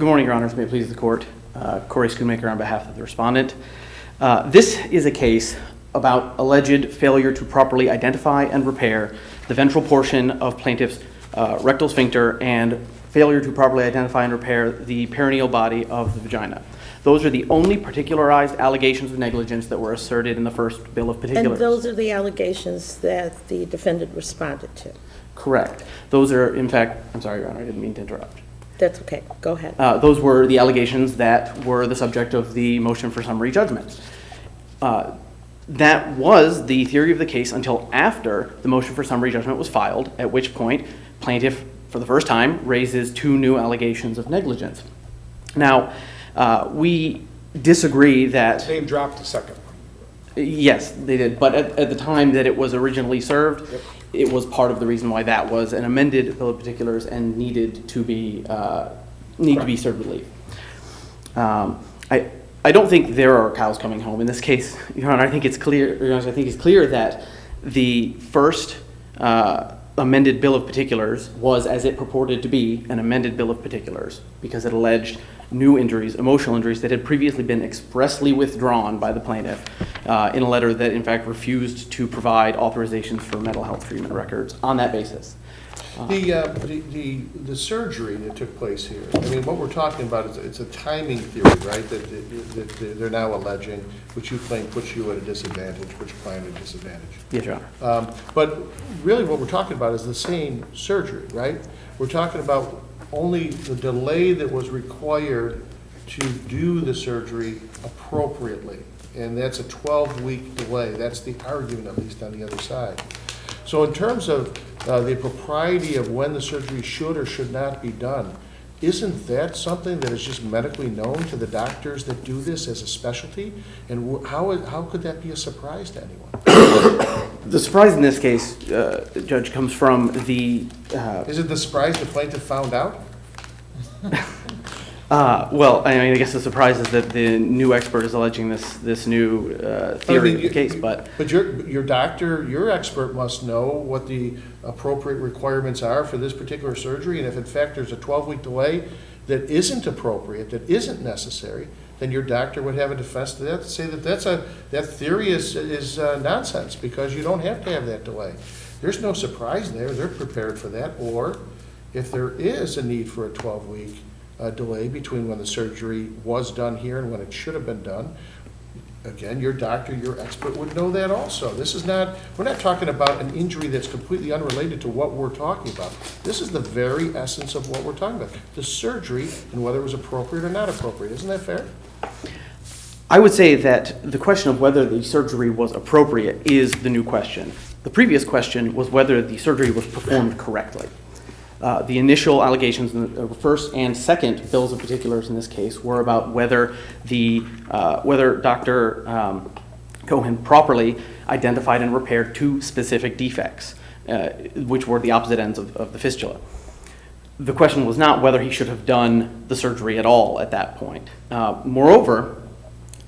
Good morning, Your Honors. May it please the court. Corey Schoonmaker on behalf of the respondent. This is a case about alleged failure to properly identify and repair the ventral portion of plaintiff's rectal sphincter and failure to properly identify and repair the perineal body of the vagina. Those are the only particularized allegations of negligence that were asserted in the first bill of particulars. And those are the allegations that the defendant responded to? Correct. Those are, in fact, I'm sorry, Your Honor, I didn't mean to interrupt. That's okay. Go ahead. Those were the allegations that were the subject of the motion for summary judgment. That was the theory of the case until after the motion for summary judgment was filed, at which point plaintiff, for the first time, raises 2 new allegations of negligence. Now, we disagree that... They dropped the second one. Yes, they did. But at the time that it was originally served, it was part of the reason why that was an amended bill of particulars and needed to be served with leave. I don't think there are cows coming home in this case, Your Honor. I think it's clear that the first amended bill of particulars was, as it purported to be, an amended bill of particulars because it alleged new injuries, emotional injuries that had previously been expressly withdrawn by the plaintiff in a letter that in fact refused to provide authorizations for mental health treatment records on that basis. The surgery that took place here, I mean, what we're talking about is it's a timing theory, right, that they're now alleging, which you claim puts you at a disadvantage, puts your client at a disadvantage. Yes, Your Honor. But really what we're talking about is the same surgery, right? We're talking about only the delay that was required to do the surgery appropriately. And that's a 12-week delay. That's the argument, at least on the other side. So in terms of the propriety of when the surgery should or should not be done, isn't that something that is just medically known to the doctors that do this as a specialty? And how could that be a surprise to anyone? The surprise in this case, Judge, comes from the... Is it the surprise the plaintiff found out? Well, I mean, I guess the surprise is that the new expert is alleging this new theory of the case, but... But your doctor, your expert must know what the appropriate requirements are for this particular surgery, and if in fact there's a 12-week delay that isn't appropriate, that isn't necessary, then your doctor would have a defense to that, to say that that theory is nonsense, because you don't have to have that delay. There's no surprise there. They're prepared for that. Or if there is a need for a 12-week delay between when the surgery was done here and when it should have been done, again, your doctor, your expert would know that also. This is not, we're not talking about an injury that's completely unrelated to what we're talking about. This is the very essence of what we're talking about, the surgery and whether it was appropriate or not appropriate. Isn't that fair? I would say that the question of whether the surgery was appropriate is the new question. The previous question was whether the surgery was performed correctly. The initial allegations in the first and second bills of particulars in this case were about whether Dr. Cohen properly identified and repaired 2 specific defects, which were the opposite ends of the fistula. The question was not whether he should have done the surgery at all at that point. Moreover,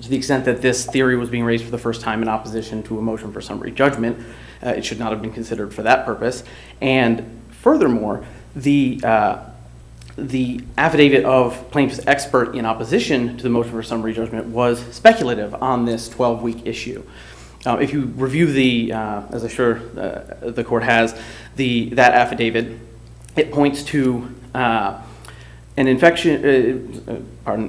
to the extent that this theory was being raised for the first time in opposition to a motion for summary judgment, it should not have been considered for that purpose. And furthermore, the affidavit of plaintiff's expert in opposition to the motion for summary judgment was speculative on this 12-week issue. If you review as I'm sure the court has, that affidavit, it points to an infection,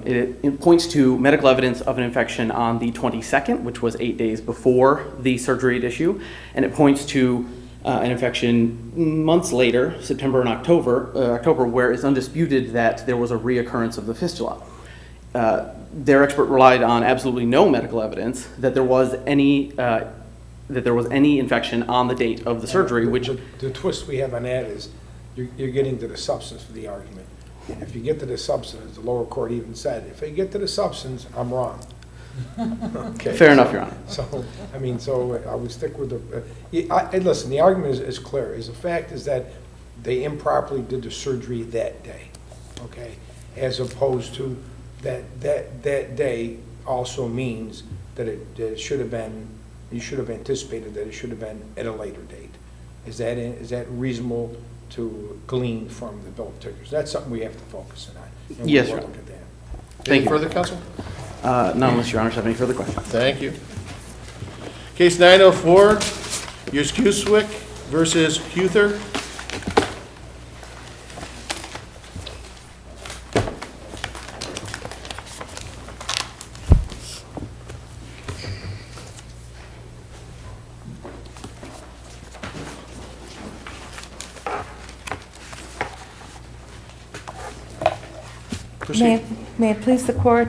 it points to medical evidence of an infection on the 22nd, which was 8 days before the surgery at issue, and it points to an infection months later, September and October, where it's undisputed that there was a reoccurrence of the fistula. Their expert relied on absolutely no medical evidence that there was any infection on the date of the surgery. Which the twist we have on that is you're getting to the substance of the argument. If you get to the substance, the lower court even said, if I get to the substance, I'm wrong. Okay. Fair enough, Your Honor. So, I mean, I would stick with and listen, the argument is clear. The fact is that they improperly did the surgery that day, okay? As opposed to that day also means that it should have been, you should have anticipated that it should have been at a later date. Is that reasonable to glean from the bill of particulars. That's something we have to focus on. And Yes, we'll sir. look at that. Thank Any you. further, counsel? Not unless your honors have any further questions. Thank you. Case 904, Yuskewswick versus Huther. May it please the court?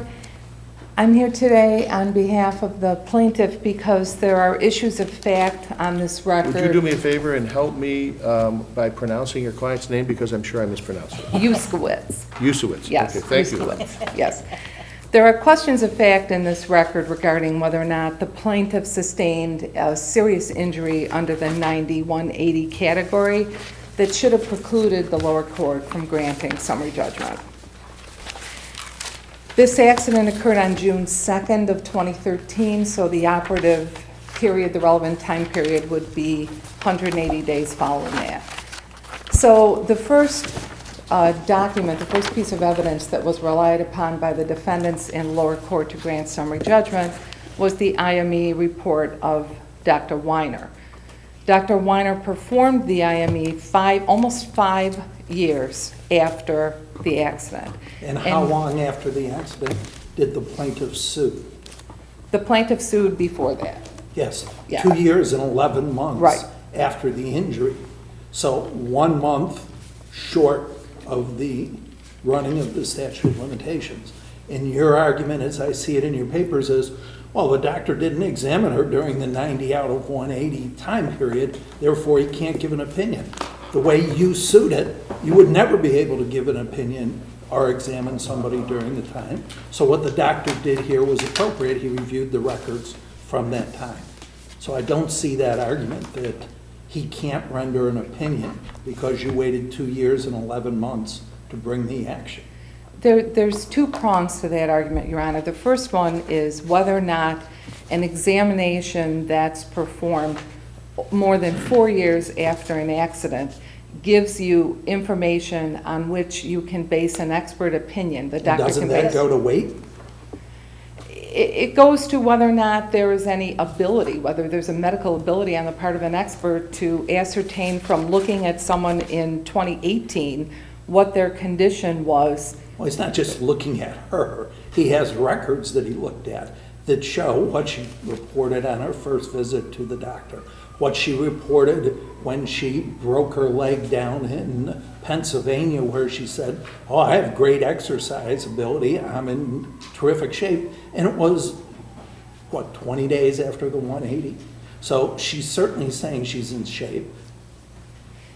I'm here today on behalf of the plaintiff because there are issues of fact on this record. Would you do me a favor and help me by pronouncing your client's name, because I'm sure I mispronounced it? Yuskewitz. Yuskewitz. Yes. Okay, thank you. Yuskewitz, yes. There are questions of fact in this record regarding whether or not the plaintiff sustained a serious injury under the 9180 category that should have precluded the lower court from granting summary judgment. This accident occurred on June 2nd of 2013, so the operative period, the relevant time period, would be 180 days following that. So the first document, the first piece of evidence that was relied upon by the defendants in lower court to grant summary judgment was the IME report of Dr. Weiner. Dr. Weiner performed the IME almost 5 years after the accident. And how long after the accident did the plaintiff sue? The plaintiff sued before that. Yes, Yeah. 2 years and 11 months. Right. After the injury. So 1 month short of the running of the statute of limitations. And your argument, as I see it in your papers, is, well, the doctor didn't examine her during the 90 out of 180 time period, therefore he can't give an opinion. The way you sued it, you would never be able to give an opinion or examine somebody during the time. So what the doctor did here was appropriate. He reviewed the records from that time. So I don't see that argument that he can't render an opinion because you waited 2 years and 11 months to bring the action. There's two prongs to that argument, Your Honor. The first one is whether or not an examination that's performed more than 4 years after an accident gives you information on which you can base an expert opinion. The doctor Doesn't can that base. go to weight? It goes to whether or not there is any ability, whether there's a medical ability on the part of an expert to ascertain from looking at someone in 2018 what their condition was. Well, he's not just looking at her. He has records that he looked at that show what she reported on her first visit to the doctor, what she reported when she broke her leg down in Pennsylvania, where she said, oh, I have great exercise ability, I'm in terrific shape. And it was, what, 20 days after the 180? So she's certainly saying she's in shape.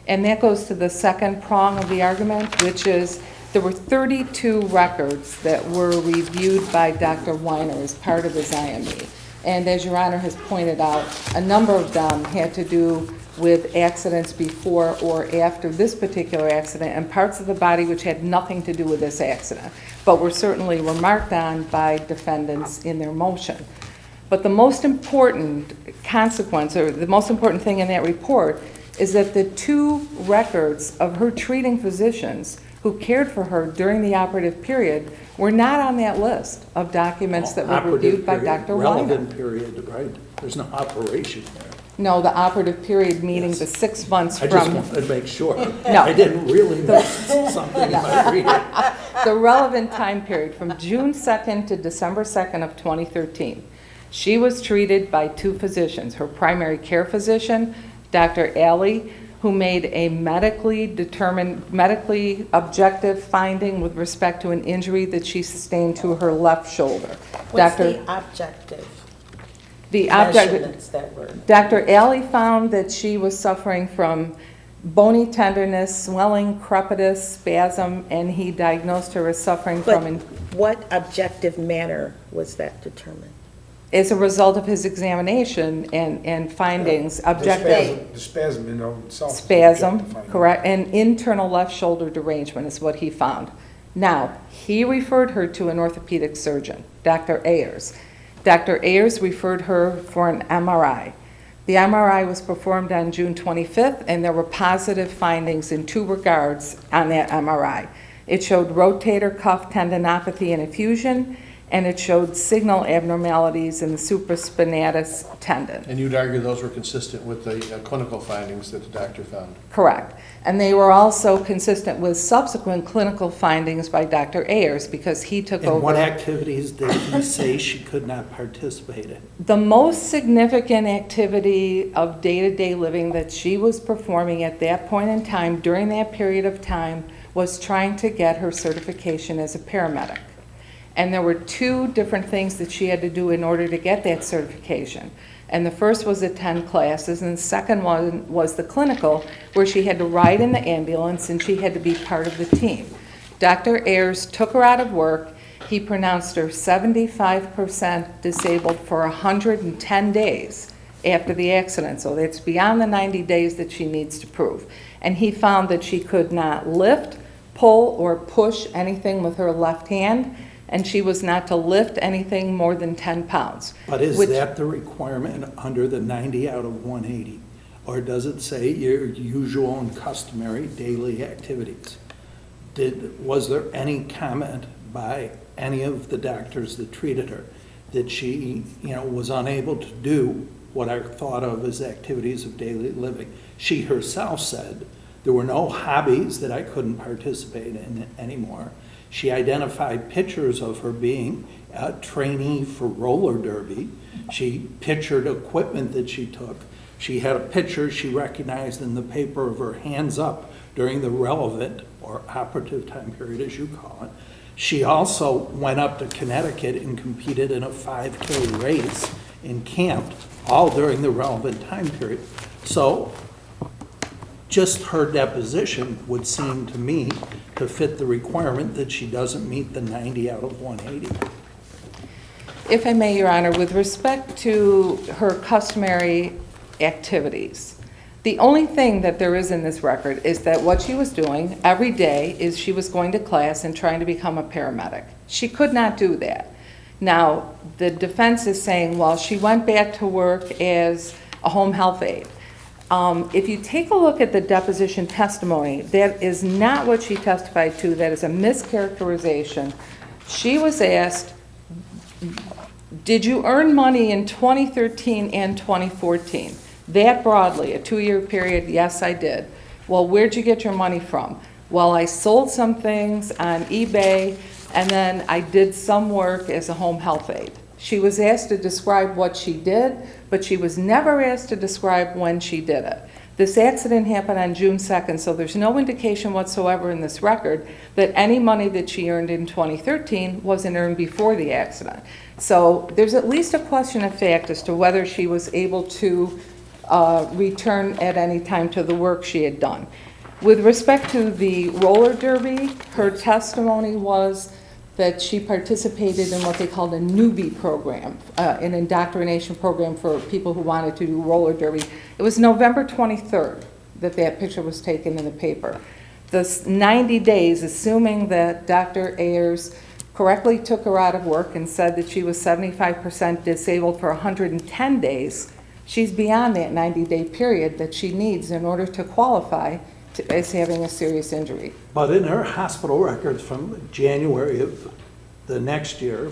And that goes to the second prong of the argument, which is there were 32 records that were reviewed by Dr. Weiner as part of his IME. And as Your Honor has pointed out, a number of them had to do with accidents before or after this particular accident and parts of the body which had nothing to do with this accident, but were certainly remarked on by defendants in their motion. But the most important consequence, or the most important thing in that report, is that the two records of her treating physicians who cared for her during the operative period were not on that list of documents that were reviewed by Dr. Weiner. Relevant period, right? There's no operation there. No, the operative period meaning the 6 months I from... just wanted to make sure. No. I didn't really miss something in my reading. The relevant time period from June 2nd to December 2nd of 2013. She was treated by two physicians, her primary care physician, Dr. Alley, who made a medically objective finding with respect to an injury that she sustained to her left shoulder. What's the objective? The measurements that were... Dr. Alley found that she was suffering from bony tenderness, swelling, crepitus, spasm, and he diagnosed her as suffering But from... what objective manner was that determined? As a result of his examination and findings, objective... The spasm in and of itself. Spasm, correct, and internal left shoulder derangement is what he found. Now, he referred her to an orthopedic surgeon, Dr. Ayers. Dr. Ayers referred her for an MRI. The MRI was performed on June 25th, and there were positive findings in 2 regards on that MRI. It showed rotator cuff tendinopathy and effusion, and it showed signal abnormalities in the supraspinatus tendon. And you'd argue those were consistent with the clinical findings that the doctor found? Correct. And they were also consistent with subsequent clinical findings by Dr. Ayers, because he took over. And what activities did he say she could not participate in? The most significant activity of day-to-day living that she was performing at that point in time, during that period of time, was trying to get her certification as a paramedic. And there were 2 different things that she had to do in order to get that certification. And the first was attend classes, and the second one was the clinical, where she had to ride in the ambulance and she had to be part of the team. Dr. Ayers took her out of work. He pronounced her 75% disabled for 110 days after the accident. So that's beyond the 90 days that she needs to prove. And he found that she could not lift, pull, or push anything with her left hand, and she was not to lift anything more than 10 pounds. But is that the requirement under the 90 out of 180? Or does it say your usual and customary daily activities? Was there any comment by any of the doctors that treated her that she, was unable to do what are thought of as activities of daily living? She herself said there were no hobbies that I couldn't participate in anymore. She identified pictures of her being a trainee for roller derby. She pictured equipment that she took. She had a picture she recognized in the paper of her hands up during the relevant or operative time period, as you call it. She also went up to Connecticut and competed in a 5K race and camped, all during the relevant time period. So just her deposition would seem to me to fit the requirement that she doesn't meet the 90 out of 180. If I may, Your Honor, with respect to her customary activities, the only thing that there is in this record is that what she was doing every day is she was going to class and trying to become a paramedic. She could not do that. Now, the defense is saying, well, she went back to work as a home health aide. If you take a look at the deposition testimony, that is not what she testified to. That is a mischaracterization. She was asked, did you earn money in 2013 and 2014? That broadly, a 2-year period, yes, I did. Well, where'd you get your money from? Well, I sold some things on eBay, and then I did some work as a home health aide. She was asked to describe what she did, but she was never asked to describe when she did it. This accident happened on June 2nd, so there's no indication whatsoever in this record that any money that she earned in 2013 wasn't earned before the accident. So there's at least a question of fact as to whether she was able to return at any time to the work she had done. With respect to the roller derby, her testimony was that she participated in what they called a newbie program, an indoctrination program for people who wanted to do roller derby. It was November 23rd that that picture was taken in the paper. The 90 days, assuming that Dr. Ayers correctly took her out of work and said that she was 75% disabled for 110 days, she's beyond that 90-day period that she needs in order to qualify as having a serious injury. But in her hospital records from January of the next year,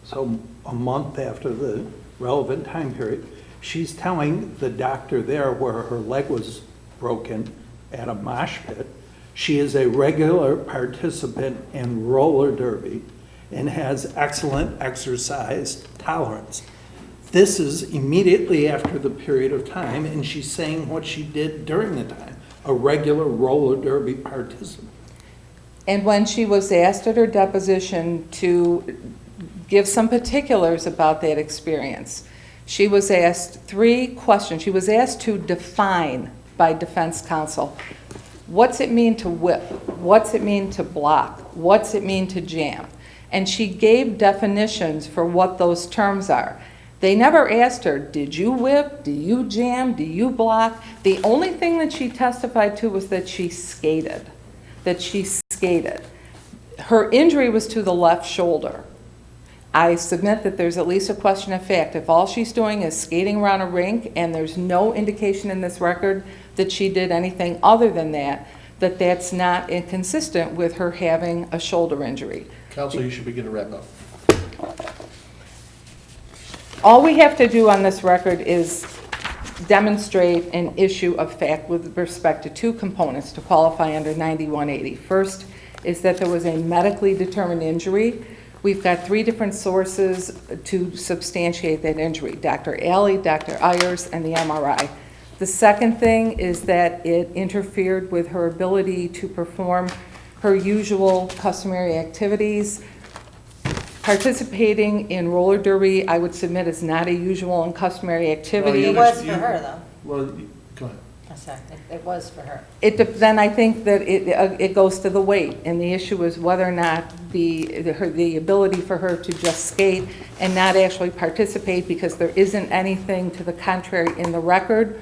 so a month after the relevant time period, she's telling the doctor there where her leg was broken at a mosh pit, she is a regular participant in roller derby and has excellent exercise tolerance. This is immediately after the period of time, and she's saying what she did during the time, a regular roller derby participant. And when she was asked at her deposition to give some particulars about that experience, she was asked 3 questions. She was asked to define by defense counsel, what's it mean to whip? What's it mean to block? What's it mean to jam? And she gave definitions for what those terms are. They never asked her, did you whip? Do you jam? Do you block? The only thing that she testified to was that she skated. Her injury was to the left shoulder. I submit that there's at least a question of fact. If all she's doing is skating around a rink and there's no indication in this record that she did anything other than that, that's not inconsistent with her having a shoulder injury. Counsel, you should begin to wrap up. All we have to do on this record is demonstrate an issue of fact with respect to two components to qualify under 9180. First is that there was a medically determined injury. We've got three different sources to substantiate that injury: Dr. Alley, Dr. Ayers, and the MRI. The second thing is that it interfered with her ability to perform her usual customary activities. Participating in roller derby, I would submit, is not a usual and customary activity. It was for her, though. Well, go ahead. I'm sorry, it was for her. Then I think that it goes to the weight, and the issue is whether or not the ability for her to just skate and not actually participate, because there isn't anything to the contrary in the record,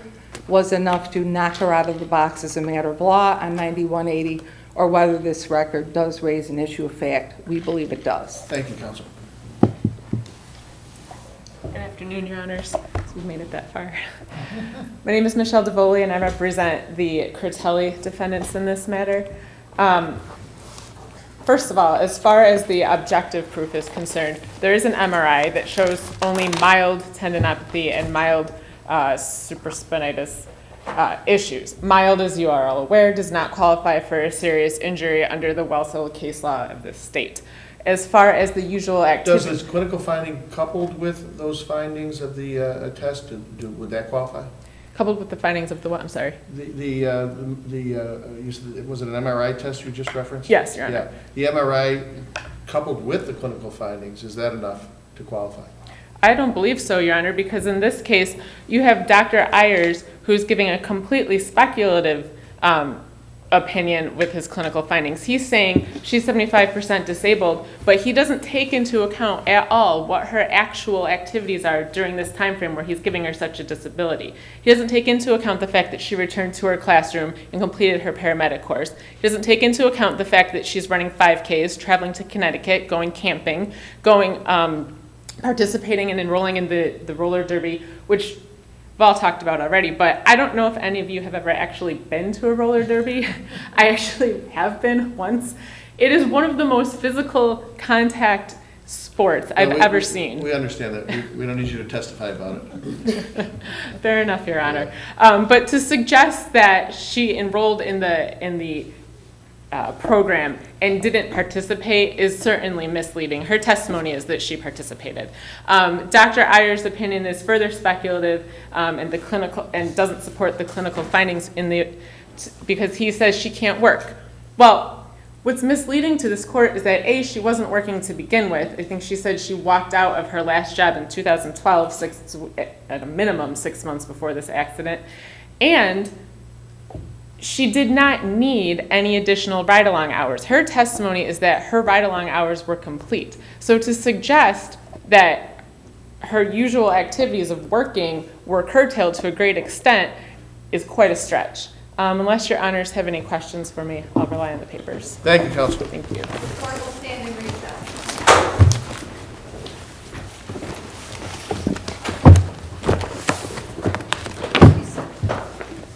was enough to knock her out of the box as a matter of law on 9180, or whether this record does raise an issue of fact. We believe it does. Thank you, Counsel. Good afternoon, Your Honors. We've made it that far. My name is Michelle DeVoli, and I represent the Critelli defendants in this matter. First of all, as far as the objective proof is concerned, there is an MRI that shows only mild tendinopathy and mild supraspinatus issues. Mild, as you are all aware, does not qualify for a serious injury under the well-settled case law of this state. As far as the usual activity... Does this clinical finding coupled with those findings of the test, would that qualify? Coupled with the findings of the what? I'm sorry. You said, was it an MRI test you just referenced? Yes, Your Honor. Yeah. The MRI coupled with the clinical findings, is that enough to qualify? I don't believe so, Your Honor, because in this case, you have Dr. Ayers, who's giving a completely speculative opinion with his clinical findings. He's saying she's 75% disabled, but he doesn't take into account at all what her actual activities are during this time frame where he's giving her such a disability. He doesn't take into account the fact that she returned to her classroom and completed her paramedic course. He doesn't take into account the fact that she's running 5Ks, traveling to Connecticut, going camping, going participating and enrolling in the roller derby, which we've all talked about already, but I don't know if any of you have ever actually been to a roller derby. I actually have been once. It is one of the most physical contact sports I've ever seen. We understand that. We don't need you to testify about it. Fair enough, Your Honor. But to suggest that she enrolled in the program and didn't participate is certainly misleading. Her testimony is that she participated. Dr. Ayers' opinion is further speculative and doesn't support the clinical findings because he says she can't work. Well, what's misleading to this court is that A, she wasn't working to begin with. I think she said she walked out of her last job in 2012, at a minimum 6 months before this accident, and she did not need any additional ride-along hours. Her testimony is that her ride-along hours were complete. So to suggest that her usual activities of working were curtailed to a great extent is quite a stretch. Unless Your Honors have any questions for me, I'll rely on the papers. Thank you, Counsel. Thank you. The court will stand in recess.